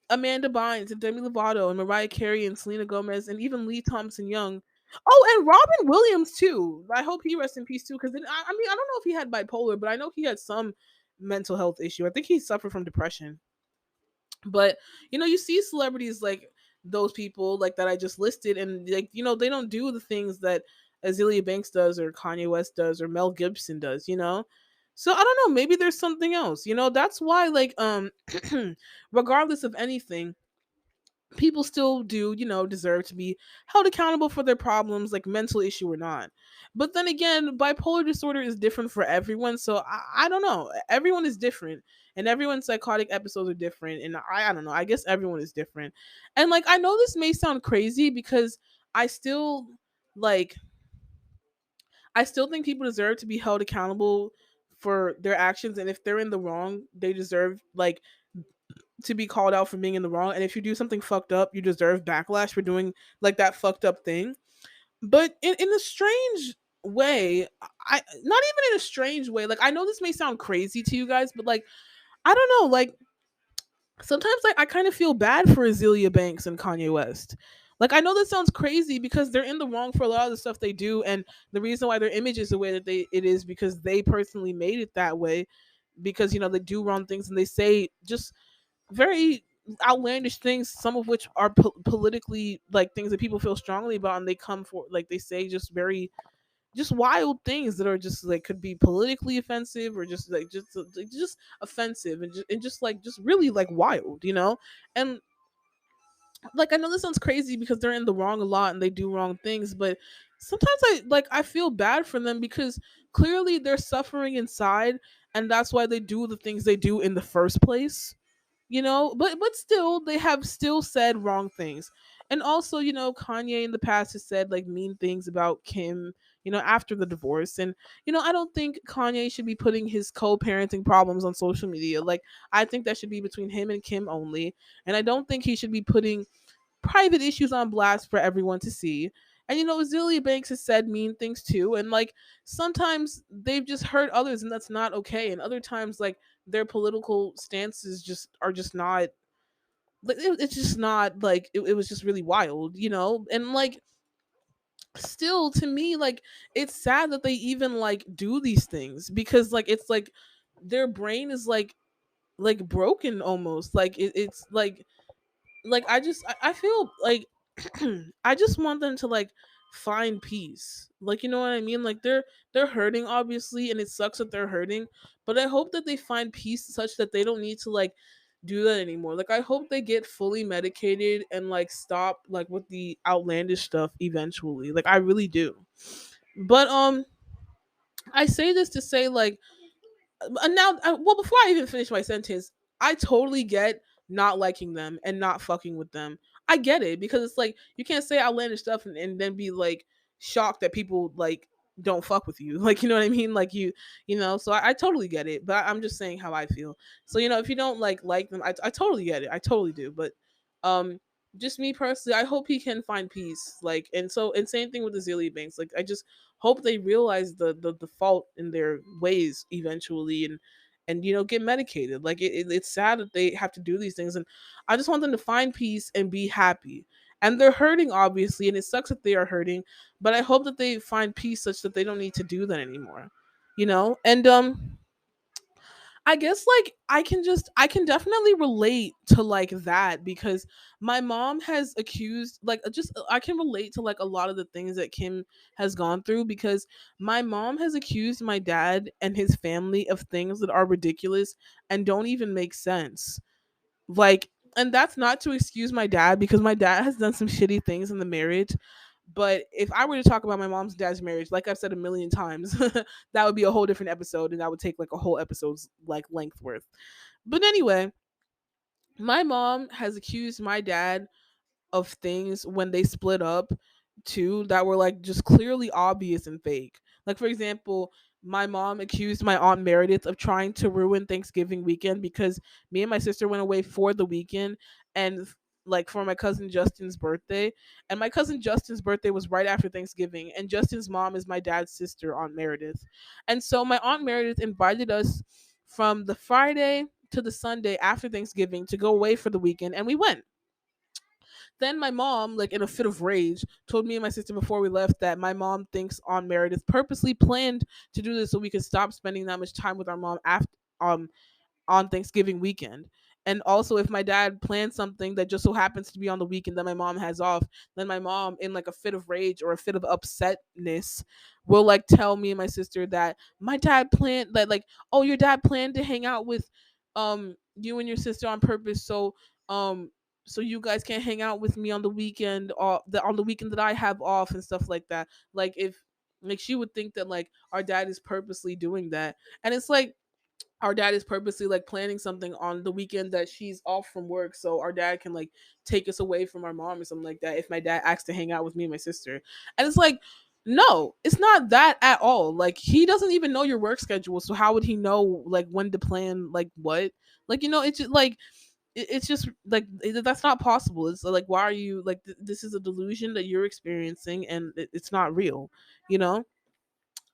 A: Amanda Bynes and Demi Lovato and Mariah Carey and Selena Gomez and even Lee Thompson Young. Oh, and Robin Williams too. I hope he rests in peace too. Because I mean, I don't know if he had bipolar, but I know he had some mental health issue. I think he suffered from depression. But you see celebrities like those people like that I just listed, and like they don't do the things that Azealia Banks does or Kanye West does or Mel Gibson does. So I don't know. Maybe there's something else. That's why like regardless of anything, people still do, deserve to be held accountable for their problems, like mental issue or not. But then again, bipolar disorder is different for everyone. So I don't know. Everyone is different. And everyone's psychotic episodes are different. And I don't know. I guess everyone is different. And like, I know this may sound crazy because I still like, I still think people deserve to be held accountable for their actions. And if they're in the wrong, they deserve like to be called out for being in the wrong. And if you do something fucked up, you deserve backlash for doing like that fucked up thing. But in a strange way, I not even in a strange way. Like I know this may sound crazy to you guys, but like I don't know, like sometimes like I kind of feel bad for Azealia Banks and Kanye West. Like I know that sounds crazy because they're in the wrong for a lot of the stuff they do, and the reason why their image is the way that it is because they personally made it that way because they do wrong things and they say just very outlandish things, some of which are politically like things that people feel strongly about, and they come for like they say just very just wild things that are just like could be politically offensive or just like just offensive and just like just really like wild, and like I know this sounds crazy because they're in the wrong a lot and they do wrong things, but sometimes I feel bad for them because clearly they're suffering inside and that's why they do the things they do in the first place, but still they have still said wrong things. And also Kanye in the past has said like mean things about Kim, after the divorce. And I don't think Kanye should be putting his co-parenting problems on social media. Like I think that should be between him and Kim only, and I don't think he should be putting private issues on blast for everyone to see. And Azealia Banks has said mean things too, and like sometimes they've just hurt others, and that's not okay. And other times, like their political stances just are just not. It's just not like it was just really wild, and like still to me like it's sad that they even like do these things because like it's like their brain is like broken almost like it's like I feel like I just want them to like find peace. Like you know what I mean? Like they're hurting obviously and it sucks that they're hurting, but I hope that they find peace such that they don't need to like do that anymore. Like I hope they get fully medicated and like stop like with the outlandish stuff eventually. Like I really do. But I say this to say like now well before I even finish my sentence, I totally get not liking them and not fucking with them. I get it because it's like you can't say outlandish stuff and then be like shocked that people like don't fuck with you. Like you know what I mean? Like so I totally get it. But I'm just saying how I feel. So if you don't like them, I totally get it. I totally do. But um just me personally, I hope he can find peace. Like and same thing with the Azealia Banks. Like I just hope they realize the fault in their ways eventually and get medicated. Like it's sad that they have to do these things, and I just want them to find peace and be happy. And they're hurting obviously, and it sucks that they are hurting, but I hope that they find peace such that they don't need to do that anymore. And I guess like I can definitely relate to like that because my mom has accused like just I can relate to like a lot of the things that Kim has gone through because my mom has accused my dad and his family of things that are ridiculous and don't even make sense. Like, and that's not to excuse my dad because my dad has done some shitty things in the marriage. But if I were to talk about my mom's and dad's marriage, like I've said a million times, that would be a whole different episode and that would take like a whole episode's like length worth. But anyway, my mom has accused my dad of things when they split up too that were like just clearly obvious and fake. Like for example, my mom accused my aunt Meredith of trying to ruin Thanksgiving weekend because me and my sister went away for the weekend and like for my cousin Justin's birthday. And my cousin Justin's birthday was right after Thanksgiving and Justin's mom is my dad's sister, Aunt Meredith. And so my aunt Meredith invited us from the Friday to the Sunday after Thanksgiving to go away for the weekend and we went. Then my mom, like in a fit of rage, told me and my sister before we left that my mom thinks Aunt Meredith purposely planned to do this so we could stop spending that much time with our mom after on Thanksgiving weekend. And also, if my dad plans something that just so happens to be on the weekend that my mom has off, then my mom, in like a fit of rage or a fit of upsetness, will like tell me and my sister that my dad planned that, like, oh, your dad planned to hang out with you and your sister on purpose, um so you guys can't hang out with me on the weekend or on the weekend that I have off and stuff like that. Like if like she would think that like our dad is purposely doing that, and it's like our dad is purposely like planning something on the weekend that she's off from work so our dad can like take us away from our mom or something like that if my dad asks to hang out with me and my sister. And it's like, no, it's not that at all. Like he doesn't even know your work schedule, so how would he know like when to plan like what? Like, you know, it's just like it's just like that's not possible. It's like, why are you like this is a delusion that you're experiencing and it's not real, you know?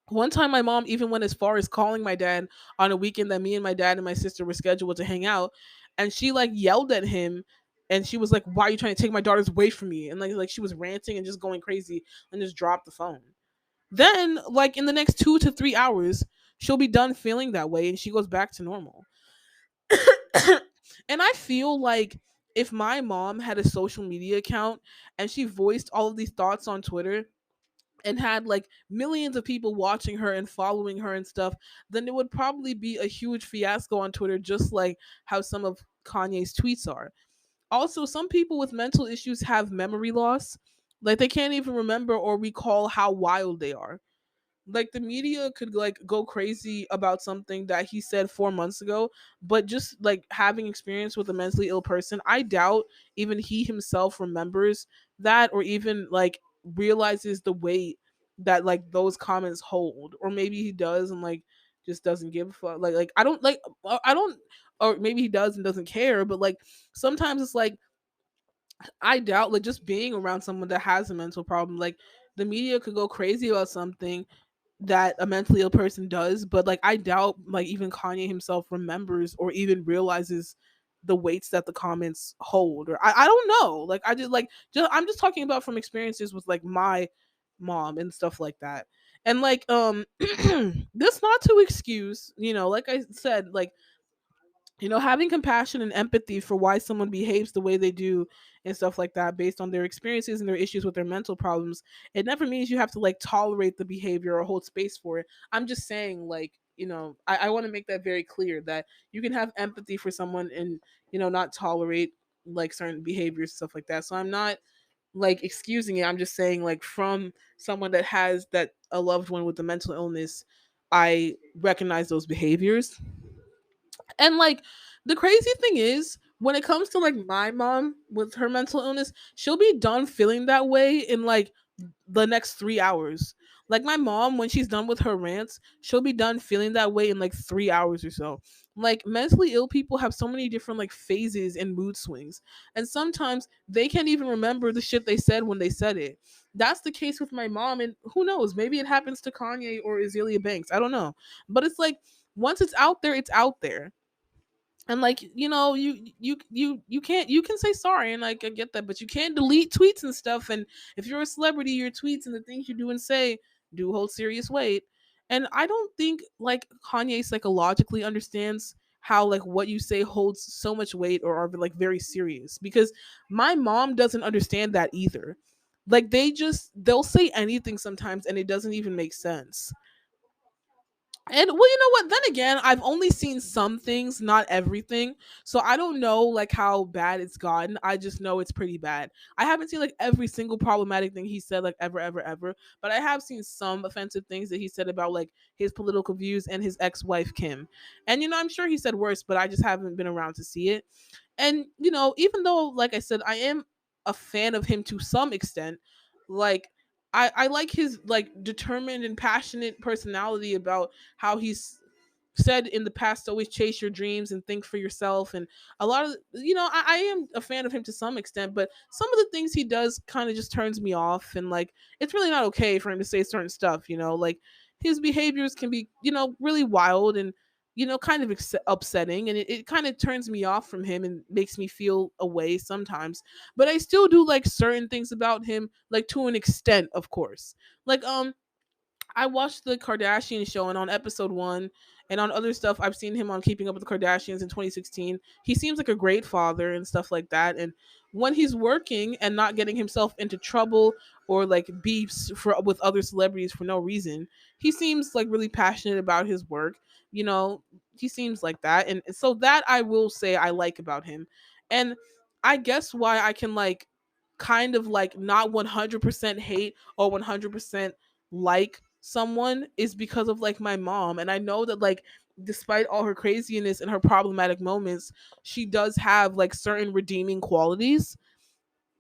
A: One time my mom even went as far as calling my dad on a weekend that me and my dad and my sister were scheduled to hang out, and she like yelled at him and she was like, why are you trying to take my daughters away from me? And like she was ranting and just going crazy and just dropped the phone. Then like in the next 2 to 3 hours she'll be done feeling that way and she goes back to normal. And I feel like if my mom had a social media account and she voiced all of these thoughts on Twitter and had like millions of people watching her and following her and stuff, then it would probably be a huge fiasco on Twitter, just like how some of Kanye's tweets are. Also, some people with mental issues have memory loss. Like they can't even remember or recall how wild they are. Like the media could like go crazy about something that he said 4 months ago, but just like having experience with a mentally ill person, I doubt even he himself remembers that or even like realizes the weight that like those comments hold. Or maybe he does and like just doesn't give a fuck. Like I don't like I don't, or maybe he does and doesn't care, but like sometimes it's like I doubt like just being around someone that has a mental problem, like the media could go crazy about something that a mentally ill person does, but like I doubt like even Kanye himself remembers or even realizes the weights that the comments hold. Or I don't know. Like I just like just I'm just talking about from experiences with like my mom and stuff like that. And like this not to excuse, you know, like I said, like you know, having compassion and empathy for why someone behaves the way they do and stuff like that based on their experiences and their issues with their mental problems, it never means you have to like tolerate the behavior or hold space for it. I'm just saying, like, you know, I want to make that very clear that you can have empathy for someone and, you know, not tolerate like certain behaviors and stuff like that. So I'm not like excusing it. I'm just saying, like, from someone that has that a loved one with a mental illness, I recognize those behaviors. And like the crazy thing is, when it comes to like my mom with her mental illness, she'll be done feeling that way in like the next 3 hours. Like my mom, when she's done with her rants, she'll be done feeling that way in like 3 hours or so. Like mentally ill people have so many different like phases and mood swings. And sometimes they can't even remember the shit they said when they said it. That's the case with my mom, and who knows, maybe it happens to Kanye or Azealia Banks. I don't know. But it's like once it's out there, it's out there. And like, you know, you can't, you can say sorry and like I get that, but you can't delete tweets and stuff. And if you're a celebrity, your tweets and the things you do and say do hold serious weight. And I don't think like Kanye psychologically understands how like what you say holds so much weight or are like very serious, because my mom doesn't understand that either. Like they'll say anything sometimes and it doesn't even make sense. And well, you know what? Then again, I've only seen some things, not everything. So I don't know like how bad it's gotten. I just know it's pretty bad. I haven't seen like every single problematic thing he said like ever, ever, ever. But I have seen some offensive things that he said about like his political views and his ex-wife Kim. And I'm sure he said worse, but I just haven't been around to see it. And even though, like I said, I am a fan of him to some extent, like I like his like determined and passionate personality about how he's said in the past to always chase your dreams and think for yourself. And a lot of I am a fan of him to some extent, but some of the things he does kind of just turns me off. And like it's really not okay for him to say certain stuff, like his behaviors can be really wild and kind of upsetting, and it kind of turns me off from him and makes me feel away sometimes. But I still do like certain things about him, like to an extent, of course. Like I watched the Kardashian show, and on episode 1 and on other stuff I've seen him on Keeping Up with the Kardashians in 2016. He seems like a great father and stuff like that. And when he's working and not getting himself into trouble or like beefs with other celebrities for no reason, he seems like really passionate about his work. You know, he seems like that. And so that I will say I like about him. And I guess why I can like kind of like not 100% hate or 100% like someone is because of like my mom. And I know that like despite all her craziness and her problematic moments, she does have like certain redeeming qualities.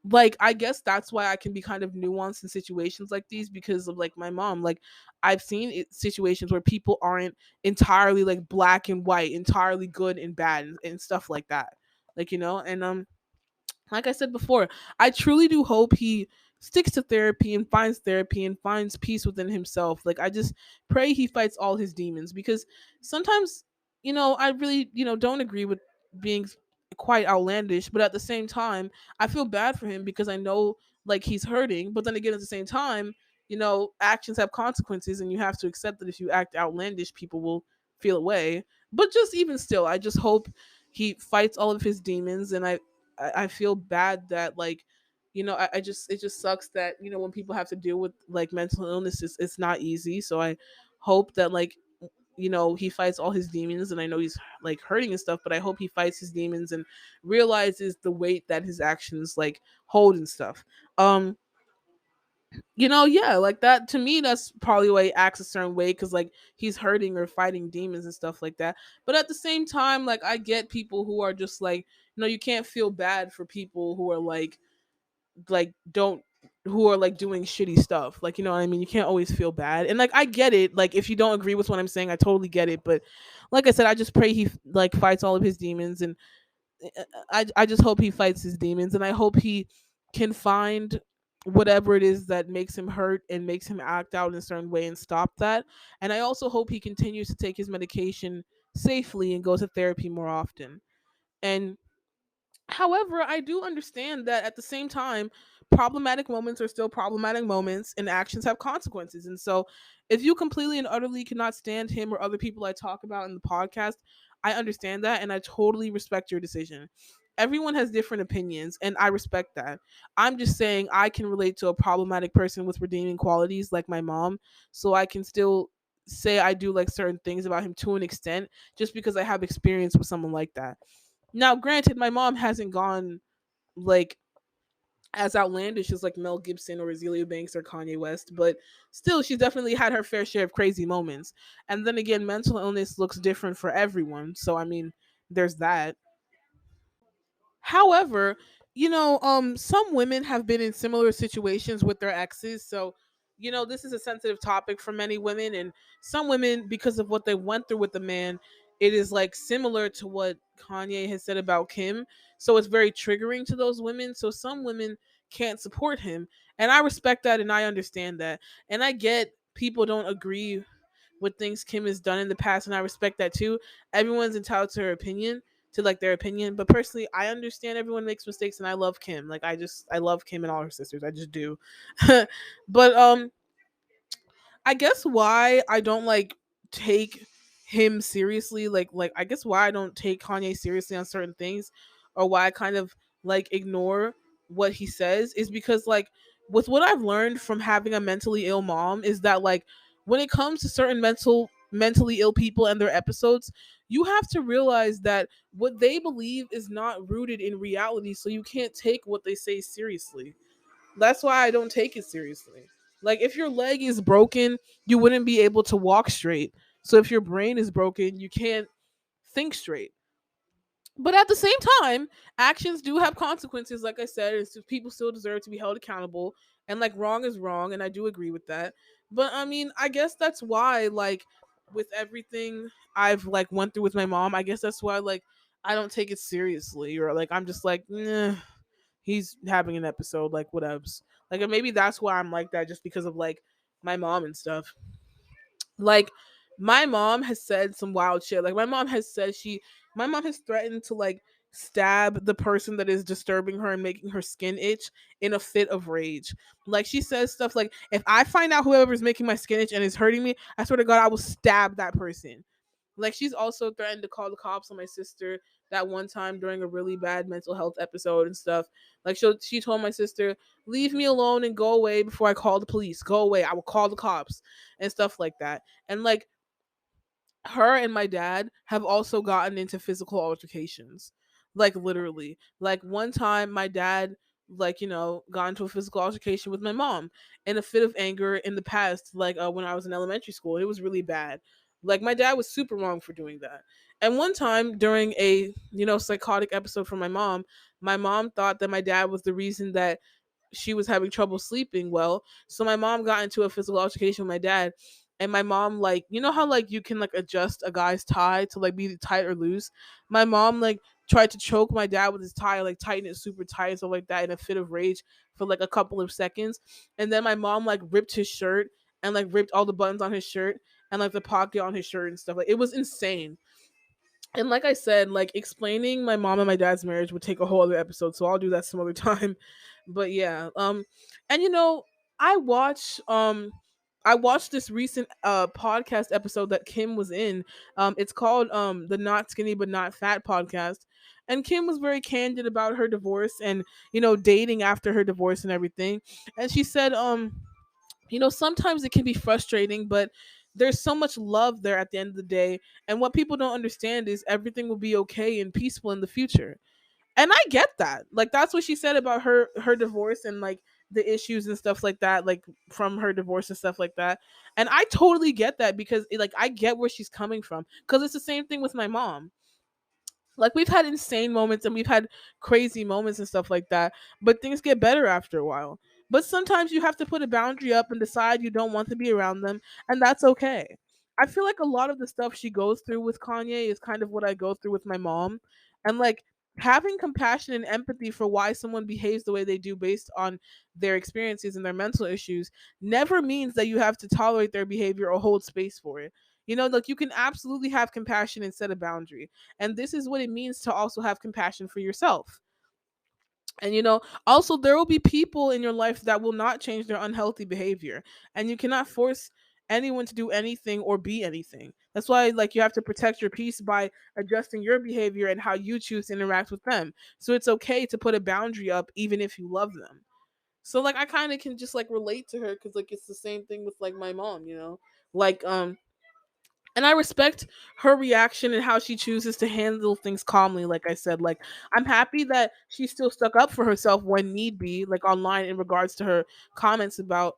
A: Like I guess that's why I can be kind of nuanced in situations like these, because of like my mom. Like I've seen situations where people aren't entirely like black and white, entirely good and bad, and stuff like that. Like and like I said before, I truly do hope he sticks to therapy and finds peace within himself. Like I just pray he fights all his demons, because sometimes, I really, don't agree with being quite outlandish, but at the same time, I feel bad for him because I know like he's hurting, but then again at the same time, actions have consequences and you have to accept that if you act outlandish, people will feel away. But just even still, I just hope he fights all of his demons. And I feel bad that like I just it just sucks that when people have to deal with like mental illness, it's not easy. So I hope that like he fights all his demons, and I know he's like hurting and stuff, but I hope he fights his demons and realizes the weight that his actions like hold and stuff. um yeah, like that to me, that's probably why he acts a certain way, because like he's hurting or fighting demons and stuff like that. But at the same time, like I get people who are just like, you can't feel bad for people who are like don't who are like doing shitty stuff. Like, you know what I mean? You can't always feel bad. And like I get it. Like if you don't agree with what I'm saying, I totally get it. But like I said, I just pray he like fights all of his demons. And I just hope he fights his demons, and I hope he can find whatever it is that makes him hurt and makes him act out in a certain way and stop that. And I also hope he continues to take his medication safely and go to therapy more often. And however, I do understand that at the same time, problematic moments are still problematic moments and actions have consequences. And so, if you completely and utterly cannot stand him or other people I talk about in the podcast, I understand that and I totally respect your decision. Everyone has different opinions and I respect that. I'm just saying I can relate to a problematic person with redeeming qualities like my mom, so I can still say I do like certain things about him to an extent just because I have experience with someone like that. Now, granted, my mom hasn't gone like as outlandish as like Mel Gibson or Azealia Banks or Kanye West, but still, she's definitely had her fair share of crazy moments. And then again, mental illness looks different for everyone. So, I mean, there's that. However, some women have been in similar situations with their exes. So, this is a sensitive topic for many women. And some women, because of what they went through with the man, it is like similar to what Kanye has said about Kim. So, it's very triggering to those women. So, some women can't support him. And I respect that and I understand that. And I get people don't agree with things Kim has done in the past, and I respect that too. Everyone's entitled to her opinion, to like their opinion. But personally, I understand everyone makes mistakes, and I love Kim. I love Kim and all her sisters. I just do. But I guess why I don't like take him seriously, like I guess why I don't take Kanye seriously on certain things, or why I kind of like ignore what he says, is because like with what I've learned from having a mentally ill mom is that like when it comes to certain mentally ill people and their episodes, you have to realize that what they believe is not rooted in reality, so you can't take what they say seriously. That's why I don't take it seriously. Like if your leg is broken, you wouldn't be able to walk straight. So if your brain is broken, you can't think straight. But at the same time, actions do have consequences. Like I said, people still deserve to be held accountable, and like wrong is wrong, and I do agree with that. But I mean, I guess that's why like with everything I've like went through with my mom, I guess that's why like I don't take it seriously, or like I'm just like, nah, he's having an episode, like whatevs. Like maybe that's why I'm like that, just because of like my mom and stuff. Like my mom has said some wild shit. Like my mom has threatened to like stab the person that is disturbing her and making her skin itch in a fit of rage. Like she says stuff like, if I find out whoever is making my skin itch and is hurting me, I swear to God, I will stab that person. Like she's also threatened to call the cops on my sister that one time during a really bad mental health episode and stuff. Like she told my sister, "Leave me alone and go away before I call the police. Go away. I will call the cops." And stuff like that. And like her and my dad have also gotten into physical altercations. Like literally. Like one time my dad like, got into a physical altercation with my mom in a fit of anger in the past, like when I was in elementary school. It was really bad. Like my dad was super wrong for doing that. And one time during a, psychotic episode from my mom thought that my dad was the reason that she was having trouble sleeping well. So my mom got into a physical altercation with my dad. And my mom, like, you know how like you can like adjust a guy's tie to like be tight or loose? My mom like tried to choke my dad with his tie, like tighten it super tight, so like that in a fit of rage for like a couple of seconds. And then my mom like ripped his shirt and like ripped all the buttons on his shirt and like the pocket on his shirt and stuff. Like it was insane. And like I said, like explaining my mom and my dad's marriage would take a whole other episode, so I'll do that some other time. But yeah, and I watch I watched this recent podcast episode that Kim was in. It's called the Not Skinny But Not Fat podcast. And Kim was very candid about her divorce and dating after her divorce and everything. And she said sometimes it can be frustrating, but there's so much love there at the end of the day. And what people don't understand is everything will be okay and peaceful in the future. And I get that. Like that's what she said about her divorce and like the issues and stuff like that, like from her divorce and stuff like that. And I totally get that because like I get where she's coming from, because it's the same thing with my mom. Like we've had insane moments and we've had crazy moments and stuff like that, but things get better after a while. But sometimes you have to put a boundary up and decide you don't want to be around them, and that's okay. I feel like a lot of the stuff she goes through with Kanye is kind of what I go through with my mom. And like having compassion and empathy for why someone behaves the way they do based on their experiences and their mental issues never means that you have to tolerate their behavior or hold space for it. Like you can absolutely have compassion and set a boundary. And this is what it means to also have compassion for yourself. And also there will be people in your life that will not change their unhealthy behavior. And you cannot force anyone to do anything or be anything. That's why like you have to protect your peace by adjusting your behavior and how you choose to interact with them. So it's okay to put a boundary up even if you love them. So like I kind of can just like relate to her, cuz like it's the same thing with like my mom. Like and I respect her reaction and how she chooses to handle things calmly. Like I said, like I'm happy that she still stuck up for herself when need be, like online in regards to her comments about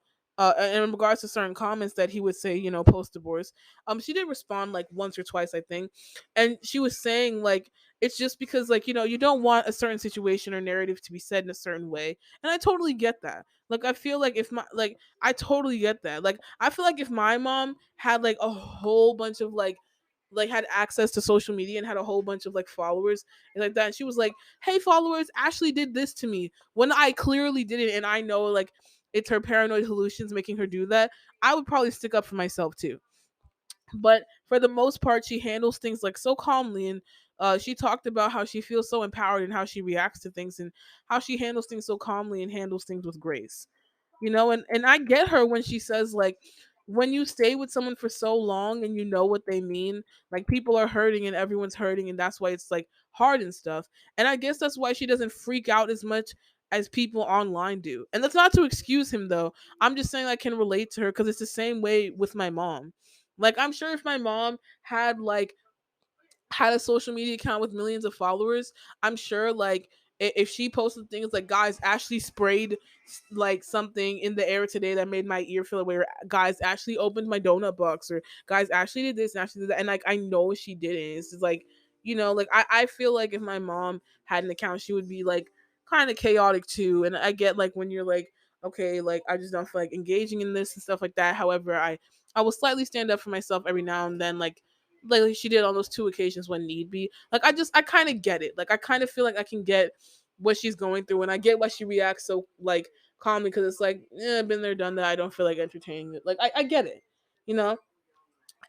A: in regards to certain comments that he would say, post divorce. She did respond like once or twice, I think. And she was saying like it's just because like, you don't want a certain situation or narrative to be said in a certain way. And I totally get that. Like I feel like if my like I totally get that. Like I feel like if my mom had like a whole bunch of like had access to social media and had a whole bunch of like followers and like that, and she was like, "Hey followers, Ashley did this to me," when I clearly did it and I know like it's her paranoid hallucinations making her do that, I would probably stick up for myself too. But for the most part, she handles things like so calmly, and she talked about how she feels so empowered and how she reacts to things and how she handles things so calmly and handles things with grace. And I get her when she says like when you stay with someone for so long and you know what they mean, like people are hurting and everyone's hurting, and that's why it's like hard and stuff. And I guess that's why she doesn't freak out as much as people online do. And that's not to excuse him though. I'm just saying I can relate to her because it's the same way with my mom. Like I'm sure if my mom had a social media account with millions of followers, I'm sure like if she posted things like guys actually sprayed like something in the air today that made my ear feel away, or guys actually opened my donut box, or guys actually did this and actually did that, and like I know she didn't. It's just like, like I feel like if my mom had an account, she would be like kind of chaotic too. And I get like when you're like, okay, like I just don't feel like engaging in this and stuff like that. However, I will slightly stand up for myself every now and then, like she did on those two occasions when need be. Like I kind of get it. Like I kind of feel like I can get what she's going through, and I get why she reacts so like calmly, because it's like, been there, done that. I don't feel like entertaining it. Like I get it, you know.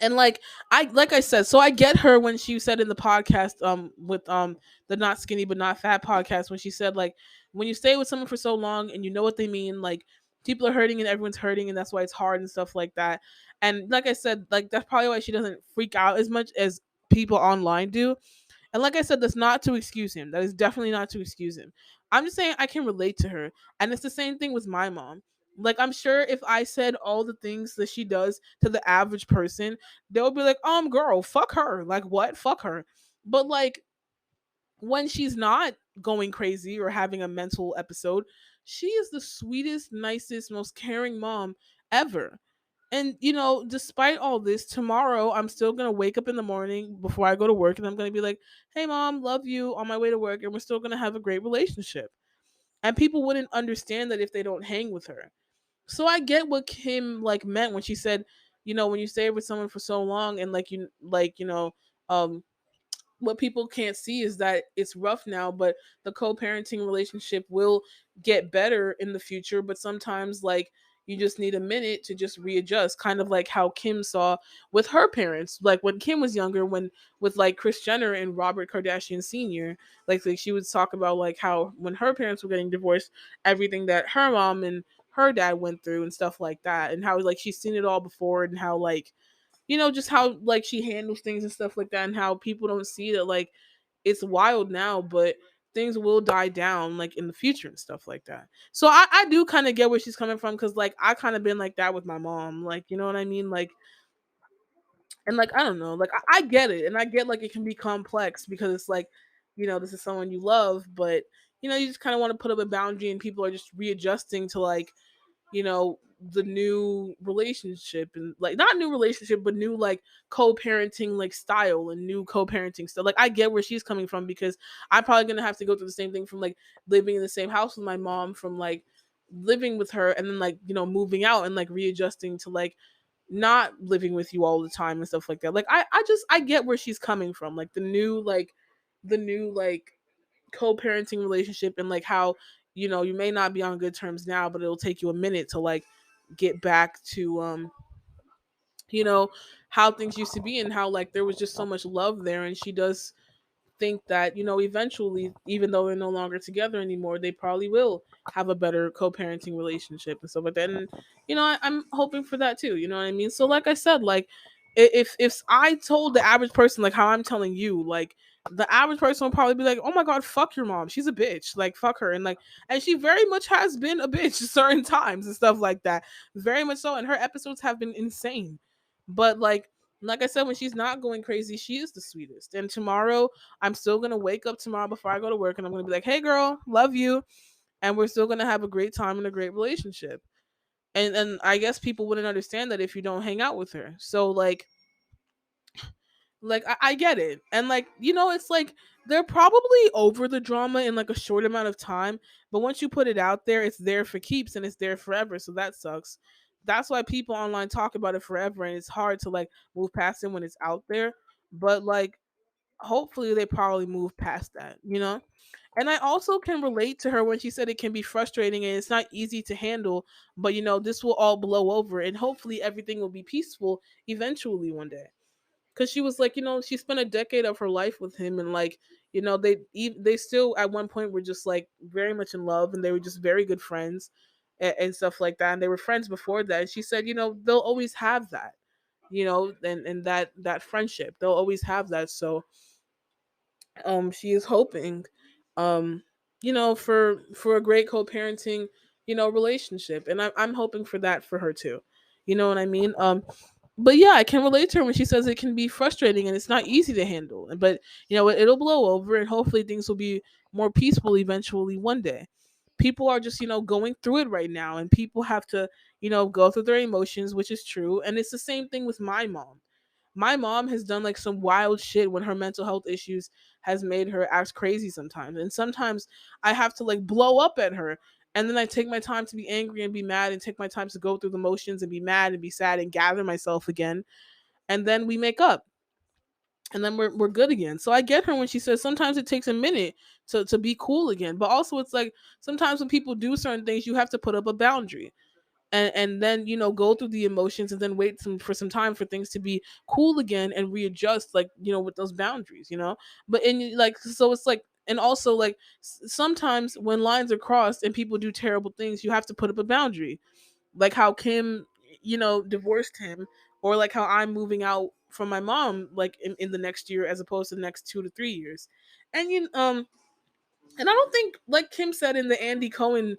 A: And like I said, so I get her when she said in the podcast with the Not Skinny But Not Fat podcast, when she said like when you stay with someone for so long and you know what they mean, like people are hurting and everyone's hurting, and that's why it's hard and stuff like that. And like I said, like that's probably why she doesn't freak out as much as people online do. And like I said, that's not to excuse him. That is definitely not to excuse him. I'm just saying I can relate to her. And it's the same thing with my mom. Like I'm sure if I said all the things that she does to the average person, they'll be like, girl, fuck her. Like what? Fuck her. But like when she's not going crazy or having a mental episode, she is the sweetest, nicest, most caring mom ever. And despite all this, tomorrow I'm still gonna wake up in the morning before I go to work, and I'm gonna be like, "Hey, mom, love you," on my way to work, and we're still gonna have a great relationship. And people wouldn't understand that if they don't hang with her. So I get what Kim like meant when she said, when you stay with someone for so long and um, what people can't see is that it's rough now, but the co-parenting relationship will get better in the future. But sometimes like you just need a minute to just readjust, kind of like how Kim saw with her parents, like when Kim was younger, when with like Kris Jenner and Robert Kardashian Sr. Like she would talk about like how when her parents were getting divorced, everything that her mom and her dad went through and stuff like that, and how like she's seen it all before, and how like just how like she handles things and stuff like that, and how people don't see that like it's wild now, but things will die down like in the future and stuff like that. So I do kind of get where she's coming from, because like I kind of been like that with my mom, like you know what I mean, like, and like I don't know, like I get it, and I get like it can be complex because it's like this is someone you love, but you just kind of want to put up a boundary, and people are just readjusting to like the new relationship, and like not new relationship but new like co-parenting like style and new co-parenting stuff. Like I get where she's coming from, because I'm probably gonna have to go through the same thing from like living in the same house with my mom, from like living with her, and then like moving out and like readjusting to like not living with you all the time and stuff like that. Like I get where she's coming from, like the new co-parenting relationship, and like how you may not be on good terms now, but it'll take you a minute to like get back to you know how things used to be, and how like there was just so much love there. And she does think that eventually, even though they're no longer together anymore, they probably will have a better co-parenting relationship and stuff like that. And I'm hoping for that too, you know what I mean. So like I said, like if I told the average person like how I'm telling you, like the average person will probably be like, oh my god, fuck your mom, she's a bitch, like fuck her. And she very much has been a bitch certain times and stuff like that, very much so, and her episodes have been insane. But like I said, when she's not going crazy, she is the sweetest. And tomorrow, I'm still gonna wake up tomorrow before I go to work, and I'm gonna be like, "Hey, girl, love you," and we're still gonna have a great time and a great relationship. And I guess people wouldn't understand that if you don't hang out with her. So I get it, and like it's like they're probably over the drama in like a short amount of time, but once you put it out there, it's there for keeps and it's there forever. So that sucks. That's why people online talk about it forever, and it's hard to like move past it when it's out there. But like hopefully they probably move past that. And I also can relate to her when she said it can be frustrating and it's not easy to handle, but this will all blow over and hopefully everything will be peaceful eventually one day. Because she was like, she spent a decade of her life with him, and like they still at one point were just like very much in love, and they were just very good friends. and stuff like that, and they were friends before that. And she said, they'll always have that, and that friendship, they'll always have that. So she is hoping, um for a great co-parenting, relationship, and I'm hoping for that for her too. You know what I mean? But yeah, I can relate to her when she says it can be frustrating and it's not easy to handle. But it'll blow over, and hopefully things will be more peaceful eventually one day. People are just going through it right now, and people have to go through their emotions, which is true. And it's the same thing with my mom. My mom has done like some wild shit when her mental health issues has made her act crazy sometimes. And sometimes I have to like blow up at her, and then I take my time to be angry and be mad, and take my time to go through the motions and be mad and be sad and gather myself again, and then we make up, and then we're good again. So I get her when she says sometimes it takes a minute to be cool again. But also it's like sometimes when people do certain things, you have to put up a boundary, and then go through the emotions, and then wait for some time for things to be cool again and readjust, like with those boundaries, but in like, so it's like, and also like sometimes when lines are crossed and people do terrible things, you have to put up a boundary, like how Kim divorced him, or like how I'm moving out from my mom, like in the next year as opposed to the next 2 to 3 years. And and I don't think, like Kim said in the Andy Cohen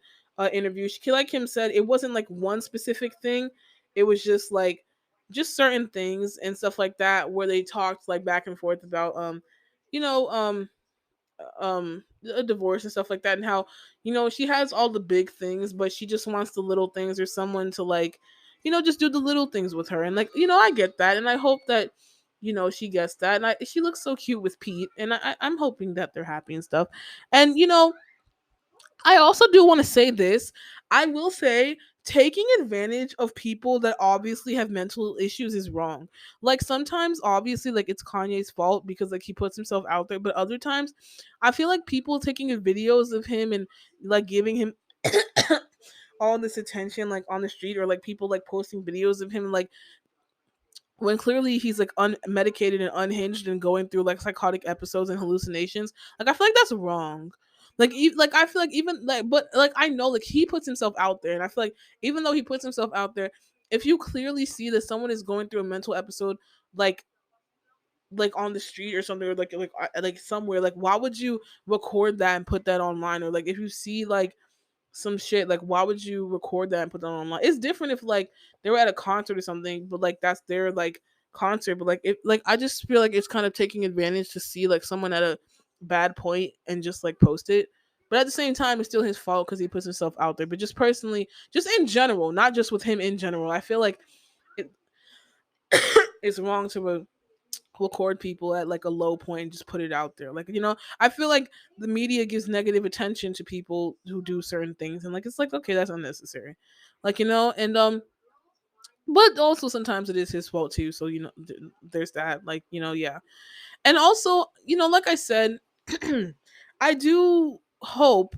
A: interview, like Kim said, it wasn't like one specific thing. It was just like just certain things and stuff like that, where they talked like back and forth about you know a divorce and stuff like that, and how she has all the big things, but she just wants the little things, or someone to like just do the little things with her. And like I get that, and I hope that she gets that. And she looks so cute with Pete, and I'm hoping that they're happy and stuff. And I also do want to say this. I will say taking advantage of people that obviously have mental issues is wrong. Like sometimes obviously like it's Kanye's fault because like he puts himself out there, but other times I feel like people taking videos of him and like giving him all this attention like on the street, or like people like posting videos of him like when clearly he's like unmedicated and unhinged and going through like psychotic episodes and hallucinations. Like I feel like that's wrong. Like like I feel like even like, but like I know like he puts himself out there, and I feel like even though he puts himself out there, if you clearly see that someone is going through a mental episode, like on the street or something, or like somewhere, like why would you record that and put that online? Or like if you see like some shit, like why would you record that and put that online? It's different if like they were at a concert or something, but like that's their like concert. But like if like I just feel like it's kind of taking advantage to see like someone at a bad point and just like post it. But at the same time, it's still his fault because he puts himself out there. But just personally, just in general, not just with him in general, I feel like it, it's wrong to record people at like a low point and just put it out there. Like I feel like the media gives negative attention to people who do certain things, and like it's like, okay, that's unnecessary. Like and but also sometimes it is his fault too. So there's that. Like yeah. And also like I said, I do hope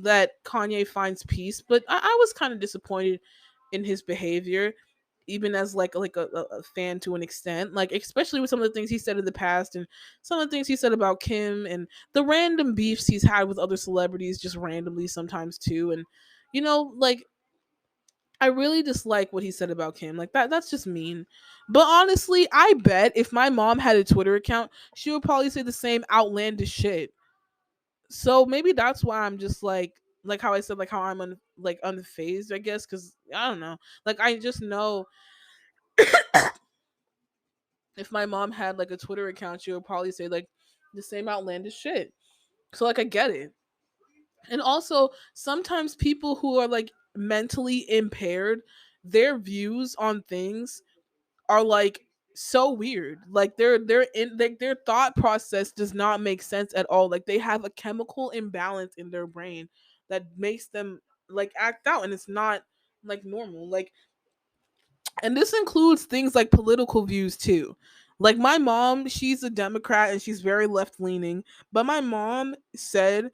A: that Kanye finds peace, but I was kind of disappointed in his behavior, even as like a fan to an extent, like especially with some of the things he said in the past, and some of the things he said about Kim, and the random beefs he's had with other celebrities just randomly sometimes too. And like I really dislike what he said about Kim. Like that's just mean. But honestly, I bet if my mom had a Twitter account, she would probably say the same outlandish shit. So maybe that's why I'm just like how I said, like how I'm like unfazed, I guess, because I don't know. Like I just know if my mom had like a Twitter account, she would probably say like the same outlandish shit. So like I get it. And also sometimes people who are like mentally impaired, their views on things are like so weird. Like they're in like their thought process does not make sense at all. Like they have a chemical imbalance in their brain that makes them like act out, and it's not like normal. Like, and this includes things like political views too. Like my mom, she's a Democrat and she's very left leaning, but my mom said,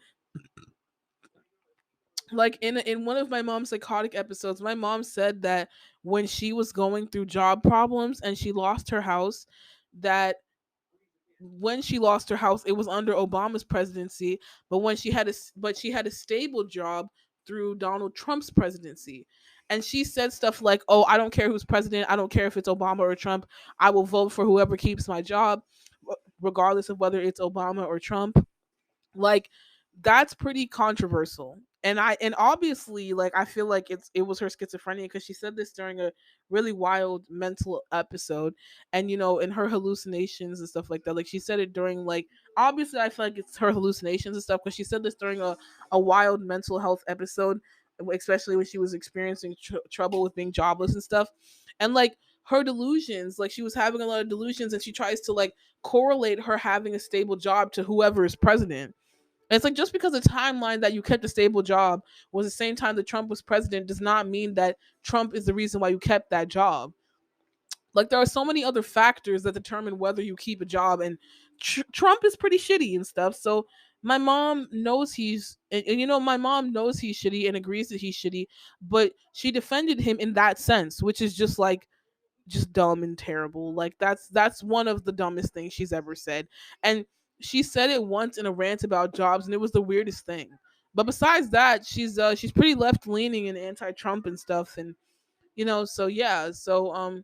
A: like in one of my mom's psychotic episodes, my mom said that when she was going through job problems and she lost her house, that when she lost her house, it was under Obama's presidency, but when she had a stable job through Donald Trump's presidency. And she said stuff like, "Oh, I don't care who's president. I don't care if it's Obama or Trump. I will vote for whoever keeps my job, regardless of whether it's Obama or Trump." Like, that's pretty controversial. And obviously, like, I feel like it was her schizophrenia, because she said this during a really wild mental episode. And in her hallucinations and stuff like that, like, she said it during, like, obviously I feel like it's her hallucinations and stuff, because she said this during a wild mental health episode, especially when she was experiencing trouble with being jobless and stuff. And, like, her delusions, like, she was having a lot of delusions, and she tries to, like, correlate her having a stable job to whoever is president. And it's like, just because the timeline that you kept a stable job was the same time that Trump was president does not mean that Trump is the reason why you kept that job. Like, there are so many other factors that determine whether you keep a job, and Trump is pretty shitty and stuff. So my mom knows my mom knows he's shitty and agrees that he's shitty, but she defended him in that sense, which is just like, just dumb and terrible. Like, that's one of the dumbest things she's ever said. And she said it once in a rant about jobs, and it was the weirdest thing. But besides that, she's pretty left leaning and anti-Trump and stuff. And so yeah, so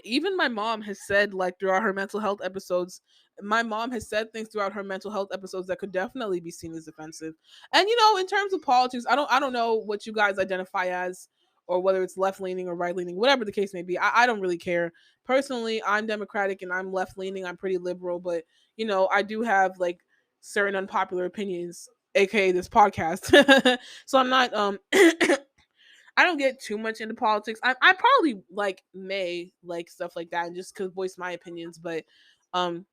A: even my mom has said, like, throughout her mental health episodes, my mom has said things throughout her mental health episodes that could definitely be seen as offensive. And in terms of politics, I don't know what you guys identify as, or whether it's left leaning or right leaning, whatever the case may be. I don't really care. Personally, I'm Democratic and I'm left leaning. I'm pretty liberal, but I do have, like, certain unpopular opinions, aka this podcast. So I'm not I don't get too much into politics. I probably, like, may like stuff like that, and just could voice my opinions. But um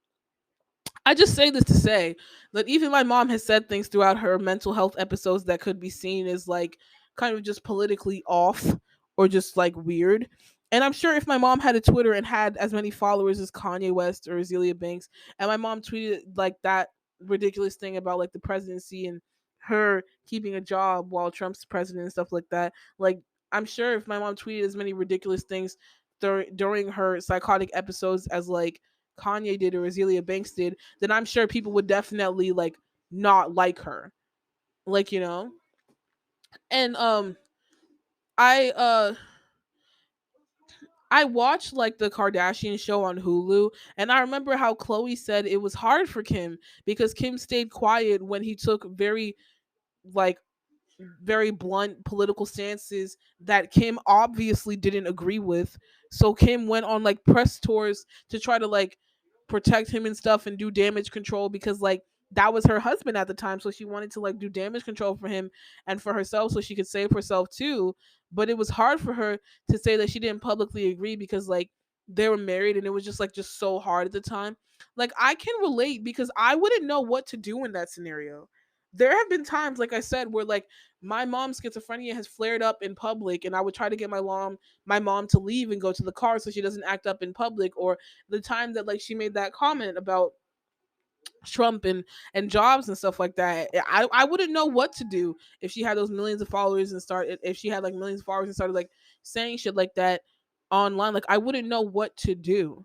A: I just say this to say that even my mom has said things throughout her mental health episodes that could be seen as, like, kind of just politically off, or just, like, weird. And I'm sure if my mom had a Twitter and had as many followers as Kanye West or Azealia Banks, and my mom tweeted, like, that ridiculous thing about, like, the presidency and her keeping a job while Trump's president and stuff like that, like, I'm sure if my mom tweeted as many ridiculous things during her psychotic episodes as, like, Kanye did or Azealia Banks did, then I'm sure people would definitely, like, not like her. Like, and I I watched, like, the Kardashian show on Hulu, and I remember how Chloe said it was hard for Kim because Kim stayed quiet when he took like very blunt political stances that Kim obviously didn't agree with. So Kim went on, like, press tours to try to, like, protect him and stuff and do damage control, because, like, that was her husband at the time, so she wanted to, like, do damage control for him and for herself so she could save herself too. But it was hard for her to say that she didn't publicly agree, because, like, they were married, and it was just, like, just so hard at the time. Like, I can relate because I wouldn't know what to do in that scenario. There have been times, like I said, where, like, my mom's schizophrenia has flared up in public, and I would try to get my mom to leave and go to the car so she doesn't act up in public. Or the time that, like, she made that comment about Trump and jobs and stuff like that. I wouldn't know what to do if she had those millions of followers and started if she had, like, millions of followers and started, like, saying shit like that online. Like, I wouldn't know what to do.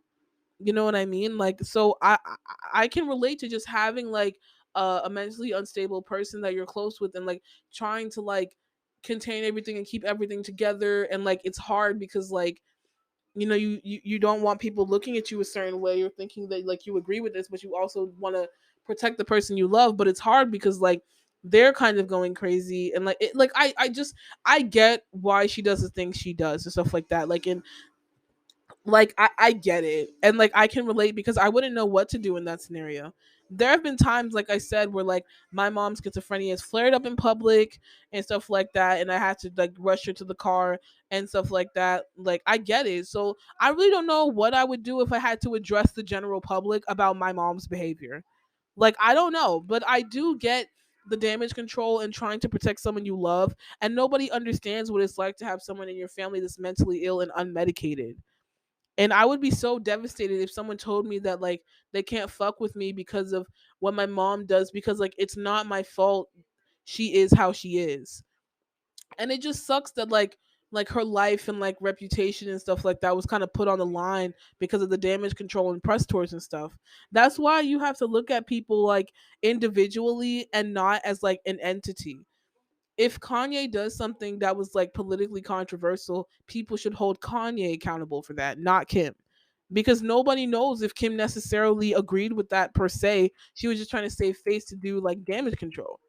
A: You know what I mean? Like, so I can relate to just having, like, a mentally unstable person that you're close with, and, like, trying to, like, contain everything and keep everything together. And, like, it's hard because, like, you don't want people looking at you a certain way or thinking that, like, you agree with this, but you also want to protect the person you love. But it's hard because, like, they're kind of going crazy. And, like, I get why she does the things she does and stuff like that. Like, in like, I get it, and, like, I can relate because I wouldn't know what to do in that scenario. There have been times, like I said, where, like, my mom's schizophrenia has flared up in public and stuff like that, and I had to, like, rush her to the car and stuff like that. Like, I get it. So I really don't know what I would do if I had to address the general public about my mom's behavior. Like, I don't know, but I do get the damage control and trying to protect someone you love, and nobody understands what it's like to have someone in your family that's mentally ill and unmedicated. And I would be so devastated if someone told me that, like, they can't fuck with me because of what my mom does, because, like, it's not my fault. She is how she is. And it just sucks that, like her life and, like, reputation and stuff like that was kind of put on the line because of the damage control and press tours and stuff. That's why you have to look at people, like, individually and not as, like, an entity. if Kanye does something that was like politically controversial, people should hold Kanye accountable for that, not Kim. Because nobody knows if Kim necessarily agreed with that per se. She was just trying to save face to do like damage control.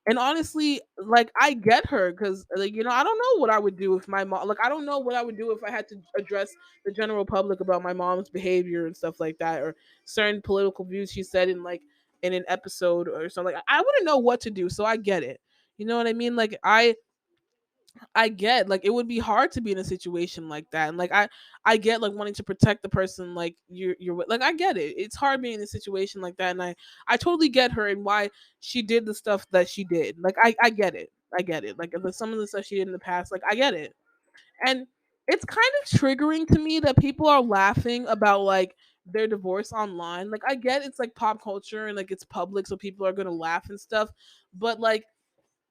A: And honestly, like I get her because like I don't know what I would do if my mom like I don't know what I would do if I had to address the general public about my mom's behavior and stuff like that, or certain political views she said in like in an episode or something. Like I wouldn't know what to do, so I get it. You know what I mean? Like I get like it would be hard to be in a situation like that, and like I get like wanting to protect the person like you're with. Like I get it. It's hard being in a situation like that, and I totally get her and why she did the stuff that she did. Like I get it. I get it. Like some of the stuff she did in the past, like I get it, and it's kind of triggering to me that people are laughing about like their divorce online. Like I get it's like pop culture and like it's public, so people are gonna laugh and stuff, but like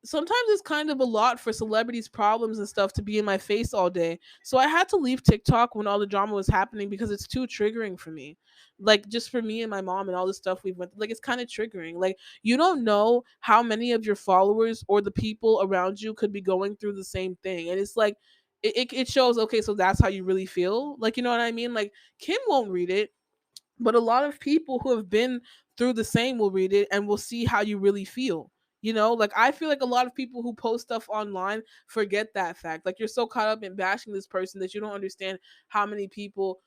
A: sometimes it's kind of a lot for celebrities' problems and stuff to be in my face all day. So I had to leave TikTok when all the drama was happening because it's too triggering for me. Like just for me and my mom and all the stuff we've went like it's kind of triggering. Like you don't know how many of your followers or the people around you could be going through the same thing. And it's like it shows okay, so that's how you really feel. Like you know what I mean? Like Kim won't read it, but a lot of people who have been through the same will read it and will see how you really feel. Like I feel like a lot of people who post stuff online forget that fact. Like you're so caught up in bashing this person that you don't understand how many people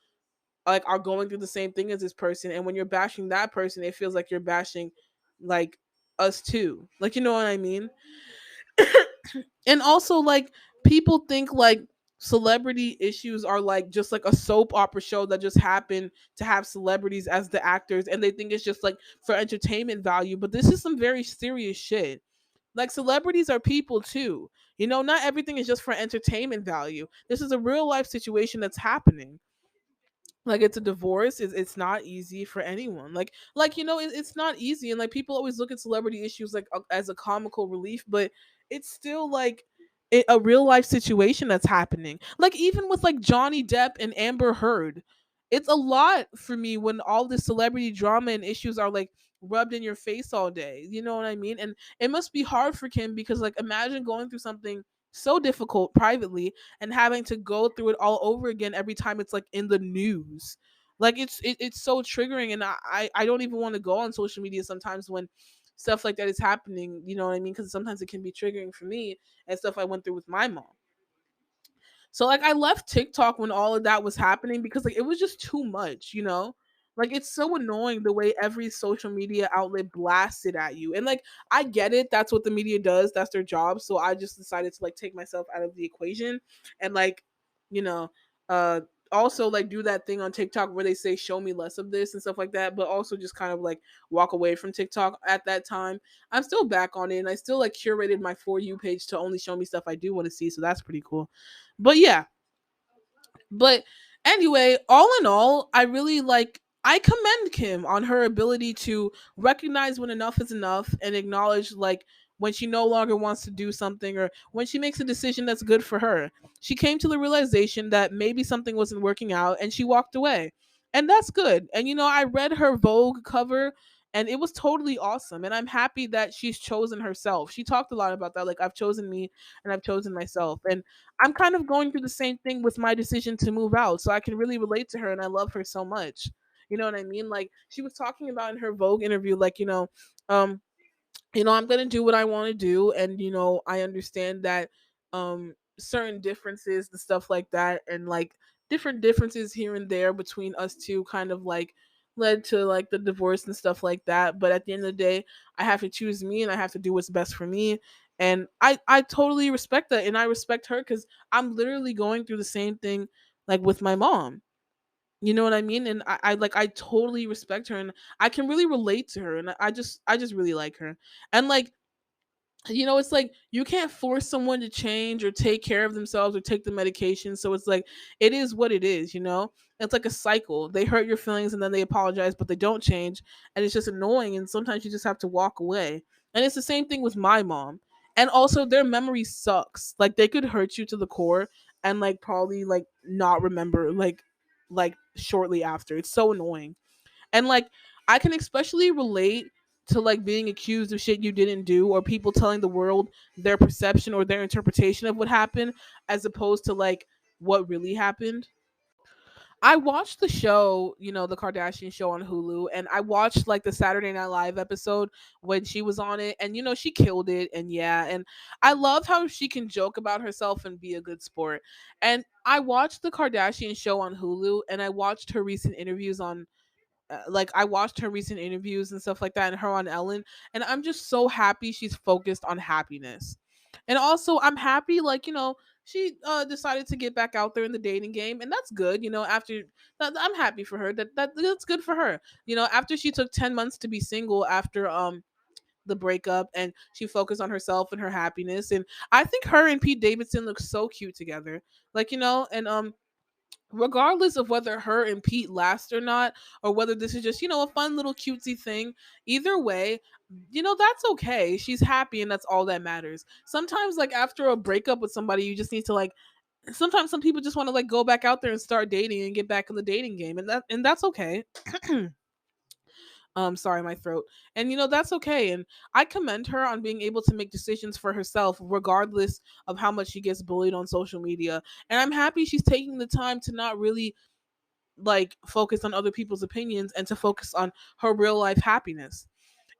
A: like are going through the same thing as this person, and when you're bashing that person it feels like you're bashing like us too. Like you know what I mean? And also like people think like celebrity issues are like just like a soap opera show that just happened to have celebrities as the actors, and they think it's just like for entertainment value, but this is some very serious shit. Like celebrities are people too. Not everything is just for entertainment value. This is a real life situation that's happening. Like it's a divorce. It's not easy for anyone. It's not easy, and like people always look at celebrity issues like as a comical relief, but it's still like a real life situation that's happening. Like even with like Johnny Depp and Amber Heard, it's a lot for me when all this celebrity drama and issues are like rubbed in your face all day. You know what I mean? And it must be hard for Kim because like imagine going through something so difficult privately and having to go through it all over again every time it's like in the news. Like it's so triggering, and I don't even want to go on social media sometimes when stuff like that is happening. You know what I mean? Because sometimes it can be triggering for me and stuff I went through with my mom. So like I left TikTok when all of that was happening because like it was just too much. Like it's so annoying the way every social media outlet blasted at you. And like I get it, that's what the media does, that's their job. So I just decided to like take myself out of the equation and like, you know, uh also like do that thing on TikTok where they say show me less of this and stuff like that, but also just kind of like walk away from TikTok at that time. I'm still back on it and I still like curated my For You page to only show me stuff I do want to see, so that's pretty cool. But yeah, but anyway, all in all, I commend Kim on her ability to recognize when enough is enough and acknowledge like when she no longer wants to do something or when she makes a decision that's good for her. She came to the realization that maybe something wasn't working out and she walked away. And that's good. And I read her Vogue cover and it was totally awesome, and I'm happy that she's chosen herself. She talked a lot about that, like I've chosen me and I've chosen myself. And I'm kind of going through the same thing with my decision to move out. So I can really relate to her and I love her so much. You know what I mean? Like she was talking about in her Vogue interview, like, um, I'm going to do what I want to do, and I understand that certain differences and stuff like that, and like different differences here and there between us two kind of like led to like the divorce and stuff like that. But at the end of the day, I have to choose me and I have to do what's best for me. And I totally respect that, and I respect her cuz I'm literally going through the same thing like with my mom. You know what I mean? And I totally respect her, and I can really relate to her, and I just really like her. And like it's like you can't force someone to change or take care of themselves or take the medication. So it's like it is what it is. It's like a cycle. They hurt your feelings and then they apologize, but they don't change. And it's just annoying. And sometimes you just have to walk away. And it's the same thing with my mom. And also their memory sucks. Like they could hurt you to the core and like probably like not remember like shortly after. It's so annoying. And like I can especially relate to like being accused of shit you didn't do, or people telling the world their perception or their interpretation of what happened as opposed to like what really happened. I watched the show, the Kardashian show on Hulu, and I watched like the Saturday Night Live episode when she was on it, and she killed it. And yeah, and I love how she can joke about herself and be a good sport. And I watched the Kardashian show on Hulu, and I watched her recent interviews on like I watched her recent interviews and stuff like that, and her on Ellen, and I'm just so happy she's focused on happiness. And also, I'm happy, like she decided to get back out there in the dating game, and that's good. After that, I'm happy for her. That's good for her. After she took 10 months to be single after the breakup, and she focused on herself and her happiness, and I think her and Pete Davidson look so cute together. Like and regardless of whether her and Pete last or not, or whether this is just, a fun little cutesy thing, either way, that's okay. She's happy and that's all that matters. Sometimes, like, after a breakup with somebody, you just need to, like, sometimes some people just want to, like, go back out there and start dating and get back in the dating game. And that's okay. Sorry, my throat. And that's okay. And I commend her on being able to make decisions for herself, regardless of how much she gets bullied on social media. And I'm happy she's taking the time to not really like focus on other people's opinions and to focus on her real life happiness.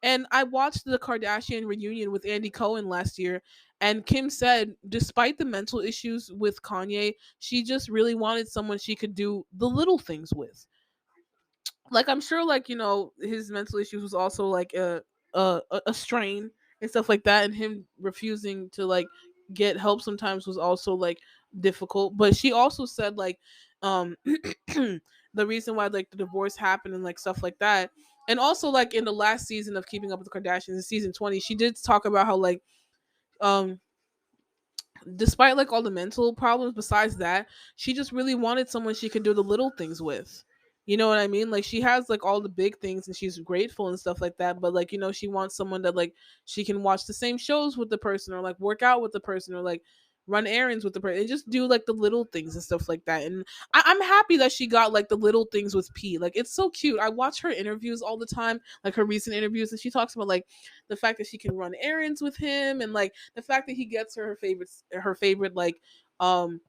A: And I watched the Kardashian reunion with Andy Cohen last year, and Kim said despite the mental issues with Kanye, she just really wanted someone she could do the little things with. Like, I'm sure, like, his mental issues was also like a strain and stuff like that, and him refusing to like get help sometimes was also like difficult. But she also said like um the reason why like the divorce happened and like stuff like that. And also, like, in the last season of Keeping Up with the Kardashians, in season 20, she did talk about how like um despite like all the mental problems, besides that, she just really wanted someone she could do the little things with. You know what I mean? Like, she has like all the big things and she's grateful and stuff like that, but like, she wants someone that like she can watch the same shows with the person, or like work out with the person, or like run errands with the person, and just do like the little things and stuff like that. And I'm happy that she got like the little things with P. Like, it's so cute. I watch her interviews all the time, like her recent interviews, and she talks about like the fact that she can run errands with him, and like the fact that he gets her favorite like um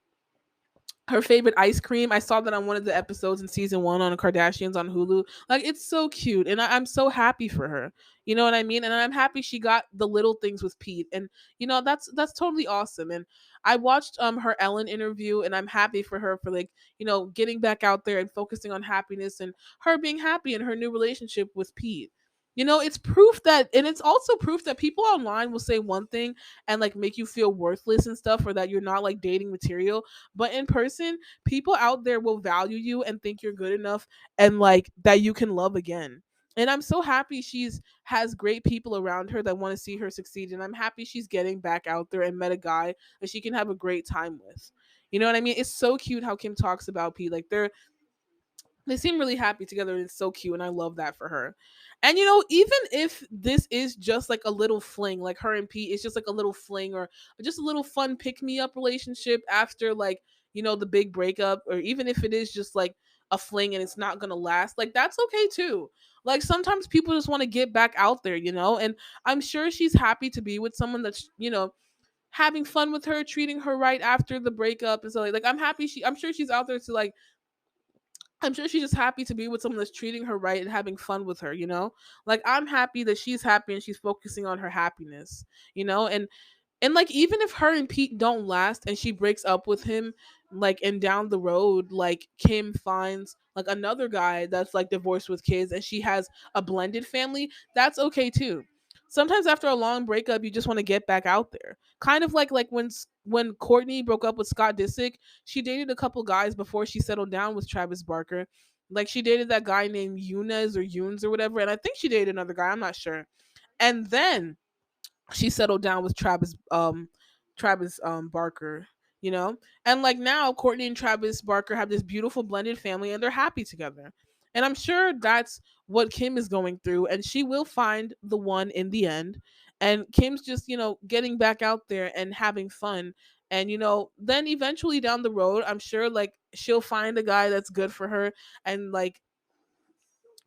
A: her favorite ice cream. I saw that on one of the episodes in season 1 on Kardashians on Hulu. Like, it's so cute, and I'm so happy for her. You know what I mean? And I'm happy she got the little things with Pete, and that's totally awesome. And I watched her Ellen interview, and I'm happy for her for like getting back out there and focusing on happiness, and her being happy in her new relationship with Pete. It's proof that, and it's also proof that people online will say one thing and like make you feel worthless and stuff, or that you're not like dating material, but in person, people out there will value you and think you're good enough, and like that you can love again. And I'm so happy she's has great people around her that want to see her succeed. And I'm happy she's getting back out there and met a guy that she can have a great time with. You know what I mean? It's so cute how Kim talks about Pete. Like, they seem really happy together, and it's so cute, and I love that for her. And even if this is just like a little fling, like her and Pete, it's just like a little fling, or just a little fun pick me up relationship after like the big breakup, or even if it is just like a fling and it's not gonna last, like, that's okay too. Like, sometimes people just want to get back out there, and I'm sure she's happy to be with someone that's having fun with her, treating her right after the breakup. And so like I'm sure she's out there to like I'm sure she's just happy to be with someone that's treating her right and having fun with her, Like, I'm happy that she's happy and she's focusing on her happiness, and like, even if her and Pete don't last and she breaks up with him, like, and down the road, like, Kim finds like another guy that's like divorced with kids and she has a blended family, that's okay too. Sometimes after a long breakup, you just want to get back out there. Kind of like when Courtney broke up with Scott Disick, she dated a couple guys before she settled down with Travis Barker. Like, she dated that guy named Yunez or Yunes or whatever, and I think she dated another guy, I'm not sure. And then she settled down with Travis Barker, you know? And like, now Courtney and Travis Barker have this beautiful blended family and they're happy together. And I'm sure that's what Kim is going through, and she will find the one in the end. And Kim's just, getting back out there and having fun. And then eventually down the road, I'm sure like she'll find a guy that's good for her, and like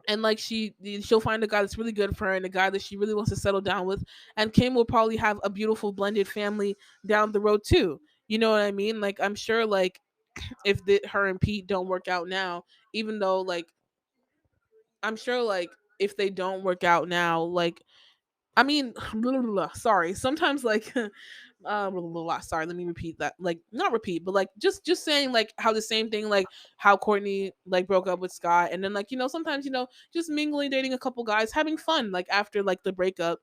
A: and like she'll find a guy that's really good for her and a guy that she really wants to settle down with, and Kim will probably have a beautiful blended family down the road too. You know what I mean? Like I'm sure like if her and Pete don't work out now, even though like I'm sure like if they don't work out now, like I mean, blah, blah, blah, sorry. Sometimes like blah, blah, blah, sorry, let me repeat that. Like not repeat, but like just saying like how the same thing like how Courtney like broke up with Scott, and then like sometimes just mingling, dating a couple guys, having fun like after like the breakup,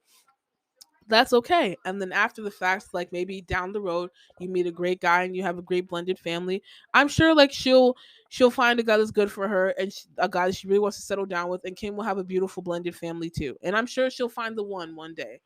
A: that's okay. And then after the fact, like maybe down the road, you meet a great guy and you have a great blended family. I'm sure like she'll find a guy that's good for her and a guy that she really wants to settle down with, and Kim will have a beautiful blended family too. And I'm sure she'll find the one day.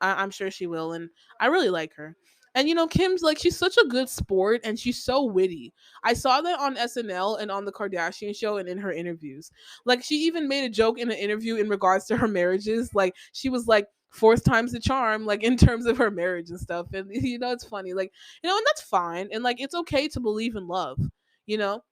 A: I'm sure she will, and I really like her. And Kim's like she's such a good sport and she's so witty. I saw that on SNL and on the Kardashian show and in her interviews. Like she even made a joke in an interview in regards to her marriages. Like she was like fourth time's the charm, like in terms of her marriage and stuff. And it's funny, like and that's fine. And like it's okay to believe in love, you know.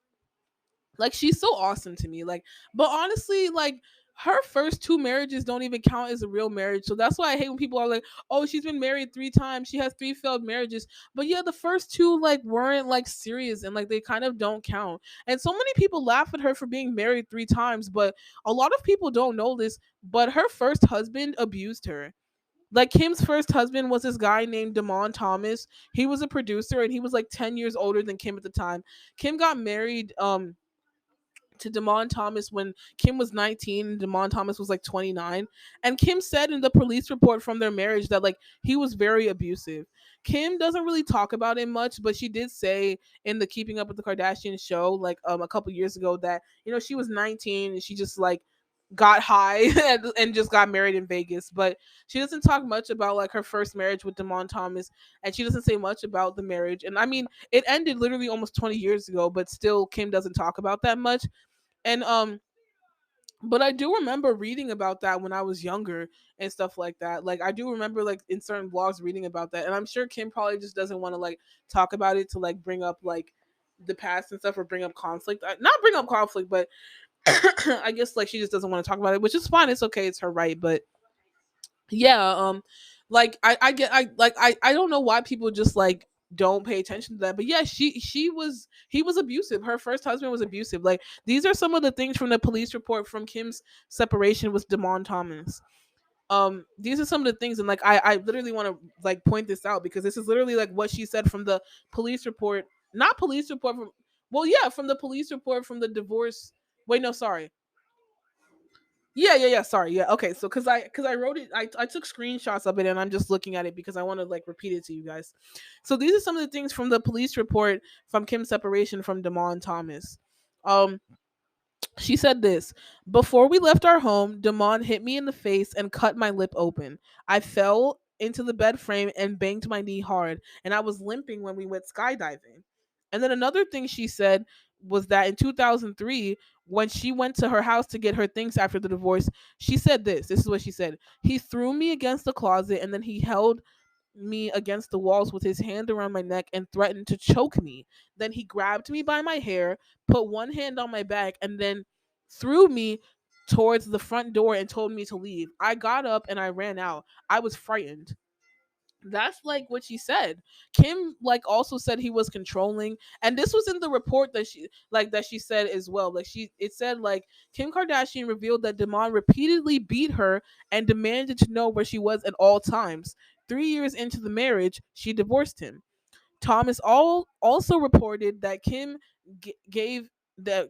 A: Like she's so awesome to me. Like, but honestly, like her first two marriages don't even count as a real marriage. So that's why I hate when people are like, "Oh, she's been married 3 times. She has 3 failed marriages." But yeah, the first two like weren't like serious and like they kind of don't count. And so many people laugh at her for being married 3 times, but a lot of people don't know this. But her first husband abused her. Like Kim's first husband was this guy named Damon Thomas. He was a producer and he was like 10 years older than Kim at the time. Kim got married to Damon Thomas when Kim was 19 and Damon Thomas was like 29. And Kim said in the police report from their marriage that like he was very abusive. Kim doesn't really talk about it much, but she did say in the Keeping Up with the Kardashians show like a couple years ago that she was 19 and she just like got high and just got married in Vegas. But she doesn't talk much about like her first marriage with Damon Thomas, and she doesn't say much about the marriage. And I mean, it ended literally almost 20 years ago, but still Kim doesn't talk about that much. And but I do remember reading about that when I was younger and stuff like that. Like I do remember like in certain blogs reading about that. And I'm sure Kim probably just doesn't want to like talk about it to like bring up like the past and stuff or bring up conflict. Not bring up conflict, but I guess like she just doesn't want to talk about it, which is fine. It's okay. It's her right. But yeah, like I get I don't know why people just like don't pay attention to that. But yeah, he was abusive. Her first husband was abusive. Like these are some of the things from the police report from Kim's separation with Damon Thomas. These are some of the things, and like I literally want to like point this out because this is literally like what she said from the police report. Not police report from, well, yeah, from the police report from the divorce. Wait, no, sorry. Yeah. Sorry. Yeah. Okay. So, cause I wrote it, I took screenshots of it, and I'm just looking at it because I want to like repeat it to you guys. So these are some of the things from the police report from Kim's separation from Damon Thomas. Um, she said this: before we left our home, Damon hit me in the face and cut my lip open. I fell into the bed frame and banged my knee hard, and I was limping when we went skydiving. And then another thing she said was that in 2003, when she went to her house to get her things after the divorce, she said this. This is what she said: he threw me against the closet and then he held me against the walls with his hand around my neck and threatened to choke me. Then he grabbed me by my hair, put one hand on my back, and then threw me towards the front door and told me to leave. I got up and I ran out. I was frightened. That's like what she said. Kim like also said he was controlling, and this was in the report that she said as well. Like it said like Kim Kardashian revealed that Damon repeatedly beat her and demanded to know where she was at all times. 3 years into the marriage, she divorced him. Also reported that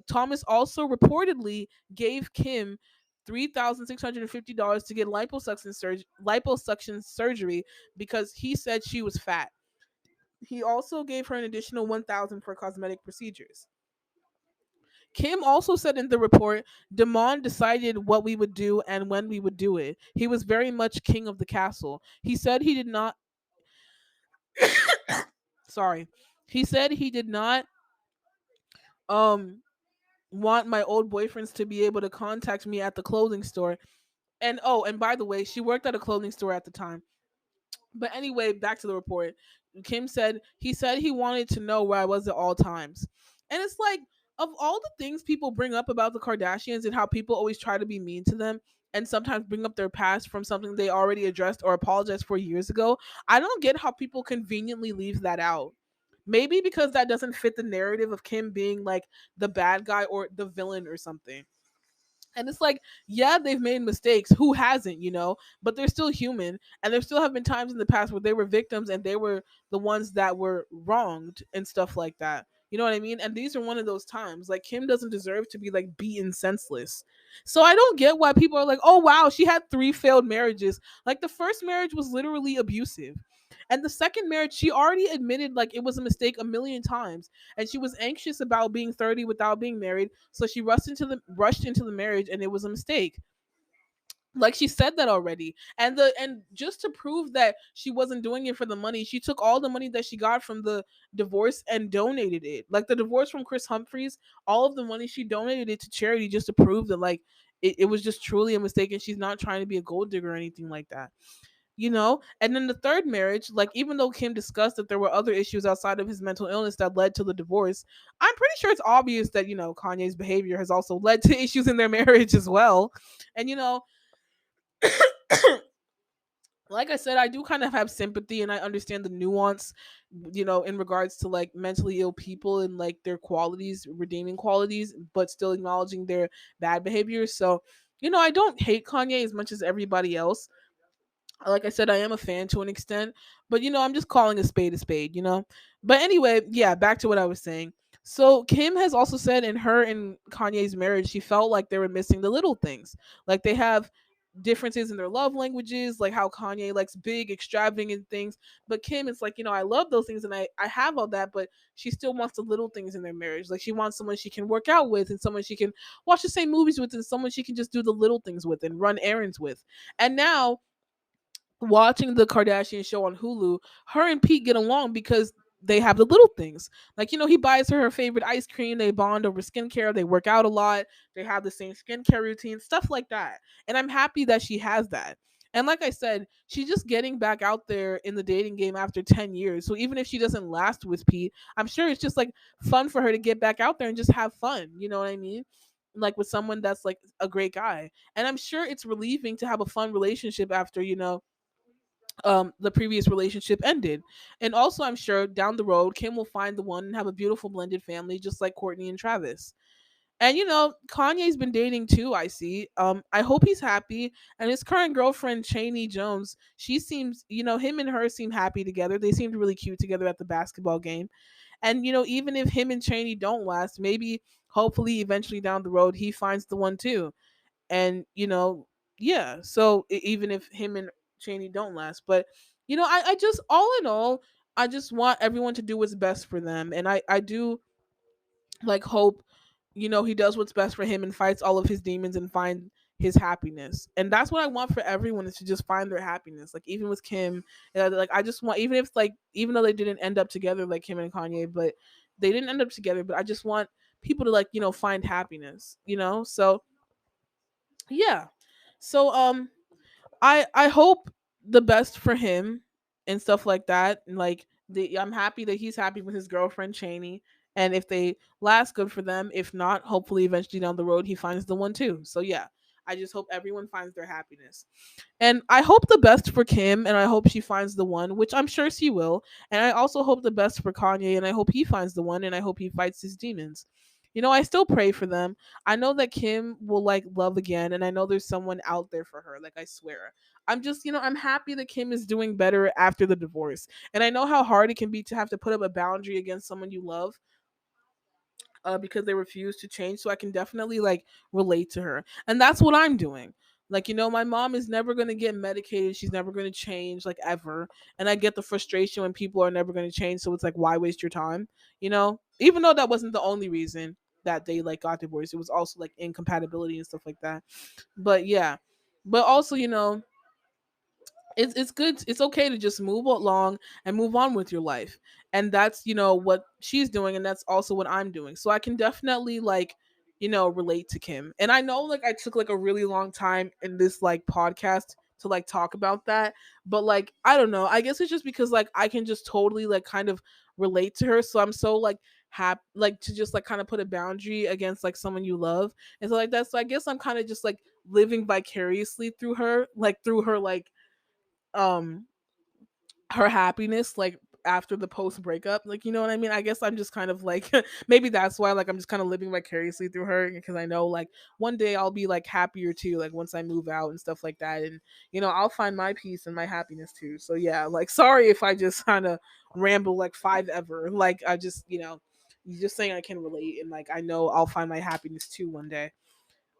A: Thomas also reportedly gave Kim $3,650 to get liposuction surgery because he said she was fat. He also gave her an additional 1,000 for cosmetic procedures. Kim also said in the report, Damon decided what we would do and when we would do it. He was very much king of the castle. He said he did not sorry. He said he did not um want my old boyfriends to be able to contact me at the clothing store. And oh, and by the way, she worked at a clothing store at the time. But anyway, back to the report. Kim said he wanted to know where I was at all times. And it's like of all the things people bring up about the Kardashians and how people always try to be mean to them and sometimes bring up their past from something they already addressed or apologized for years ago, I don't get how people conveniently leave that out. Maybe because that doesn't fit the narrative of Kim being like the bad guy or the villain or something. And it's like, yeah, they've made mistakes. Who hasn't, But they're still human. And there still have been times in the past where they were victims and they were the ones that were wronged and stuff like that. You know what I mean? And these are one of those times. Like, Kim doesn't deserve to be like beaten senseless. So I don't get why people are like, oh, wow, she had 3 failed marriages. Like, the first marriage was literally abusive. And the second marriage, she already admitted like it was a mistake a million times, and she was anxious about being 30 without being married, so she rushed into the marriage, and it was a mistake. Like, she said that already. And just to prove that she wasn't doing it for the money, she took all the money that she got from the divorce and donated it. Like, the divorce from Chris Humphries, all of the money she donated it to charity, just to prove that like it was just truly a mistake, and she's not trying to be a gold digger or anything like that. And then the third marriage, like, even though Kim discussed that there were other issues outside of his mental illness that led to the divorce, I'm pretty sure it's obvious that Kanye's behavior has also led to issues in their marriage as well. And like I said, I do kind of have sympathy and I understand the nuance, in regards to like mentally ill people and like their qualities, redeeming qualities, but still acknowledging their bad behaviors. So, I don't hate Kanye as much as everybody else. Like I said, I am a fan to an extent, but I'm just calling a spade. But anyway, yeah, back to what I was saying. So Kim has also said in her and Kanye's marriage, she felt like they were missing the little things. Like, they have differences in their love languages, like how Kanye likes big, extravagant things. But Kim is like, I love those things and I have all that, but she still wants the little things in their marriage. Like, she wants someone she can work out with and someone she can watch the same movies with and someone she can just do the little things with and run errands with. And now, watching the Kardashian show on Hulu, her and Pete get along because they have the little things. Like, he buys her favorite ice cream, they bond over skincare, they work out a lot, they have the same skincare routine, stuff like that. And I'm happy that she has that. And like I said, she's just getting back out there in the dating game after 10 years. So even if she doesn't last with Pete, I'm sure it's just like fun for her to get back out there and just have fun. You know what I mean? Like, with someone that's like a great guy. And I'm sure it's relieving to have a fun relationship after, the previous relationship ended. And also, I'm sure down the road, Kim will find the one and have a beautiful blended family, just like Courtney and Travis. And Kanye's been dating too, I see. I hope he's happy. And his current girlfriend, Cheney Jones, she seems, him and her seem happy together. They seemed really cute together at the basketball game. And even if him and Cheney don't last, maybe hopefully eventually down the road he finds the one too. And yeah, so even if him and Cheney don't last, but I just, all in all, I just want everyone to do what's best for them. And I do like hope he does what's best for him and fights all of his demons and find his happiness. And that's what I want for everyone, is to just find their happiness. Like, even with Kim, like, I just want, even if like, even though they didn't end up together, like Kim and Kanye, but they didn't end up together, but I just want people to like find happiness. So yeah. So I hope the best for him and stuff like that. And like, I'm happy that he's happy with his girlfriend Cheney. And if they last, good for them. If not, hopefully eventually down the road he finds the one too. So yeah, I just hope everyone finds their happiness. And I hope the best for Kim, and I hope she finds the one, which I'm sure she will. And I also hope the best for Kanye, and I hope he finds the one, and I hope he fights his demons. I still pray for them. I know that Kim will like love again, and I know there's someone out there for her. Like, I swear. I'm just, I'm happy that Kim is doing better after the divorce. And I know how hard it can be to have to put up a boundary against someone you love, because they refuse to change. So I can definitely like relate to her. And that's what I'm doing. Like, my mom is never going to get medicated. She's never going to change, like, ever. And I get the frustration when people are never going to change. So it's like, why waste your time? Even though that wasn't the only reason that they like got divorced, it was also like incompatibility and stuff like that. But yeah. But also, it's good, it's okay to just move along and move on with your life. And that's what she's doing, and that's also what I'm doing. So I can definitely like relate to Kim. And I know like I took like a really long time in this like podcast to like talk about that, but like, I don't know, I guess it's just because like I can just totally like kind of relate to her. So I'm so like like to just like kind of put a boundary against like someone you love and so like that. So I guess I'm kind of just like living vicariously through her like um her happiness like after the post breakup, like you know what I mean. I guess I'm just kind of like maybe that's why like I'm just kind of living vicariously through her because I know like one day I'll be like happier too, like once I move out and stuff like that, and I'll find my peace and my happiness too. So yeah, like sorry if I just kind of ramble like five ever, like I just you just saying I can relate and like I know I'll find my happiness too one day.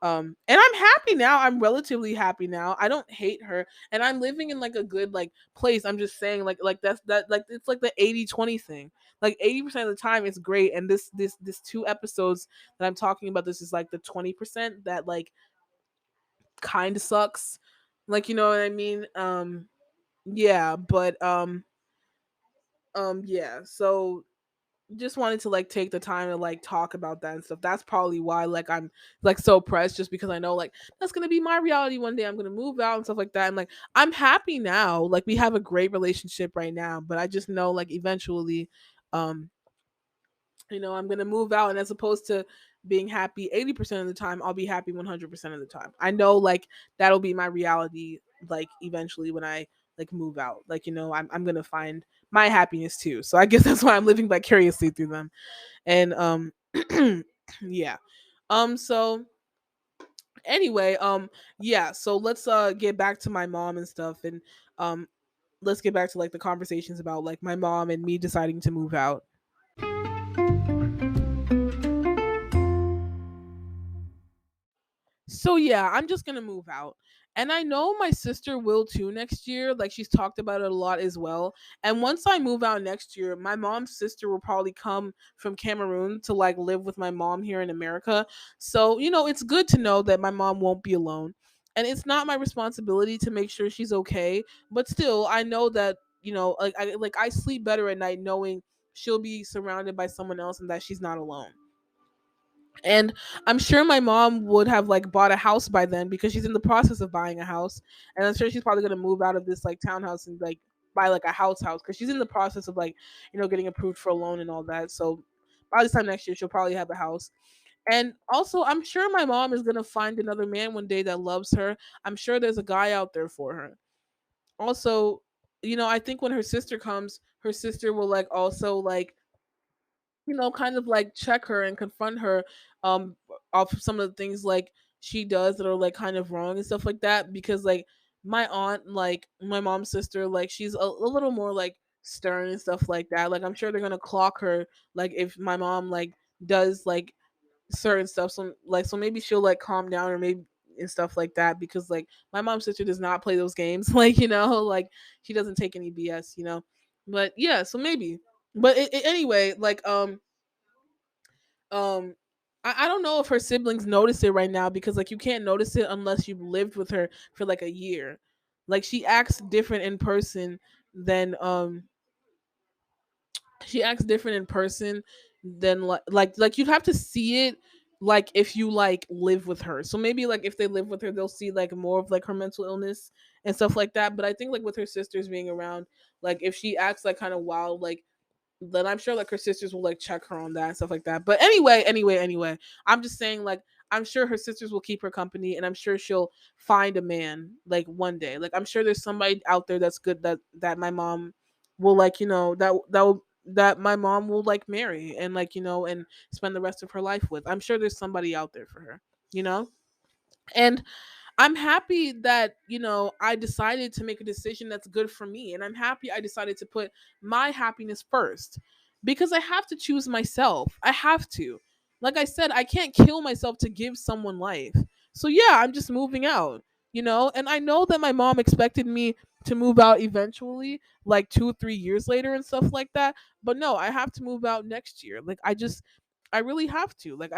A: And I'm happy now. I'm relatively happy now. I don't hate her and I'm living in like a good like place. I'm just saying like that's that like it's like the 80-20 thing. Like 80% of the time it's great and this two episodes that I'm talking about, this is like the 20% that like kind of sucks. Like you know what I mean? Yeah, but yeah. So just wanted to like take the time to like talk about that and stuff. That's probably why like I'm like so pressed, just because I know like that's gonna be my reality one day. I'm gonna move out and stuff like that. And like I'm happy now. Like we have a great relationship right now, but I just know like eventually, um, I'm gonna move out, and as opposed to being happy 80% of the time, I'll be happy 100% of the time. I know like that'll be my reality like eventually when I like move out. Like I'm gonna find my happiness too. So I guess that's why I'm living vicariously through them. And yeah. So anyway, yeah, so let's get back to my mom and stuff, and um let's get back to like the conversations about like my mom and me deciding to move out. So yeah, I'm just gonna move out. And I know my sister will too next year. Like she's talked about it a lot as well. And once I move out next year, my mom's sister will probably come from Cameroon to like live with my mom here in America. So, it's good to know that my mom won't be alone. And it's not my responsibility to make sure she's okay, but still I know that, I sleep better at night knowing she'll be surrounded by someone else and that she's not alone. And I'm sure my mom would have like bought a house by then because she's in the process of buying a house. And I'm sure she's probably gonna move out of this like townhouse and like buy like a house because she's in the process of like, getting approved for a loan and all that. So by this time next year she'll probably have a house. And also I'm sure my mom is gonna find another man one day that loves her. I'm sure there's a guy out there for her. Also, I think when her sister comes, her sister will like also like kind of like check her and confront her um off some of the things like she does that are like kind of wrong and stuff like that, because like my aunt, like my mom's sister, like she's a little more like stern and stuff like that. Like I'm sure they're gonna clock her like if my mom like does like certain stuff, so maybe she'll like calm down or maybe and stuff like that, because like my mom's sister does not play those games like like she doesn't take any BS. But yeah, so maybe. But anyway, like um I don't know if her siblings notice it right now, because like you can't notice it unless you've lived with her for like a year. Like she acts different in person than she acts different in person than like you'd have to see it like if you like live with her. So maybe like if they live with her they'll see like more of like her mental illness and stuff like that. But I think like with her sisters being around, like if she acts like kind of wild, like then I'm sure like her sisters will like check her on that and stuff like that. But anyway, I'm just saying like I'm sure her sisters will keep her company, and I'm sure she'll find a man like one day. Like I'm sure there's somebody out there that's good that my mom will like, that my mom will like marry and like, and spend the rest of her life with. I'm sure there's somebody out there for her, you know? And I'm happy that, I decided to make a decision that's good for me. And I'm happy I decided to put my happiness first, because I have to choose myself. I have to. Like I said, I can't kill myself to give someone life. So yeah, I'm just moving out, And I know that my mom expected me to move out eventually, like 2 3 years later and stuff like that. But no, I have to move out next year. Like I really have to. Like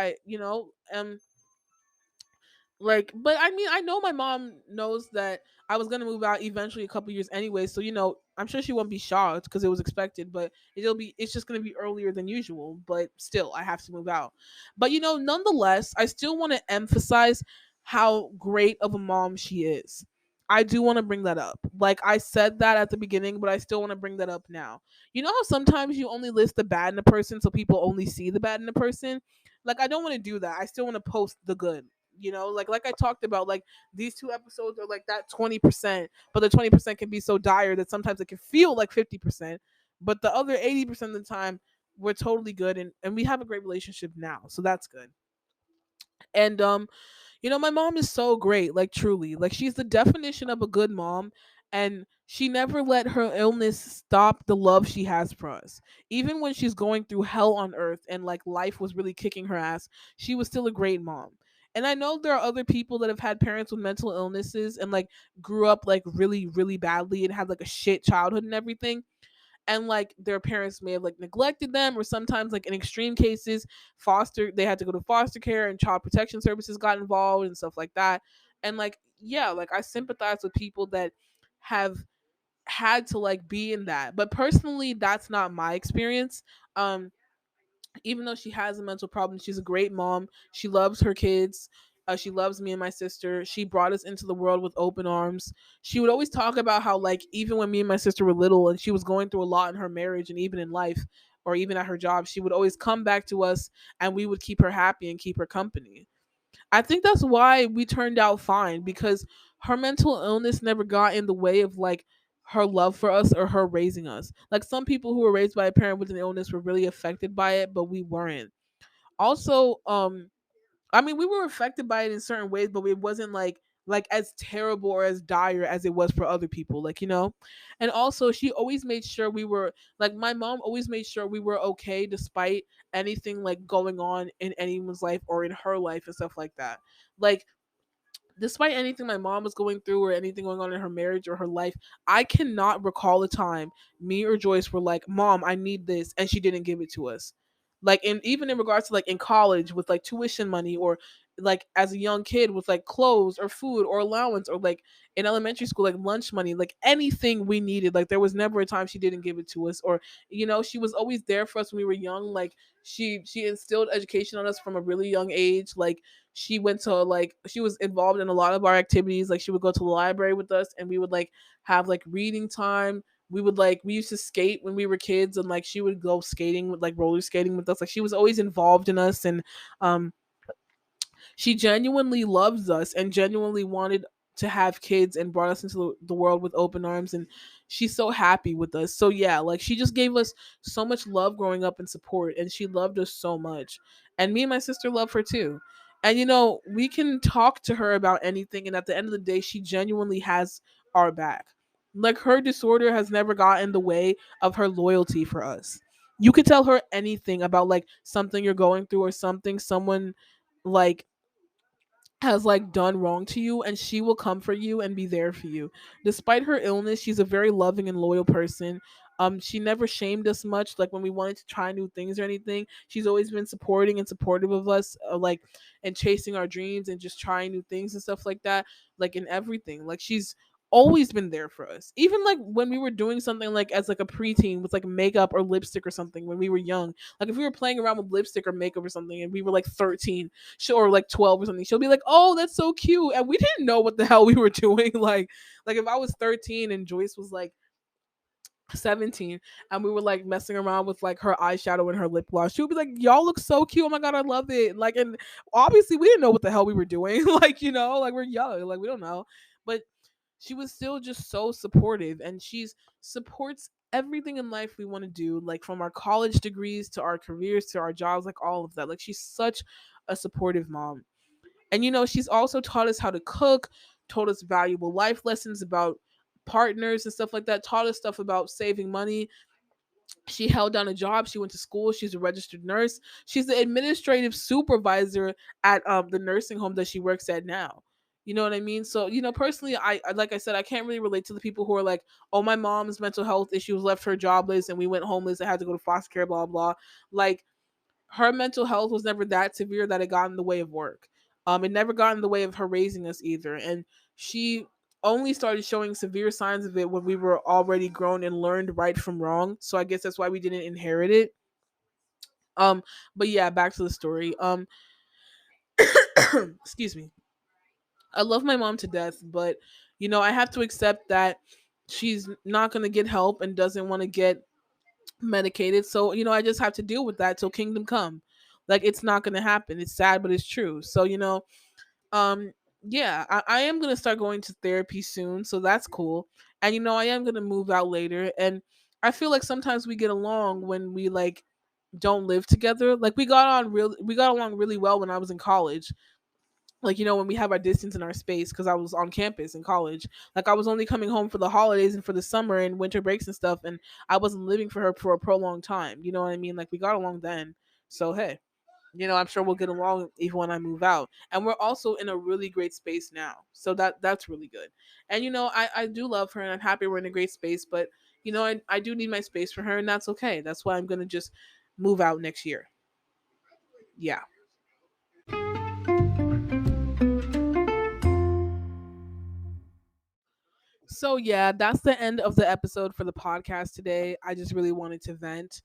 A: like, but I mean, I know my mom knows that I was gonna move out eventually a couple years anyway, so I'm sure she won't be shocked because it was expected, but it's just gonna be earlier than usual. But still, I have to move out. But nonetheless, I still want to emphasize how great of a mom she is. I do want to bring that up. Like I said that at the beginning, but I still want to bring that up now. You know how sometimes you only list the bad in a person so people only see the bad in a person? Like I don't want to do that. I still want to post the good. You know, like I talked about, like these two episodes are like that 20%, but the 20% can be so dire that sometimes it can feel like 50%, but the other 80% of the time we're totally good, and we have a great relationship now. So that's good. And you know, my mom is so great, like truly. Like she's the definition of a good mom, and she never let her illness stop the love she has for us. Even when she's going through hell on earth and like life was really kicking her ass, she was still a great mom. And I know there are other people that have had parents with mental illnesses and like grew up like really really badly and had like a shit childhood and everything, and like their parents may have like neglected them, or sometimes like in extreme cases foster they had to go to foster care and child protection services got involved and stuff like that. And like yeah, like I sympathize with people that have had to like be in that, but personally that's not my experience. um Even though she has a mental problem, she's a great mom. She loves her kids. She loves me and my sister. She brought us into the world with open arms. She would always talk about how, like, even when me and my sister were little and she was going through a lot in her marriage and even in life or even at her job, she would always come back to us and we would keep her happy and keep her company. I think that's why we turned out fine, because her mental illness never got in the way of like her love for us or her raising us. Like some people who were raised by a parent with an illness were really affected by it, but we weren't. Also, I mean, we were affected by it in certain ways, but it wasn't like as terrible or as dire as it was for other people, like, you know. And also she always made sure we were like, my mom always made sure we were okay despite anything like going on in anyone's life or in her life and stuff like that. Like despite anything my mom was going through or anything going on in her marriage or her life, I cannot recall a time me or Joyce were like, "Mom, I need this," and she didn't give it to us. Like, and even in regards to like in college with like tuition money, or like as a young kid with like clothes or food or allowance, or like in elementary school like lunch money, like anything we needed, like there was never a time she didn't give it to us. Or you know, she was always there for us when we were young. Like she instilled education on us from a really young age. Like she went to like she was involved in a lot of our activities. Like she would go to the library with us and we would like have like reading time. We would like we used to skate when we were kids, and like she would go skating with like roller skating with us. Like she was always involved in us, and um she genuinely loves us and genuinely wanted to have kids and brought us into the world with open arms, and she's so happy with us. So yeah, like she just gave us so much love growing up and support, and she loved us so much. And me and my sister love her too. And you know, we can talk to her about anything, and at the end of the day she genuinely has our back. Like her disorder has never got in the way of her loyalty for us. You could tell her anything about like something you're going through or something someone like has like done wrong to you, and she will comfort you and be there for you. Despite her illness, she's a very loving and loyal person. She never shamed us much, like when we wanted to try new things or anything. She's always been supporting and supportive of us, like and chasing our dreams and just trying new things and stuff like that. Like in everything, like she's always been there for us. Even like when we were doing something like as like a preteen with like makeup or lipstick or something when we were young. Like if we were playing around with lipstick or makeup or something and we were like 13, or like 12 or something, she'll be like, "Oh, that's so cute," and we didn't know what the hell we were doing. Like if I was 13 and Joyce was like 17 and we were like messing around with like her eyeshadow and her lip gloss, she would be like, "Y'all look so cute, oh my god, I love it." Like, and obviously we didn't know what the hell we were doing. Like, you know, like we're young, like we don't know. But she was still just so supportive, and she's supports everything in life we want to do, like from our college degrees to our careers to our jobs, like all of that. Like she's such a supportive mom. And you know, she's also taught us how to cook, taught us valuable life lessons about partners and stuff like that, taught us stuff about saving money. She held down a job, she went to school, she's a registered nurse. She's the administrative supervisor at the nursing home that she works at now. You know what I mean? So, you know, personally, like I said, I can't really relate to the people who are like, "Oh, my mom's mental health issues left her jobless and we went homeless and had to go to foster care, blah blah." Like her mental health was never that severe that it got in the way of work. It never got in the way of her raising us either. And she only started showing severe signs of it when we were already grown and learned right from wrong. So I guess that's why we didn't inherit it. Um, but yeah, back to the story. Excuse me. I love my mom to death, but I have to accept that she's not going to get help and doesn't want to get medicated. So, I just have to deal with that till kingdom come. Like, it's not going to happen. It's sad, but it's true. So, um, yeah, I am going to start going to therapy soon. So that's cool. And, I am going to move out later. And I feel like sometimes we get along when we like don't live together. Like, we got along really well when I was in college. Like, when we have our distance in our space, because I was on campus in college. Like, I was only coming home for the holidays and for the summer and winter breaks and stuff, and I wasn't living for her for a prolonged time. You know what I mean? Like, we got along then. So hey, I'm sure we'll get along even when I move out. And we're also in a really great space now, so that's really good. And I do love her, and I'm happy we're in a great space. But I do need my space for her, and that's okay. That's why I'm gonna just move out next year. Yeah. So yeah, that's the end of the episode for the podcast today. I just really wanted to vent.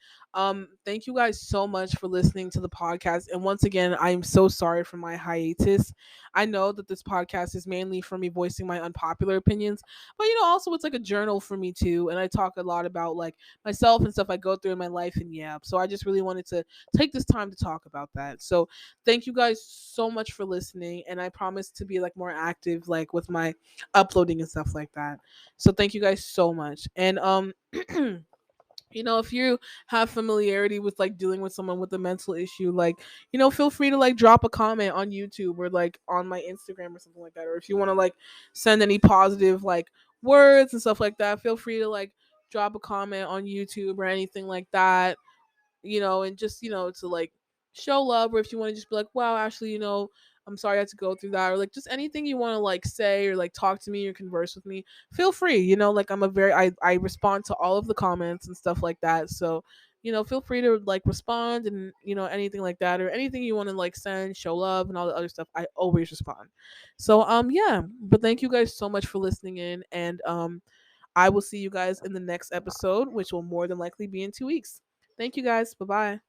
A: Thank you guys so much for listening to the podcast. And once again, I am so sorry for my hiatus. I know that this podcast is mainly for me voicing my unpopular opinions, but also it's like a journal for me too. And I talk a lot about like myself and stuff I go through in my life, and yeah. So I just really wanted to take this time to talk about that. So thank you guys so much for listening, and I promise to be like more active like with my uploading and stuff like that. So thank you guys so much. And if you have familiarity with like dealing with someone with a mental issue, like, feel free to like drop a comment on YouTube or like on my Instagram or something like that. Or if you want to like send any positive like words and stuff like that, feel free to like drop a comment on YouTube or anything like that. And just, to like show love, or if you want to just be like, wow, Ashley, I'm sorry I had to go through that, or like just anything you want to like say or like talk to me or converse with me, feel free. Like I respond to all of the comments and stuff like that. So, feel free to like respond and, anything like that, or anything you want to like send, show love and all the other stuff. I always respond. So, yeah, but thank you guys so much for listening in. And, I will see you guys in the next episode, which will more than likely be in 2 weeks. Thank you guys. Bye bye.